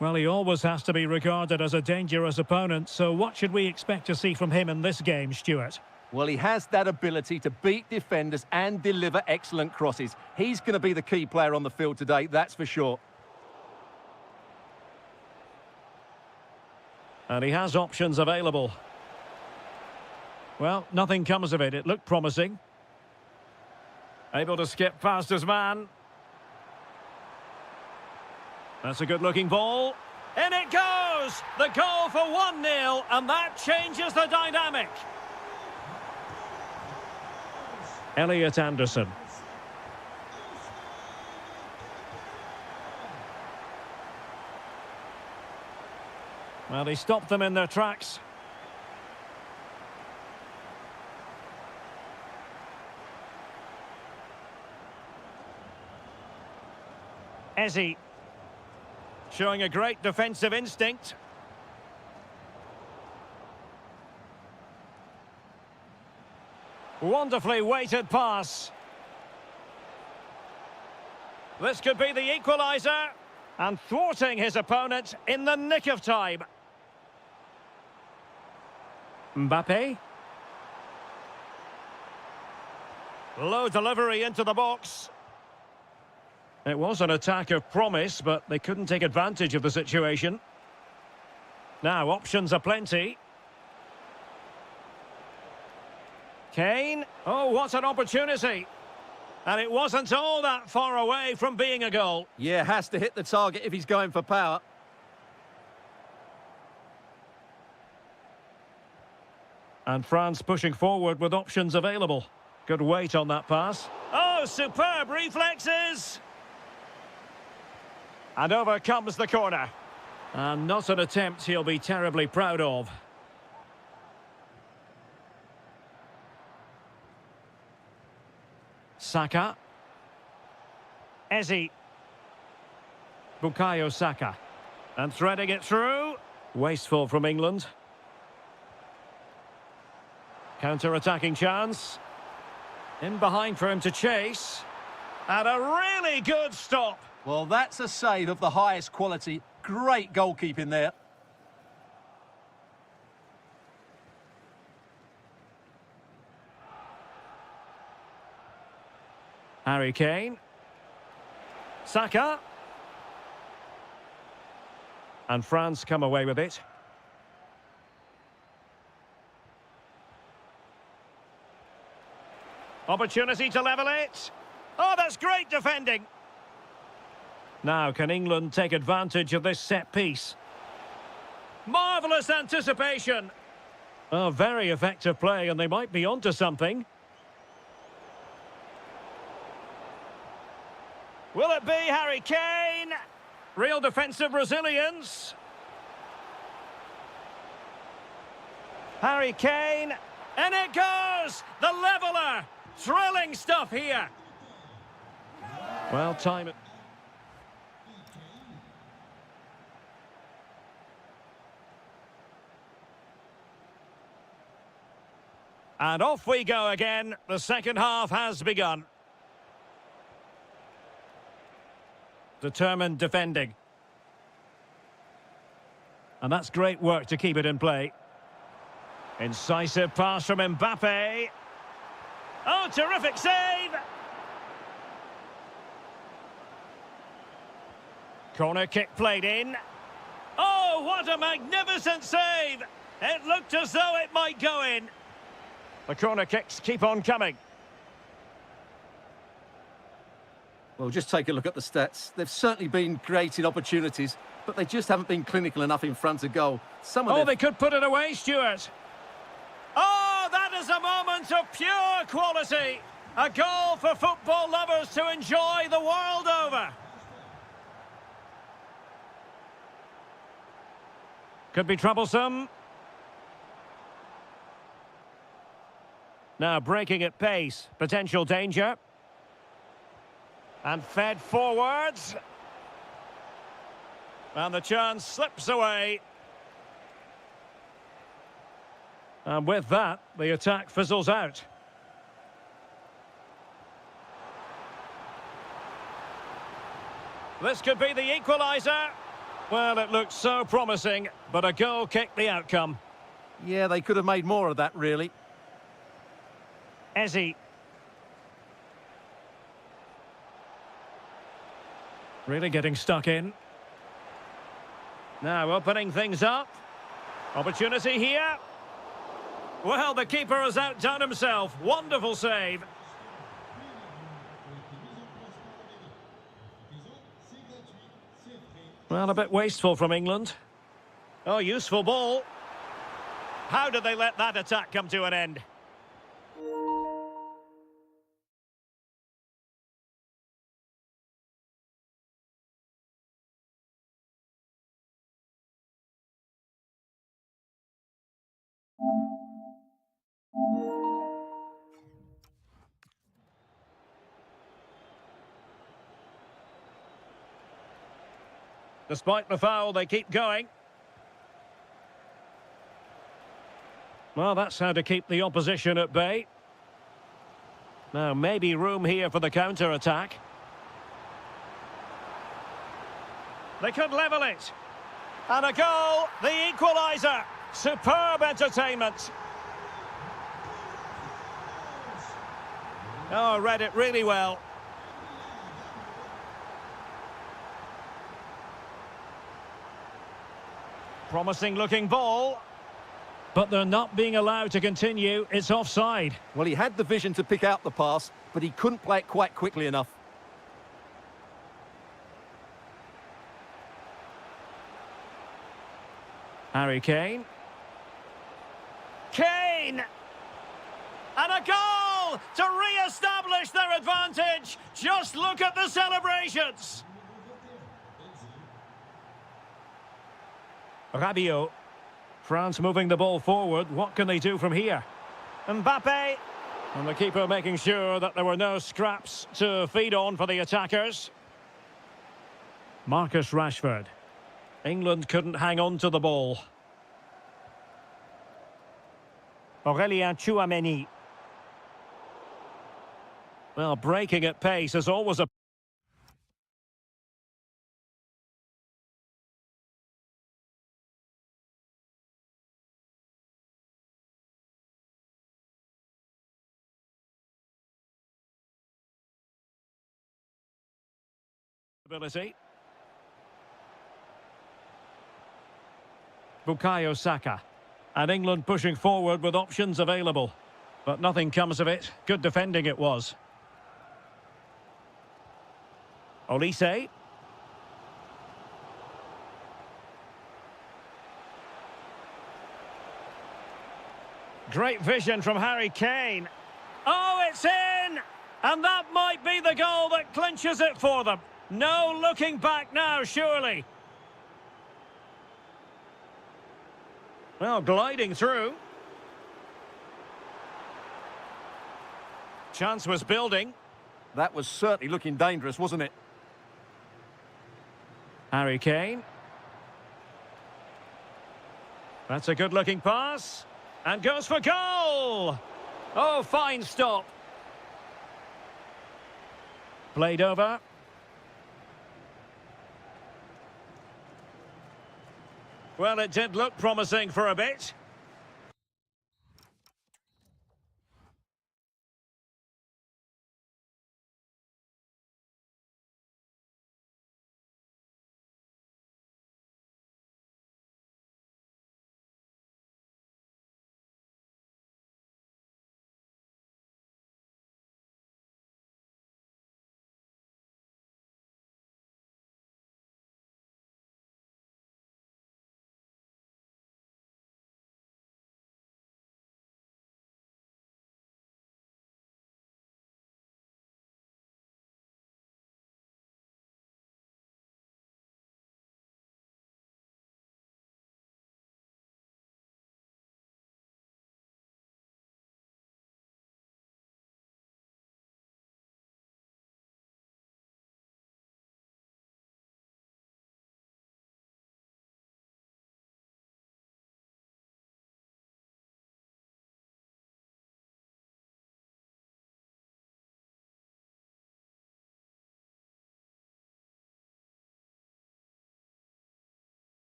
Well, he always has to be regarded as a dangerous opponent, so what should we expect to see from him in this game, Stuart? Well, he has that ability to beat defenders and deliver excellent crosses. He's going to be the key player on the field today, that's for sure. And he has options available. Well, nothing comes of it. It looked promising. Able to skip past his man. That's a good-looking ball. In it goes! The goal for 1-0, and that changes the dynamic. Elliot Anderson. Well, he stopped them in their tracks. Eze. Showing a great defensive instinct. Wonderfully weighted pass. This could be the equaliser. And thwarting his opponent in the nick of time. Mbappé. Low delivery into the box. It was an attack of promise, but they couldn't take advantage of the situation. Now, options are plenty. Kane. Oh, what an opportunity. And it wasn't all that far away from being a goal. Yeah, has to hit the target if he's going for power. And France pushing forward with options available. Good weight on that pass. Oh, superb reflexes! And over comes the corner. And not an attempt he'll be terribly proud of. Saka. Eze. Bukayo Saka. And threading it through. Wasteful from England. Counter-attacking chance. In behind for him to chase. And a really good stop. Well, that's a save of the highest quality. Great goalkeeping there. Harry Kane. Saka. And France come away with it. Opportunity to level it. Oh, that's great defending. Now, can England take advantage of this set piece? Marvellous anticipation. Oh, very effective play, and they might be onto something. Will it be Harry Kane? Real defensive resilience. Harry Kane. And it goes! The leveller! Thrilling stuff here. Well, time it. And off we go again. The second half has begun. Determined defending. And that's great work to keep it in play. Incisive pass from Mbappe. Oh, terrific save! Corner kick played in. Oh, what a magnificent save! It looked as though it might go in. The corner kicks keep on coming. Well, just take a look at the stats. They've certainly been creating opportunities, but they just haven't been clinical enough in front of goal. They could put it away, Stuart. Oh, that is a moment of pure quality. A goal for football lovers to enjoy the world over. Could be troublesome. Now breaking at pace. Potential danger. And fed forwards. And the chance slips away. And with that, the attack fizzles out. This could be the equaliser. Well, it looked so promising, but a goal kicked the outcome. Yeah, they could have made more of that, really. Ezzy. Really getting stuck in. Now opening things up. Opportunity here. Well, the keeper has outdone himself. Wonderful save. Well, a bit wasteful from England. Oh, useful ball. How did they let that attack come to an end? Despite the foul, they keep going. Well, that's how to keep the opposition at bay. Now, maybe room here for the counter-attack. They could level it. And a goal, the equaliser. Superb entertainment. Oh, read it really well. Promising looking ball. But they're not being allowed to continue. It's offside. Well, he had the vision to pick out the pass, but he couldn't play it quite quickly enough. Harry Kane. Kane! And a goal to re-establish their advantage. Just look at the celebrations. Rabiot. France moving the ball forward. What can they do from here? Mbappe. And the keeper making sure that there were no scraps to feed on for the attackers. Marcus Rashford. England couldn't hang on to the ball. Aurélien Tchouameni. Well, breaking at pace is always a... ability. Bukayo Saka. And England pushing forward with options available. But nothing comes of it. Good defending it was. Olise. Great vision from Harry Kane. Oh, it's in! And that might be the goal that clinches it for them. No looking back now, surely. Well, gliding through. Chance was building. That was certainly looking dangerous, wasn't it? Harry Kane. That's a good-looking pass. And goes for goal! Oh, fine stop. Played over. Well, it did look promising for a bit.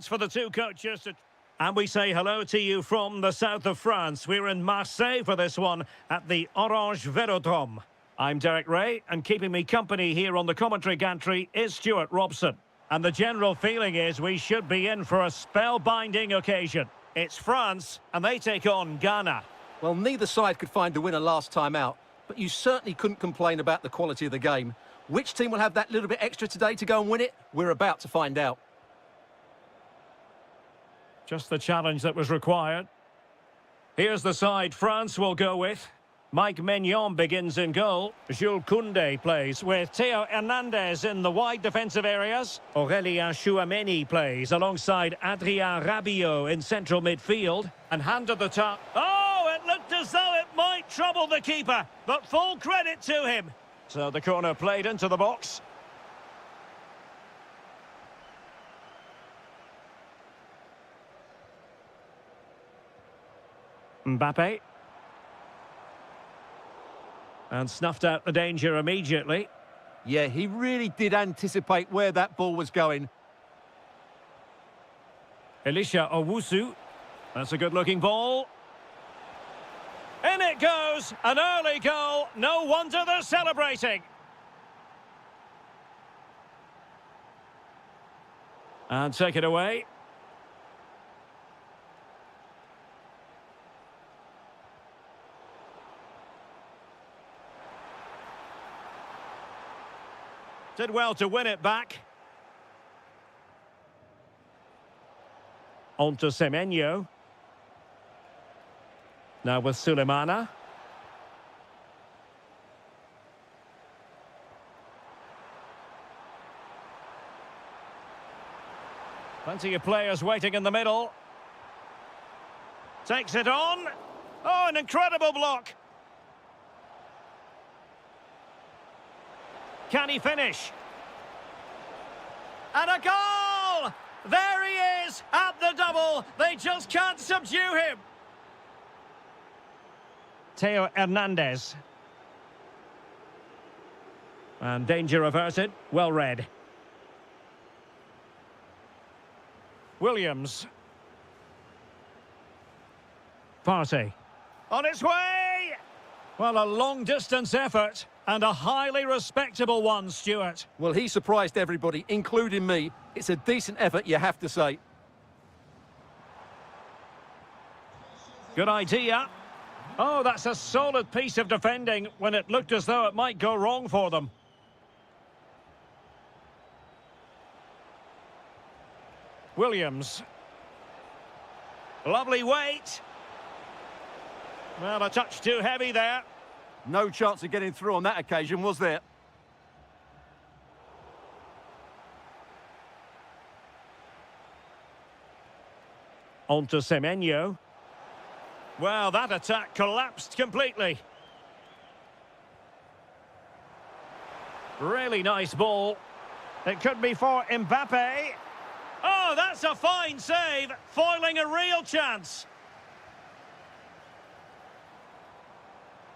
For the two coaches and we say hello to you from the south of France. We're in Marseille for this one at the Orange Velodrome. I'm Derek Ray, and keeping me company here on the commentary gantry is Stuart Robson. And the general feeling is we should be in for a spellbinding occasion. It's France, and they take on Ghana. Well, neither side could find a winner last time out, but you certainly couldn't complain about the quality of the game. Which team will have that little bit extra today to go and win it? We're about to find out. Just the challenge that was required. Here's the side France will go with. Mike Maignan begins in goal. Jules Koundé plays with Theo Hernandez in the wide defensive areas. Aurélien Chouameni plays alongside Adrien Rabiot in central midfield. And handed the top. Oh, it looked as though it might trouble the keeper, but full credit to him. So the corner played into the box. Mbappe. And snuffed out the danger immediately. Yeah, he really did anticipate where that ball was going. Elisha Owusu. That's a good-looking ball. In it goes! An early goal. No wonder they're celebrating. And take it away. Did well to win it back. On to Semenyo. Now with Sulemana. Plenty of players waiting in the middle. Takes it on. Oh, an incredible block. Can he finish? And a goal! There he is at the double. They just can't subdue him. Theo Hernandez. And danger averted. Well read. Williams. Partey. On its way! Well, a long-distance effort. And a highly respectable one, Stuart. Well, he surprised everybody, including me. It's a decent effort, you have to say. Good idea. Oh, that's a solid piece of defending when it looked as though it might go wrong for them. Williams. Lovely weight. Well, a touch too heavy there. No chance of getting through on that occasion, was there? On to Semenyo. Well, that attack collapsed completely. Really nice ball. It could be for Mbappe. Oh, that's a fine save, foiling a real chance.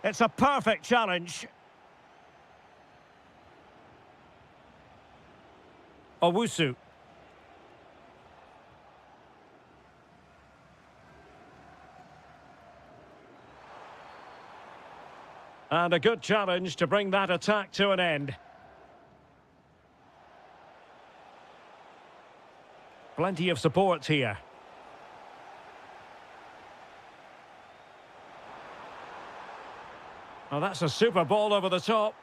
It's a perfect challenge. Owusu. And a good challenge to bring that attack to an end. Plenty of support here. Oh, that's a super ball over the top.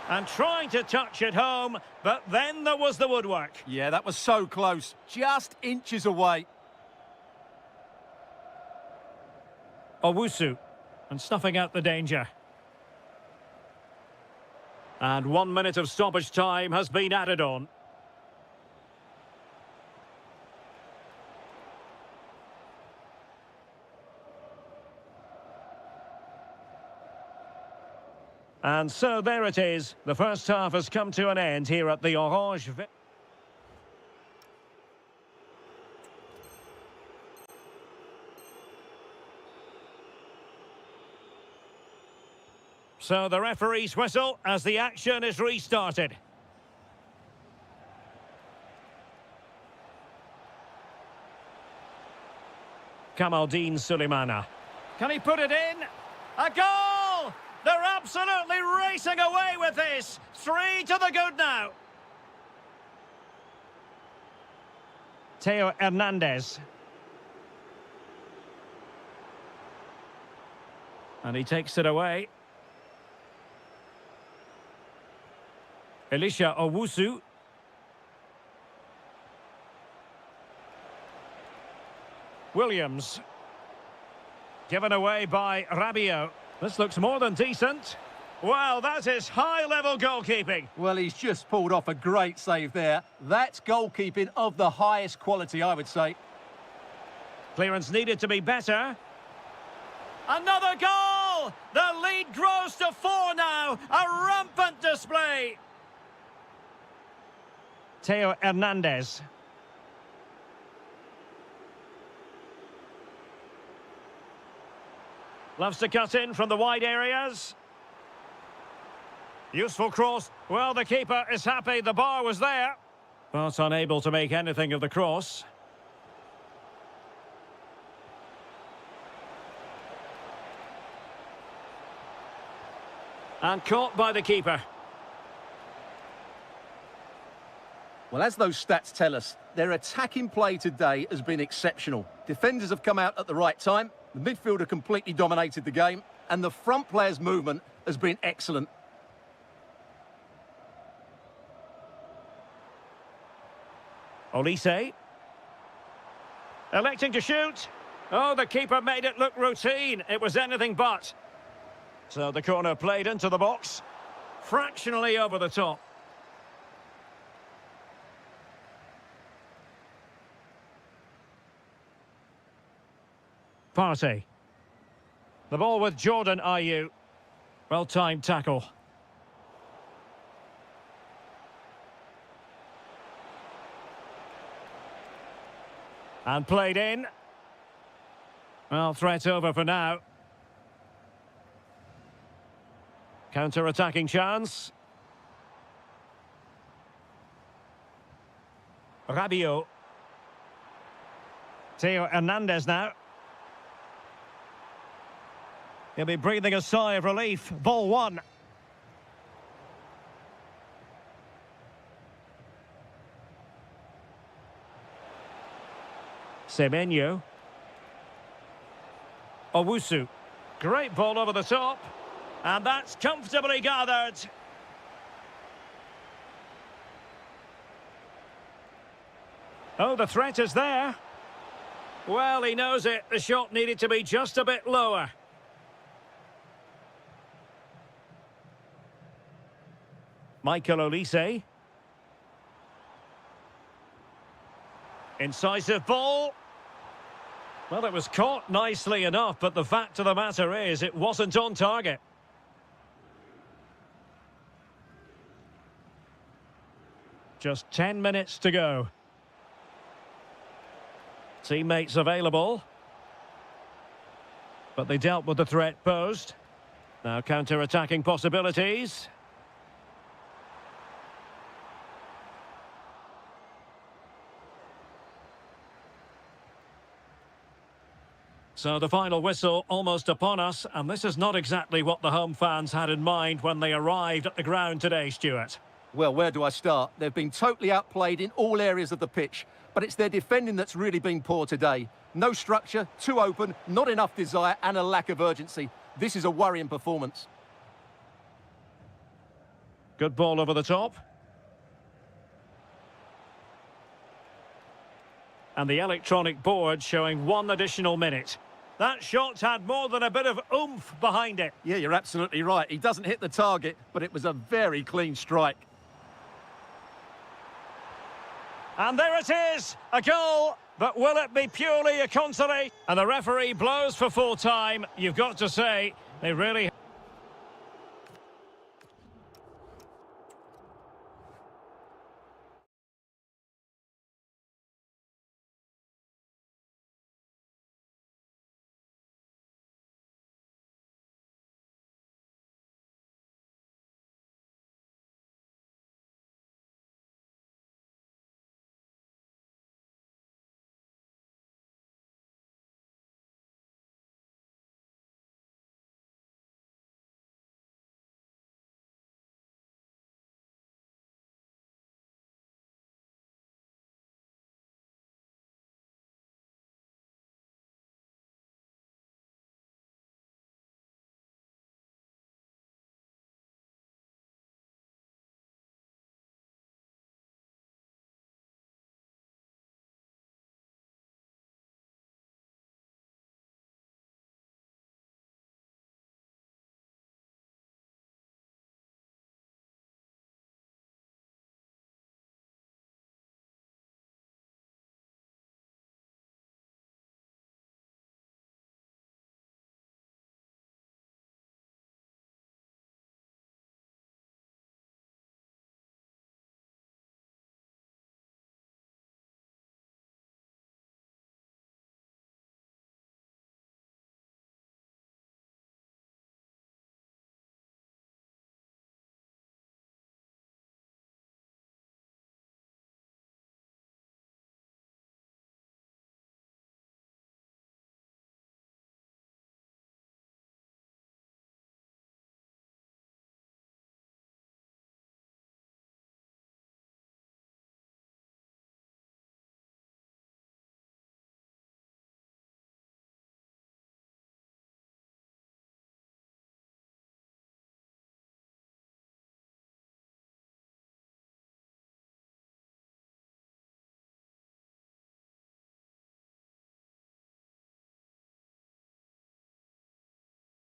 And trying to touch it home, but then there was the woodwork. Yeah, that was so close. Just inches away. Owusu. And snuffing out the danger. And 1 minute of stoppage time has been added on. And so there it is. The first half has come to an end here at the Orange. So the referee's whistle as the action is restarted. Kamaldeen Suleimana. Can he put it in? A goal! They're absolutely racing away with this. 3 to the good now. Theo Hernandez. And he takes it away. Elisha Owusu. Williams. Given away by Rabiot. This looks more than decent. Well, that is high-level goalkeeping. Well, he's just pulled off a great save there. That's goalkeeping of the highest quality, I would say. Clearance needed to be better. Another goal! The lead grows to 4 now. A rampant display. Theo Hernandez. Loves to cut in from the wide areas. Useful cross. Well, the keeper is happy the bar was there, but unable to make anything of the cross. And caught by the keeper. Well, as those stats tell us, their attacking play today has been exceptional. Defenders have come out at the right time, the midfielder completely dominated the game, and the front player's movement has been excellent. Olise. Electing to shoot. Oh, the keeper made it look routine. It was anything but. So the corner played into the box. Fractionally over the top. Partey. The ball with Jordan Ayew. Well-timed tackle. And played in. Well, threat over for now. Counter-attacking chance. Rabiot. Theo Hernandez now. He'll be breathing a sigh of relief. Ball 1. Semenyo. Owusu. Great ball over the top. And that's comfortably gathered. Oh, the threat is there. Well, he knows it. The shot needed to be just a bit lower. Michael Olise. Incisive ball. Well, it was caught nicely enough, but the fact of the matter is it wasn't on target. Just 10 minutes to go. Teammates available. But they dealt with the threat posed. Now counter-attacking possibilities. So the final whistle almost upon us, and this is not exactly what the home fans had in mind when they arrived at the ground today, Stuart. Well, where do I start? They've been totally outplayed in all areas of the pitch, but it's their defending that's really been poor today. No structure, too open, not enough desire, and a lack of urgency. This is a worrying performance. Good ball over the top. And the electronic board showing 1 additional minute. That shot had more than a bit of oomph behind it. Yeah, you're absolutely right. He doesn't hit the target, but it was a very clean strike. And there it is, a goal. But will it be purely a consolation? And the referee blows for full time. You've got to say, they really...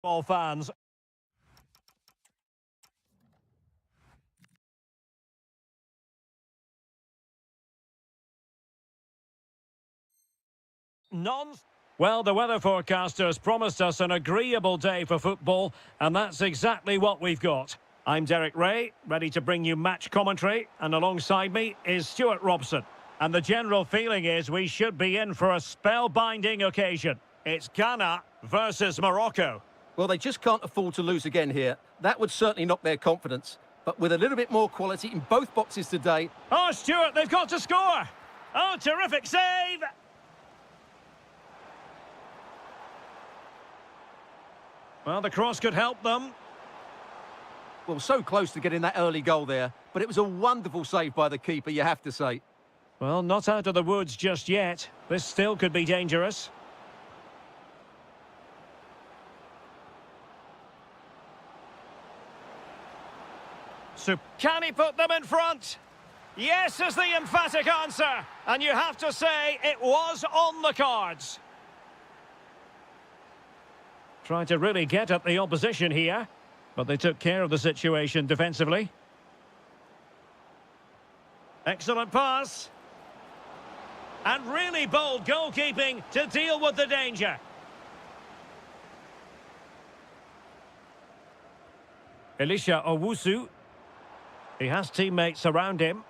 All fans. Well, the weather forecasters promised us an agreeable day for football, and that's exactly what we've got. I'm Derek Ray, ready to bring you match commentary, and alongside me is Stuart Robson. And the general feeling is we should be in for a spellbinding occasion. It's Ghana versus Morocco. Well, they just can't afford to lose again here. That would certainly knock their confidence. But with a little bit more quality in both boxes today... Oh, Stuart, they've got to score! Oh, terrific save! Well, the cross could help them. Well, so close to getting that early goal there, but it was a wonderful save by the keeper, you have to say. Well, not out of the woods just yet. This still could be dangerous. So can he put them in front? Yes is the emphatic answer. And you have to say it was on the cards. Trying to really get at the opposition here. But they took care of the situation defensively. Excellent pass. And really bold goalkeeping to deal with the danger. Elisha Owusu. He has teammates around him.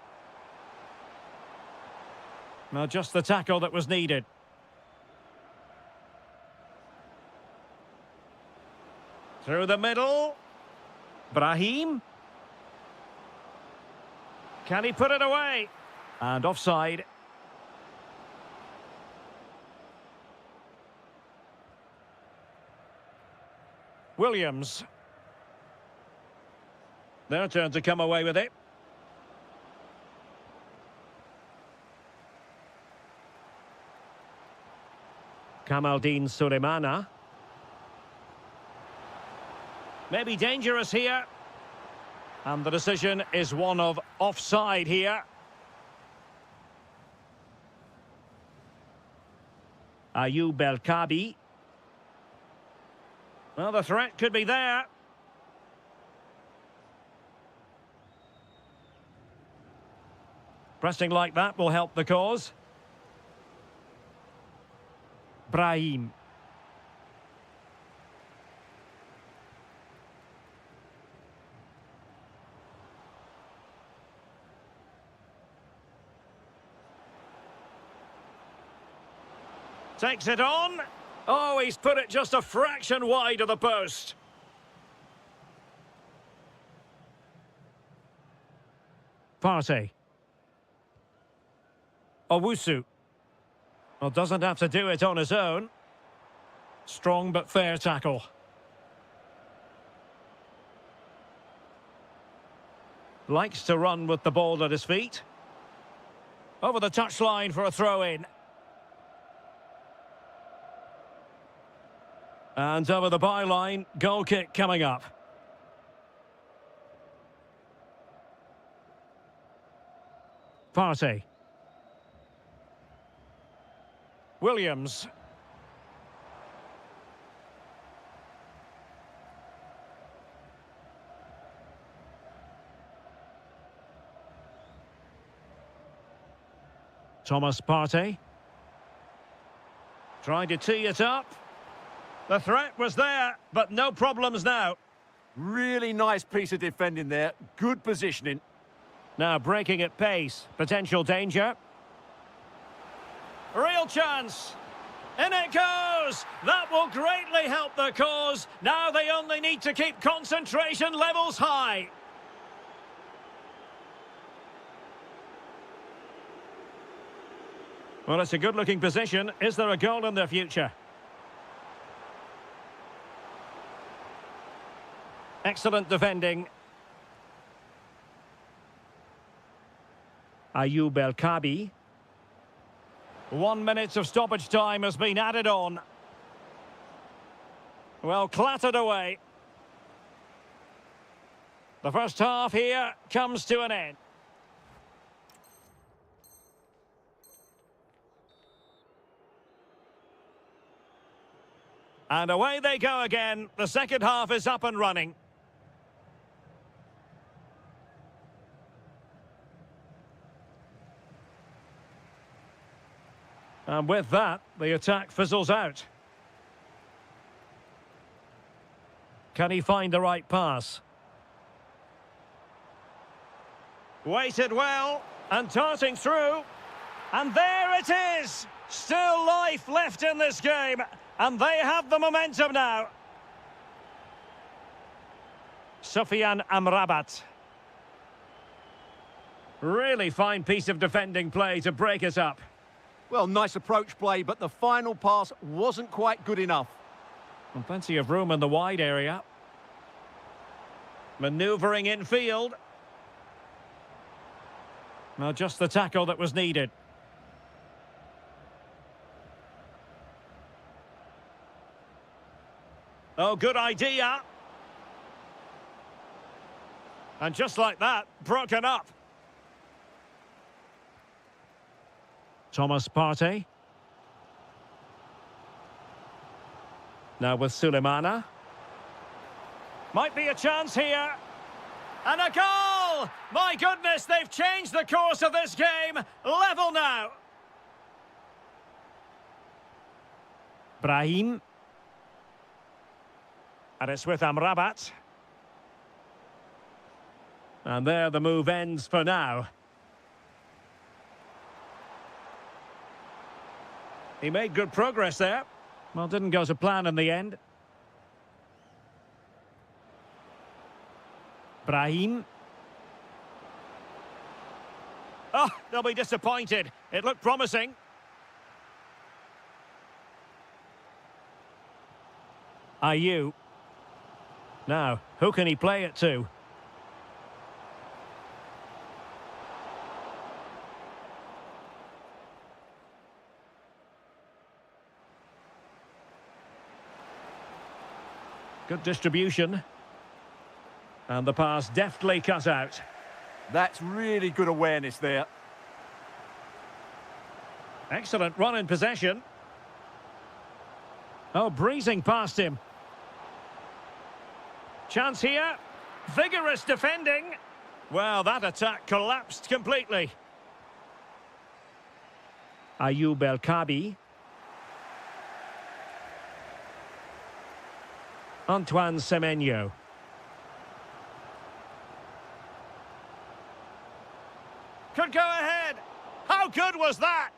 Now just the tackle that was needed. Through the middle. Brahim. Can he put it away? And offside. Williams. Their turn to come away with it. Kamaldeen Sulemana. Maybe dangerous here. And the decision is one of offside here. Ayoub El Kabi. Well, the threat could be there. Pressing like that will help the cause. Brahim. Takes it on. Oh, he's put it just a fraction wide of the post. Partey. Owusu. Well, doesn't have to do it on his own. Strong but fair tackle. Likes to run with the ball at his feet. Over the touchline for a throw-in. And over the byline, goal kick coming up. Partey. Williams. Thomas Partey. Trying to tee it up. The threat was there, but no problems now. Really nice piece of defending there. Good positioning. Now breaking at pace. Potential danger. Real chance. In it goes. That will greatly help the cause. Now they only need to keep concentration levels high. Well, it's a good-looking position. Is there a goal in their future? Excellent defending. Ayoub El Kabi. 1 minute of stoppage time has been added on. Well, clattered away. The first half here comes to an end. And away they go again. The second half is up and running. And with that, the attack fizzles out. Can he find the right pass? Waited well, and darting through. And there it is! Still life left in this game, and they have the momentum now. Sufyan Amrabat. Really fine piece of defending play to break it up. Well, nice approach play, but the final pass wasn't quite good enough. And plenty of room in the wide area. Manoeuvring infield. Well, just the tackle that was needed. Oh, good idea. And just like that, broken up. Thomas Partey. Now with Sulemana. Might be a chance here. And a goal! My goodness, they've changed the course of this game. Level now. Brahim. And it's with Amrabat. And there the move ends for now. He made good progress there. Well, didn't go to plan in the end. Brahim. Oh, they'll be disappointed. It looked promising. Ayew. Now, who can he play it to? Good distribution. And the pass deftly cut out. That's really good awareness there. Excellent run in possession. Oh, breezing past him. Chance here. Vigorous defending. Well, that attack collapsed completely. Ayoub El-Kabi. Antoine Semenyo. Could go ahead. How good was that?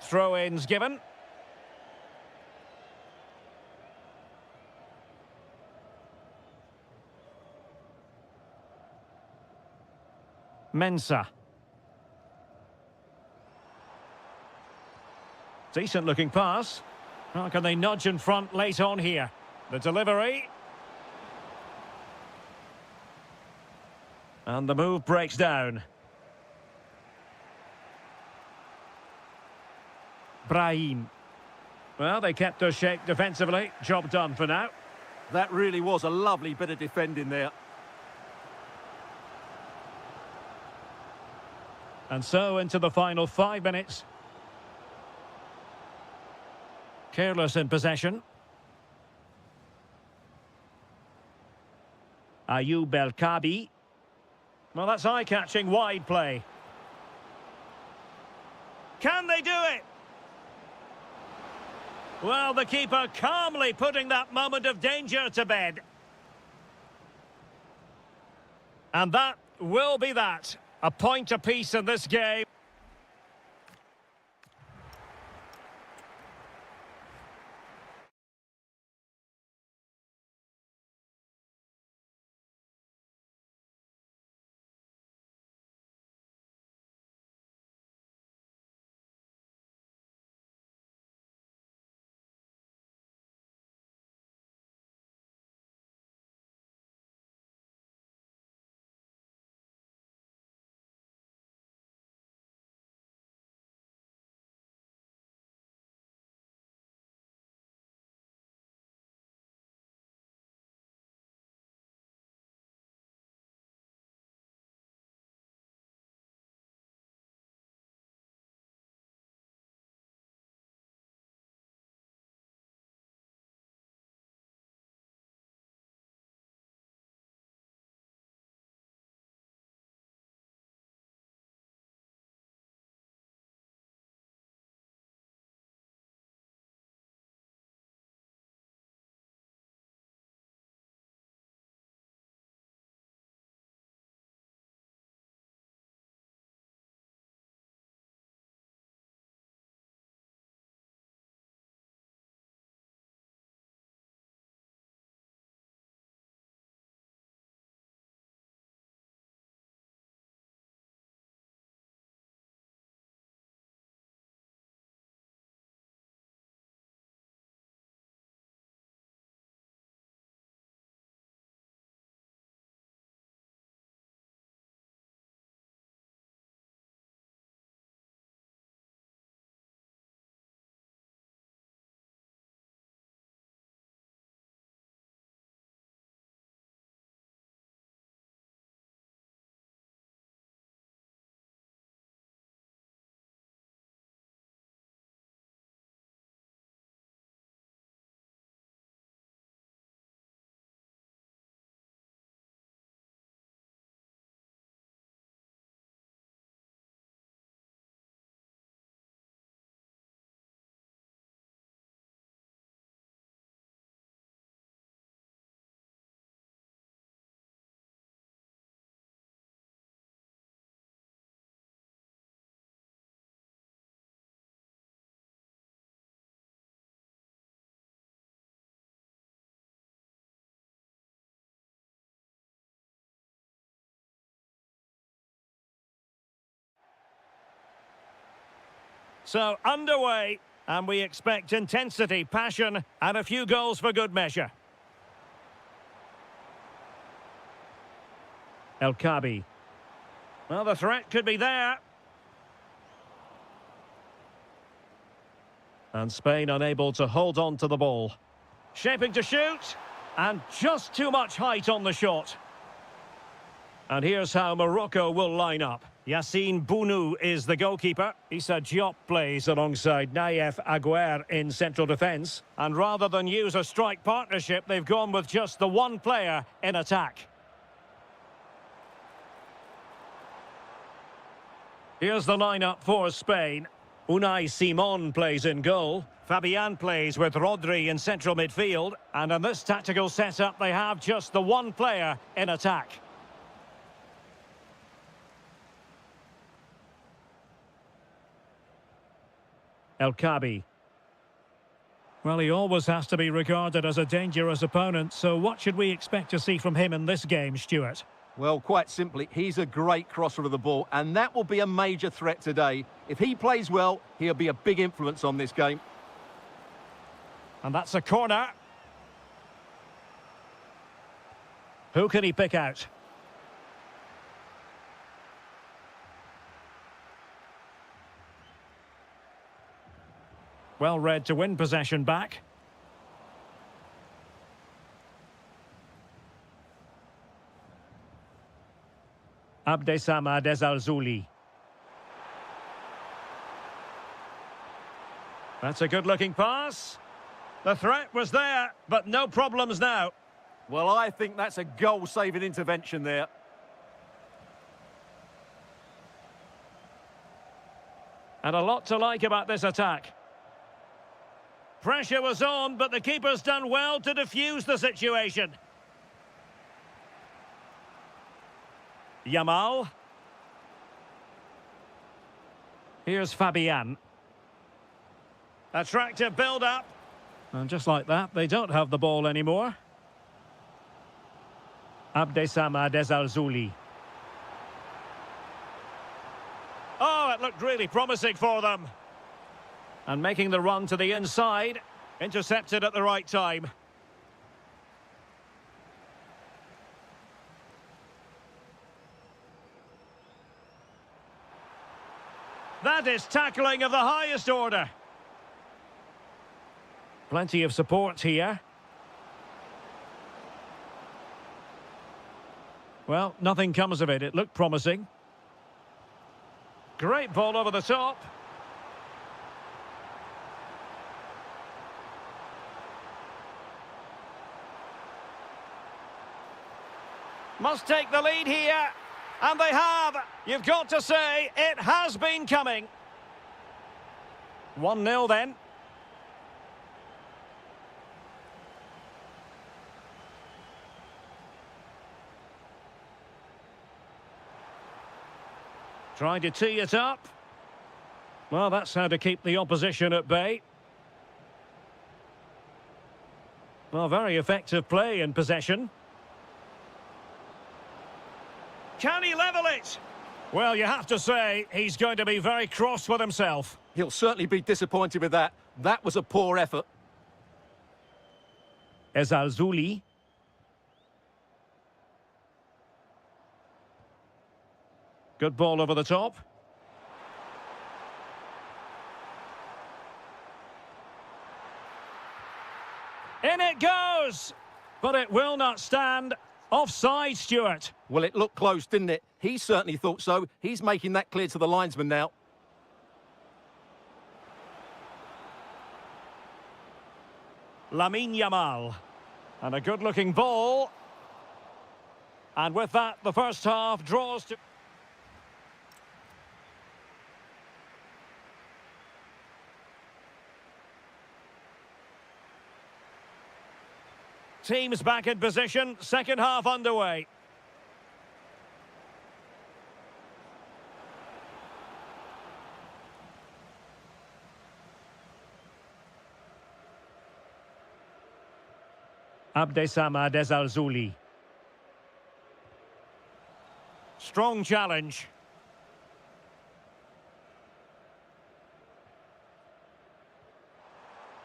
Throw-ins given. Mensah. Decent looking pass. How can they nudge in front late on here? The delivery. And the move breaks down. Brahim. Well, they kept their shape defensively. Job done for now. That really was a lovely bit of defending there. And so into the final 5 minutes. Careless in possession. Ayoub El-Kabi. Well, that's eye-catching wide play. Can they do it? Well, the keeper calmly putting that moment of danger to bed. And that will be that. A point apiece in this game. So, underway, and we expect intensity, passion, and a few goals for good measure. El Kabi. Well, the threat could be there. And Spain unable to hold on to the ball. Shaping to shoot. And just too much height on the shot. And here's how Morocco will line up. Yassine Bounou is the goalkeeper. Issa Diop plays alongside Naïef Aguer in central defence. And rather than use a strike partnership, they've gone with just the one player in attack. Here's the lineup for Spain. Unai Simon plays in goal. Fabian plays with Rodri in central midfield. And in this tactical setup, they have just the one player in attack. El Kabi. Well, he always has to be regarded as a dangerous opponent, so what should we expect to see from him in this game, Stuart? Well, quite simply, he's a great crosser of the ball, and that will be a major threat today. If he plays well, he'll be a big influence on this game. And that's a corner. Who can he pick out? Well read to win possession back. Abdessamad Al-Zouli. That's a good-looking pass. The threat was there, but no problems now. Well, I think that's a goal-saving intervention there. And a lot to like about this attack. Pressure was on, but the keeper's done well to defuse the situation. Yamal. Here's Fabian. Attractive build-up. And just like that, they don't have the ball anymore. Abdessamad Al-Zouli. Oh, it looked really promising for them. And making the run to the inside. Intercepted at the right time. That is tackling of the highest order. Plenty of support here. Well, nothing comes of it. It looked promising. Great ball over the top. Must take the lead here. And they have. You've got to say, it has been coming. 1-0 then. Trying to tee it up. Well, that's how to keep the opposition at bay. Well, very effective play in possession. Can he level it? Well, you have to say, he's going to be very cross with himself. He'll certainly be disappointed with that. That was a poor effort. Al-Zouli. Good ball over the top. In it goes! But it will not stand. Offside, Stuart. Well, it looked close, didn't it? He certainly thought so. He's making that clear to the linesman now. Lamine Yamal. And a good-looking ball. And with that, the first half draws to... Teams back in position, second half underway. Abdessamad Al-Zouli. Strong challenge.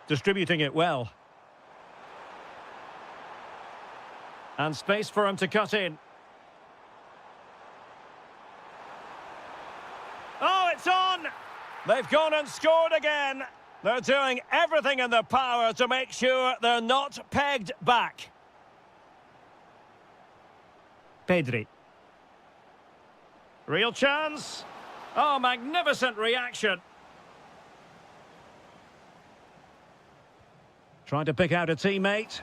Distributing it well. And space for him to cut in. Oh, it's on! They've gone and scored again. They're doing everything in their power to make sure they're not pegged back. Pedri. Real chance. Oh, magnificent reaction. Trying to pick out a teammate.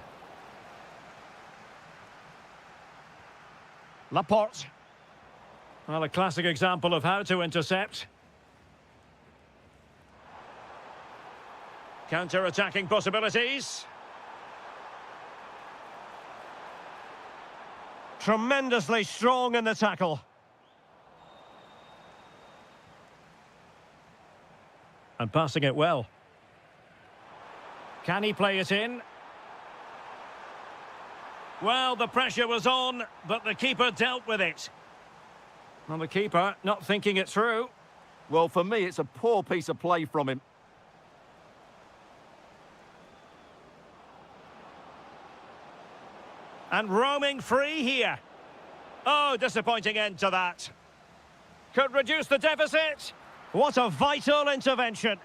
Laporte. Well, a classic example of how to intercept. Counter-attacking possibilities. Tremendously strong in the tackle. And passing it well. Can he play it in? Well, the pressure was on, but the keeper dealt with it. And the keeper not thinking it through. Well, for me, it's a poor piece of play from him. And roaming free here. Oh, disappointing end to that. Could reduce the deficit. What a vital intervention.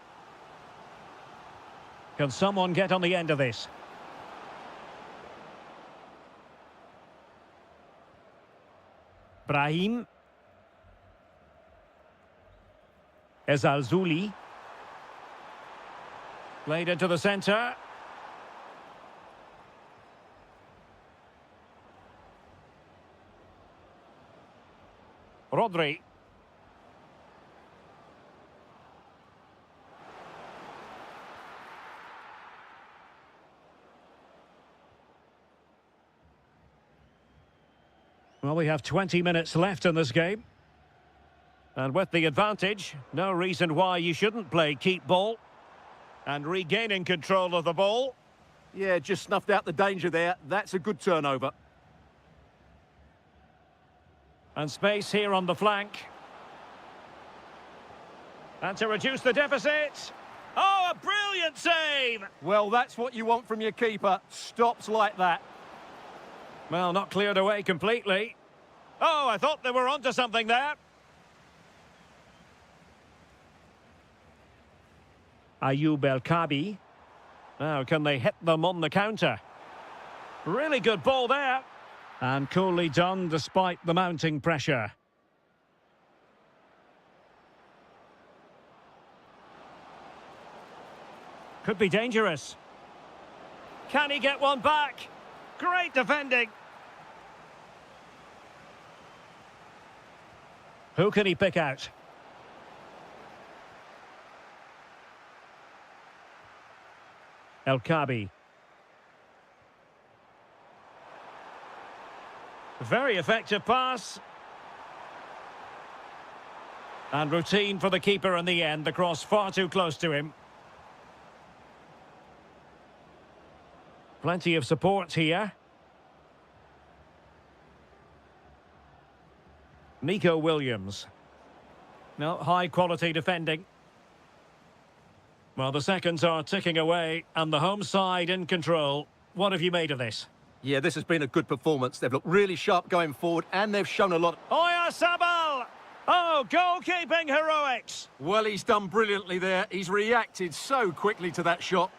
Can someone get on the end of this? Brahim. Ezalzouli. Played into the centre. Rodri. Well, we have 20 minutes left in this game. And with the advantage, no reason why you shouldn't play keep ball. And regaining control of the ball. Yeah, just snuffed out the danger there. That's a good turnover. And space here on the flank. And to reduce the deficit. Oh, a brilliant save! Well, that's what you want from your keeper. Stops like that. Well, not cleared away completely. Oh, I thought they were onto something there. Ayoub El-Kabi. Now, can they hit them on the counter? Really good ball there. And coolly done despite the mounting pressure. Could be dangerous. Can he get one back? Great defending. Who can he pick out? El-Kabi. Very effective pass. And routine for the keeper in the end. The cross far too close to him. Plenty of support here. Nico Williams. No, high quality defending. Well, the seconds are ticking away and the home side in control. What have you made of this? Yeah, this has been a good performance. They've looked really sharp going forward and they've shown a lot. Oyarzabal! Oh, goalkeeping heroics! Well, he's done brilliantly there. He's reacted so quickly to that shot.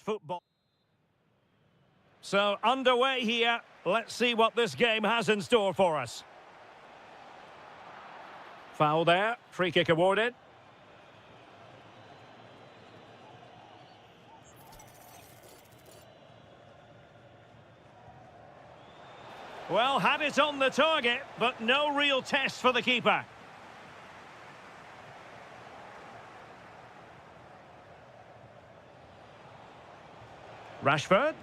Football. So, underway here. Let's see what this game has in store for us. Foul there. Free kick awarded. Well, had it on the target, but no real test for the keeper. Rashford.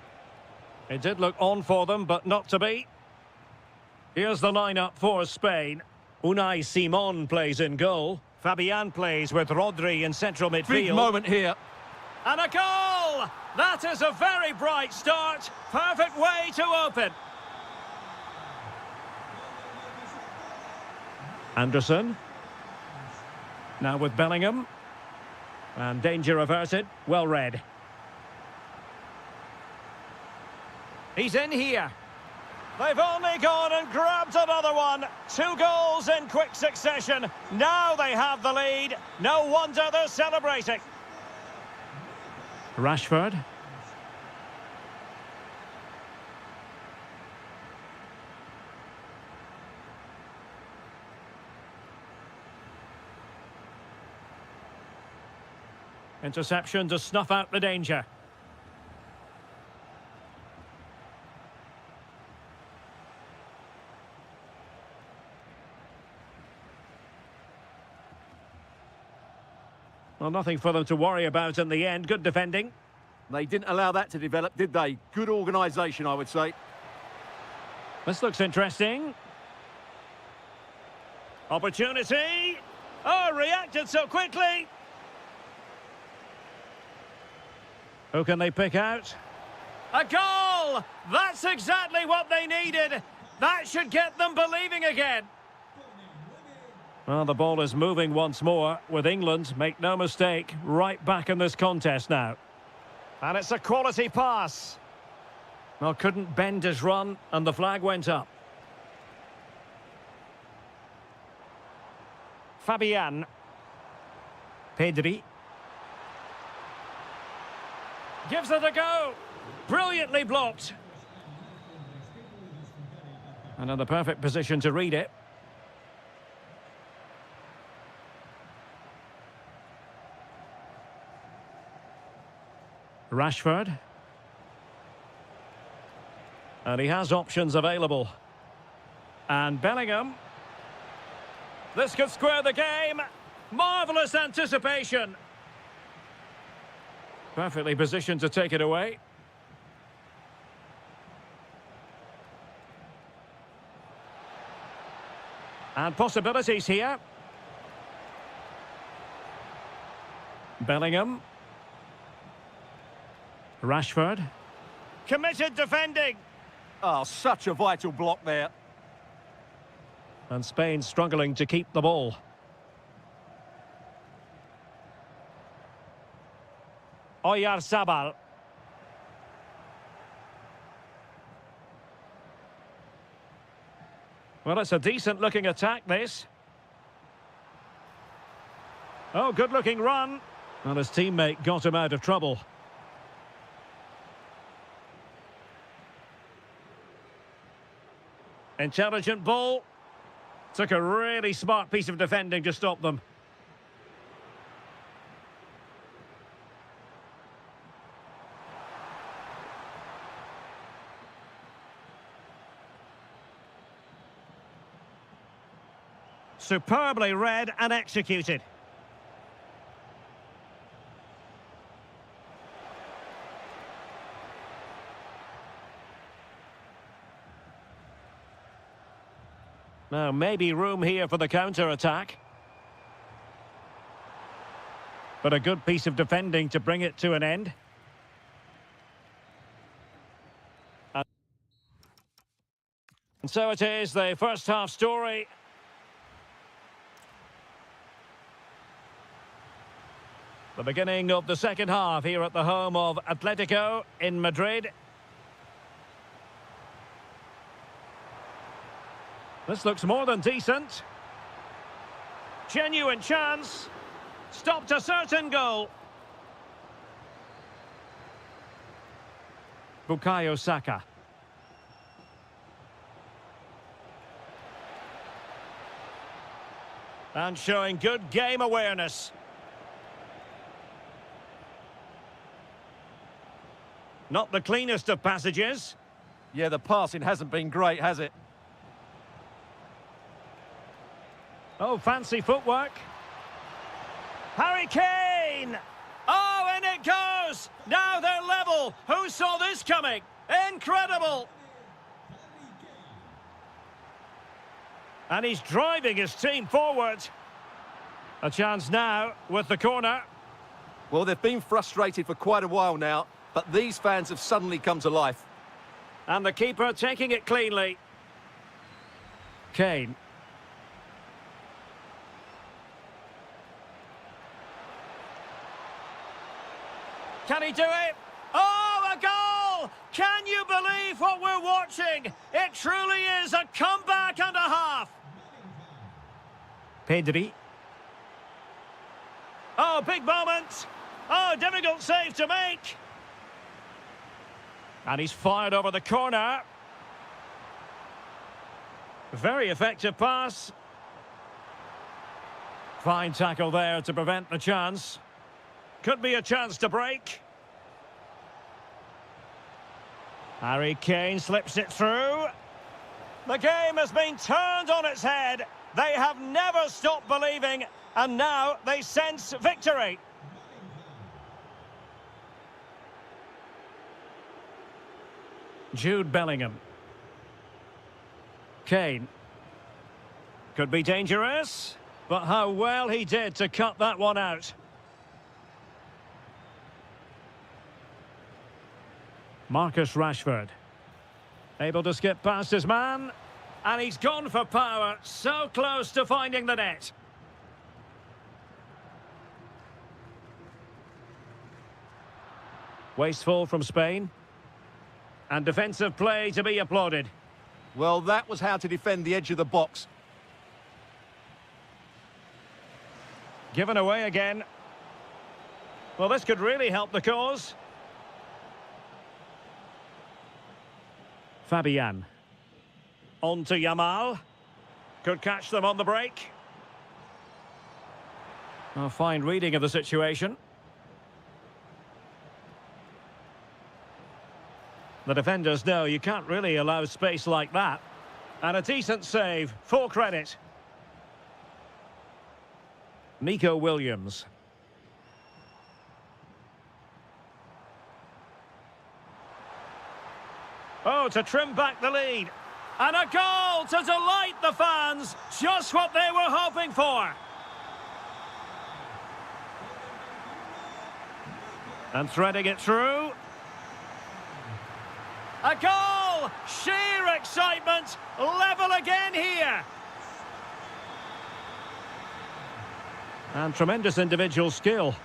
It did look on for them, but not to be. Here's the lineup for Spain. Unai Simon plays in goal. Fabian plays with Rodri in central midfield. Big moment here. And a goal! That is a very bright start. Perfect way to open. Anderson. Now with Bellingham. And danger averted. Well read. He's in here. They've only gone and grabbed another one. 2 goals in quick succession. Now they have the lead. No wonder they're celebrating. Rashford. Interception to snuff out the danger. Well, nothing for them to worry about in the end. Good defending. They didn't allow that to develop, did they? Good organisation, I would say. This looks interesting. Opportunity. Oh, reacted so quickly. Who can they pick out? A goal! That's exactly what they needed. That should get them believing again. Well, the ball is moving once more with England, make no mistake, right back in this contest now. And it's a quality pass. Well, couldn't bend his run, and the flag went up. Fabian. Pedri. Gives it a go. Brilliantly blocked. And in the perfect position to read it. Rashford. And he has options available. And Bellingham. This could square the game. Marvellous anticipation. Perfectly positioned to take it away. And possibilities here. Bellingham. Rashford. Committed defending. Oh, such a vital block there. And Spain struggling to keep the ball. Oyarzabal. Well, it's a decent-looking attack, this. Oh, good-looking run. Well, his teammate got him out of trouble. Intelligent ball. Took a really smart piece of defending to stop them. Superbly read and executed. Now, maybe room here for the counter-attack. But a good piece of defending to bring it to an end. And so it is, the first half story. The beginning of the second half here at the home of Atletico in Madrid. This looks more than decent. Genuine chance. Stopped a certain goal. Bukayo Saka. And showing good game awareness. Not the cleanest of passages. Yeah, the passing hasn't been great, has it? Oh, fancy footwork. Harry Kane! Oh, in it goes! Now they're level. Who saw this coming? Incredible! And he's driving his team forward. A chance now with the corner. Well, they've been frustrated for quite a while now, but these fans have suddenly come to life. And the keeper taking it cleanly. Kane. Can he do it? Oh, a goal! Can you believe what we're watching? It truly is a comeback and a half. Pedri. Oh, big moment. Oh, difficult save to make. And he's fired over the corner. Very effective pass. Fine tackle there to prevent the chance. Could be a chance to break. Harry Kane slips it through. The game has been turned on its head. They have never stopped believing, and now they sense victory. Jude Bellingham. Kane. Could be dangerous, but how well he did to cut that one out. Marcus Rashford. Able to skip past his man. And he's gone for power. So close to finding the net. Wasteful from Spain. And defensive play to be applauded. Well, that was how to defend the edge of the box. Given away again. Well, this could really help the cause. Fabian. On to Yamal. Could catch them on the break. A fine reading of the situation. The defenders know you can't really allow space like that. And a decent save, full credit. Nico Williams. Oh, to trim back the lead. And a goal to delight the fans. Just what they were hoping for. And threading it through. A goal! Sheer excitement. Level again here. And tremendous individual skill.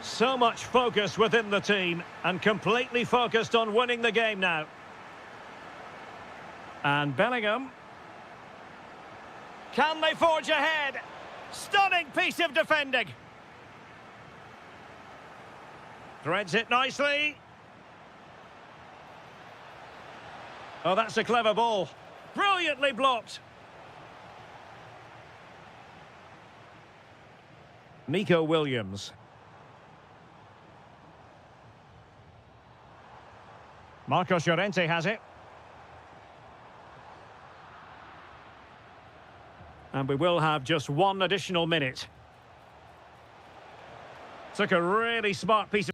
So much focus within the team. And completely focused on winning the game now. And Bellingham. Can they forge ahead? Stunning piece of defending. Threads it nicely. Oh, that's a clever ball. Brilliantly blocked. Nico Williams. Marcos Llorente has it. And we will have just one additional minute. Took a really smart piece of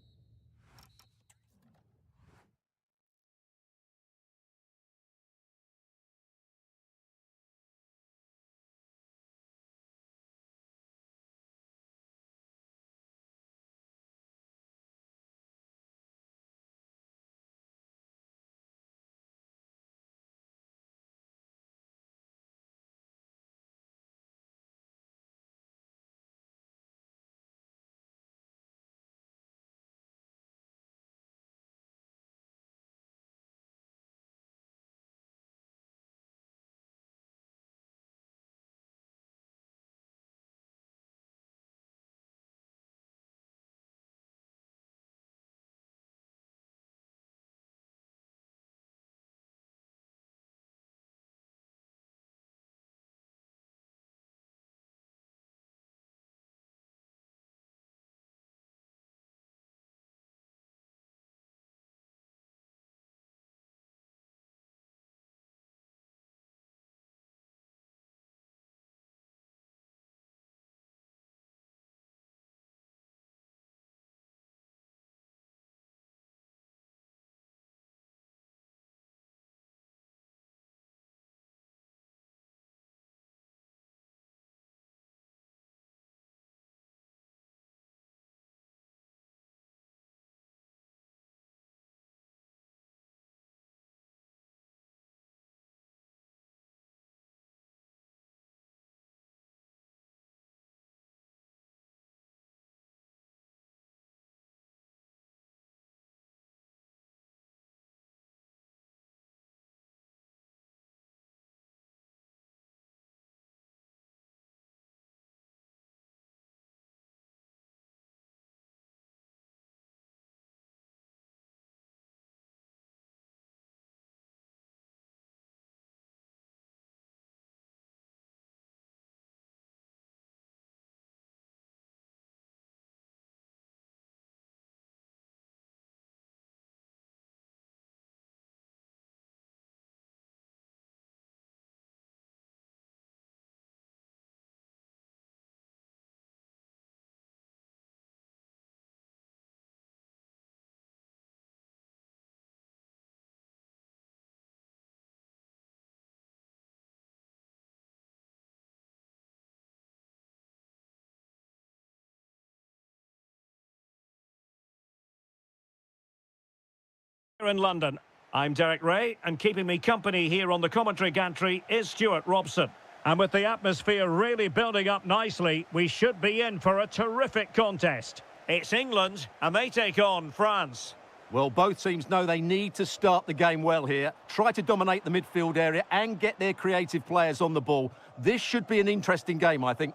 Here in London, I'm Derek Ray, and keeping me company here on the commentary gantry is Stuart Robson. And with the atmosphere really building up nicely, we should be in for a terrific contest. It's England, and they take on France. Well, both teams know they need to start the game well here, try to dominate the midfield area and get their creative players on the ball. This should be an interesting game, I think.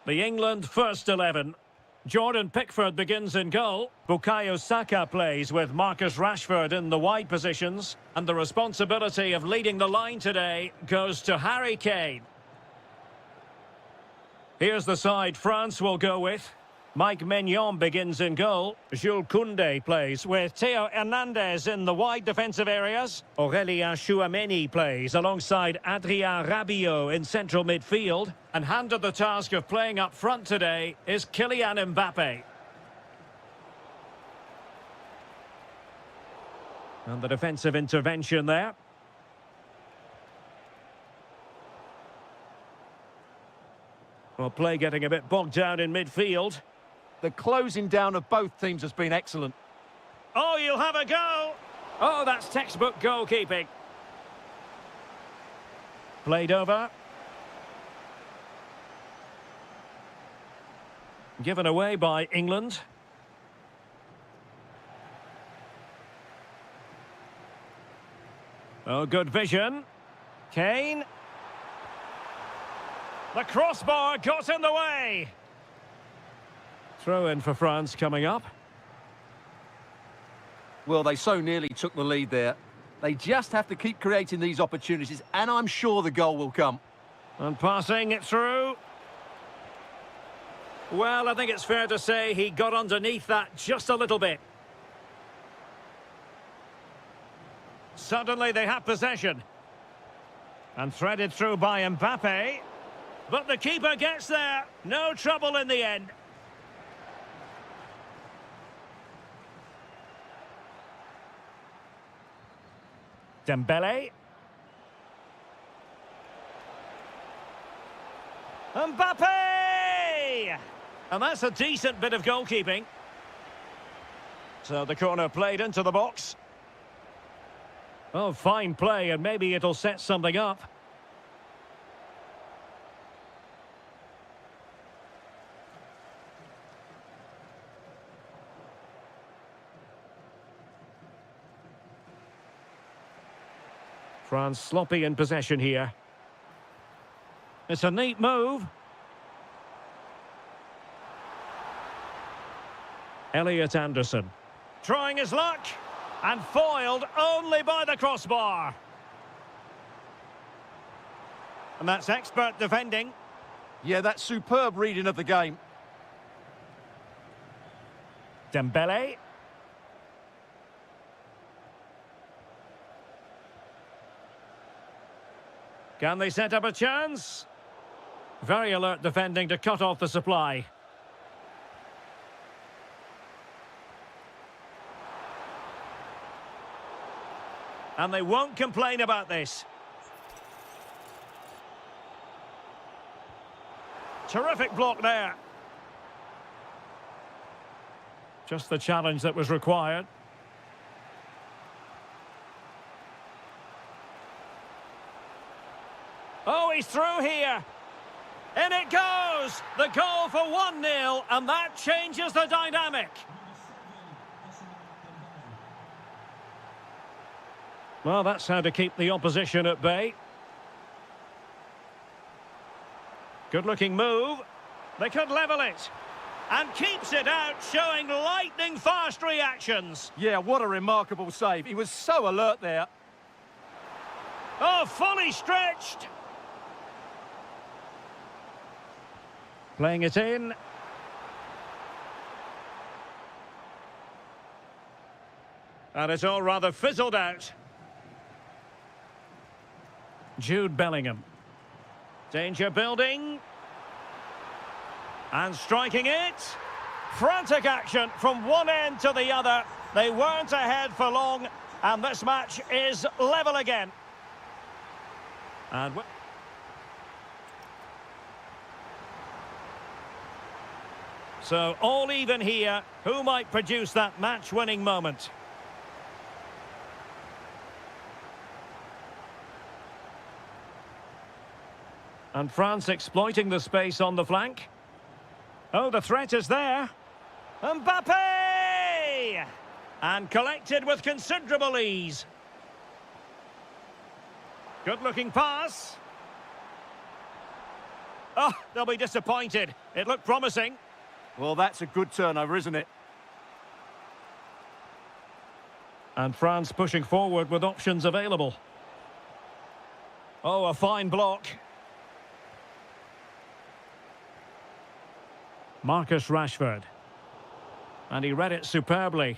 The England first 11. Jordan Pickford begins in goal. Bukayo Saka plays with Marcus Rashford in the wide positions. And the responsibility of leading the line today goes to Harry Kane. Here's the side France will go with. Mike Maignan begins in goal. Jules Koundé plays with Theo Hernandez in the wide defensive areas. Aurélien Tchouameni plays alongside Adrien Rabiot in central midfield. And handed the task of playing up front today is Kylian Mbappe. And the defensive intervention there. Well, play getting a bit bogged down in midfield. The closing down of both teams has been excellent. Oh, you'll have a go! Oh, that's textbook goalkeeping. Played over. Given away by England. Oh, good vision. Kane. The crossbar got in the way. Throw in for France coming up. Well, they so nearly took the lead there. They just have to keep creating these opportunities, and I'm sure the goal will come. And passing it through. Well, I think it's fair to say he got underneath that just a little bit. Suddenly they have possession. And threaded through by Mbappe. But the keeper gets there. No trouble in the end. Dembele. Mbappe! And that's a decent bit of goalkeeping. So the corner played into the box. Oh, fine play, and maybe it'll set something up. France sloppy in possession here. It's a neat move. Elliot Anderson. Trying his luck. And foiled only by the crossbar. And that's expert defending. Yeah, that's superb reading of the game. Dembele. Can they set up a chance? Very alert defending to cut off the supply. And they won't complain about this. Terrific block there. Just the challenge that was required. Oh, he's through here. In it goes. The goal for 1-0, and that changes the dynamic. Well, that's how to keep the opposition at bay. Good-looking move. They could level it. And keeps it out, showing lightning-fast reactions. Yeah, what a remarkable save. He was so alert there. Oh, fully stretched. Playing it in. And it's all rather fizzled out. Jude Bellingham. Danger building. And striking it. Frantic action from one end to the other. They weren't ahead for long, and this match is level again. And So all even here. Who might produce that match-winning moment? And France exploiting the space on the flank. Oh, the threat is there. Mbappe! And collected with considerable ease. Good-looking pass. Oh, they'll be disappointed. It looked promising. Well, that's a good turnover, isn't it? And France pushing forward with options available. Oh, a fine block. Marcus Rashford. And he read it superbly.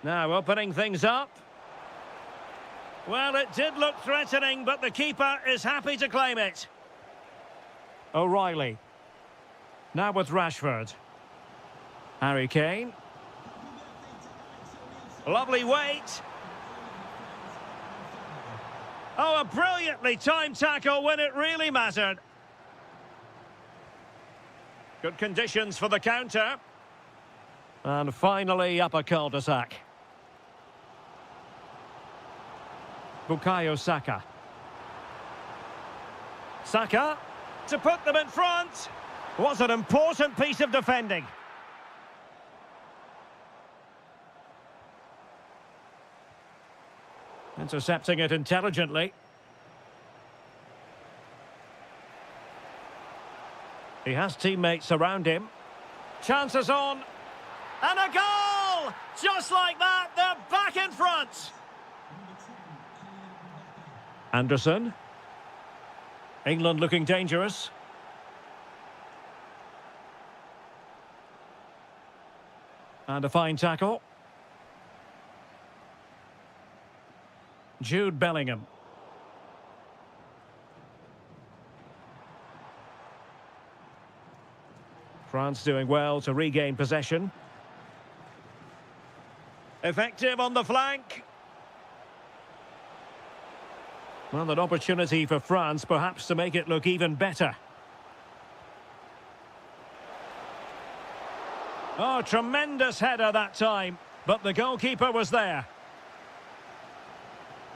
Now opening things up. Well, it did look threatening, but the keeper is happy to claim it. O'Reilly. Now with Rashford. Harry Kane. Lovely weight. Oh, a brilliantly timed tackle when it really mattered. Good conditions for the counter. And finally up a cul-de-sac. Bukayo Saka. Saka to put them in front. Was an important piece of defending. Intercepting it intelligently. He has teammates around him. Chances on. And a goal! Just like that, they're back in front. Anderson. England looking dangerous. And a fine tackle. Jude Bellingham. France doing well to regain possession. Effective on the flank. Well, an opportunity for France perhaps to make it look even better. Oh, tremendous header that time, but the goalkeeper was there.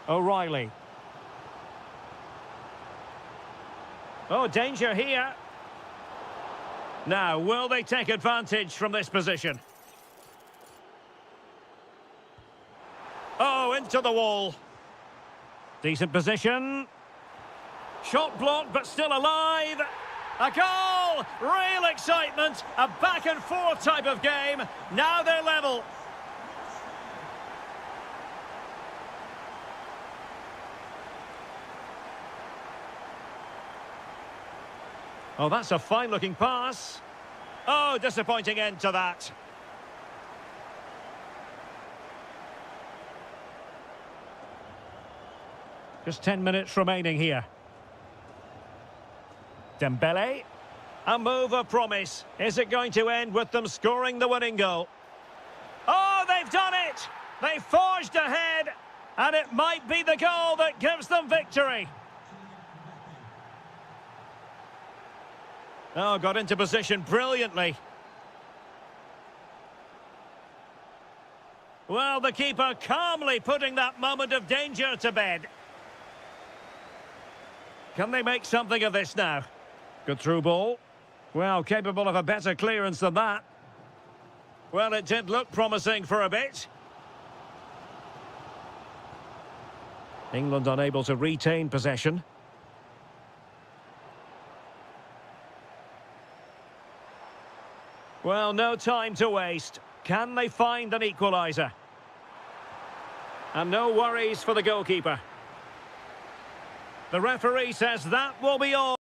O'Reilly. Oh, danger here. Now, will they take advantage from this position? Oh, into the wall. Decent position. Shot blocked, but still alive. A goal! Real excitement. A back-and-forth type of game. Now they're level. Oh, that's a fine-looking pass. Oh, disappointing end to that. Just 10 minutes remaining here. Dembele. A move of promise. Is it going to end with them scoring the winning goal? Oh, they've done it! They forged ahead, and it might be the goal that gives them victory. Oh, got into position brilliantly. Well, the keeper calmly putting that moment of danger to bed. Can they make something of this now? Good through ball. Well, capable of a better clearance than that. Well, it did look promising for a bit. England unable to retain possession. Well, no time to waste. Can they find an equaliser? And no worries for the goalkeeper. The referee says that will be all.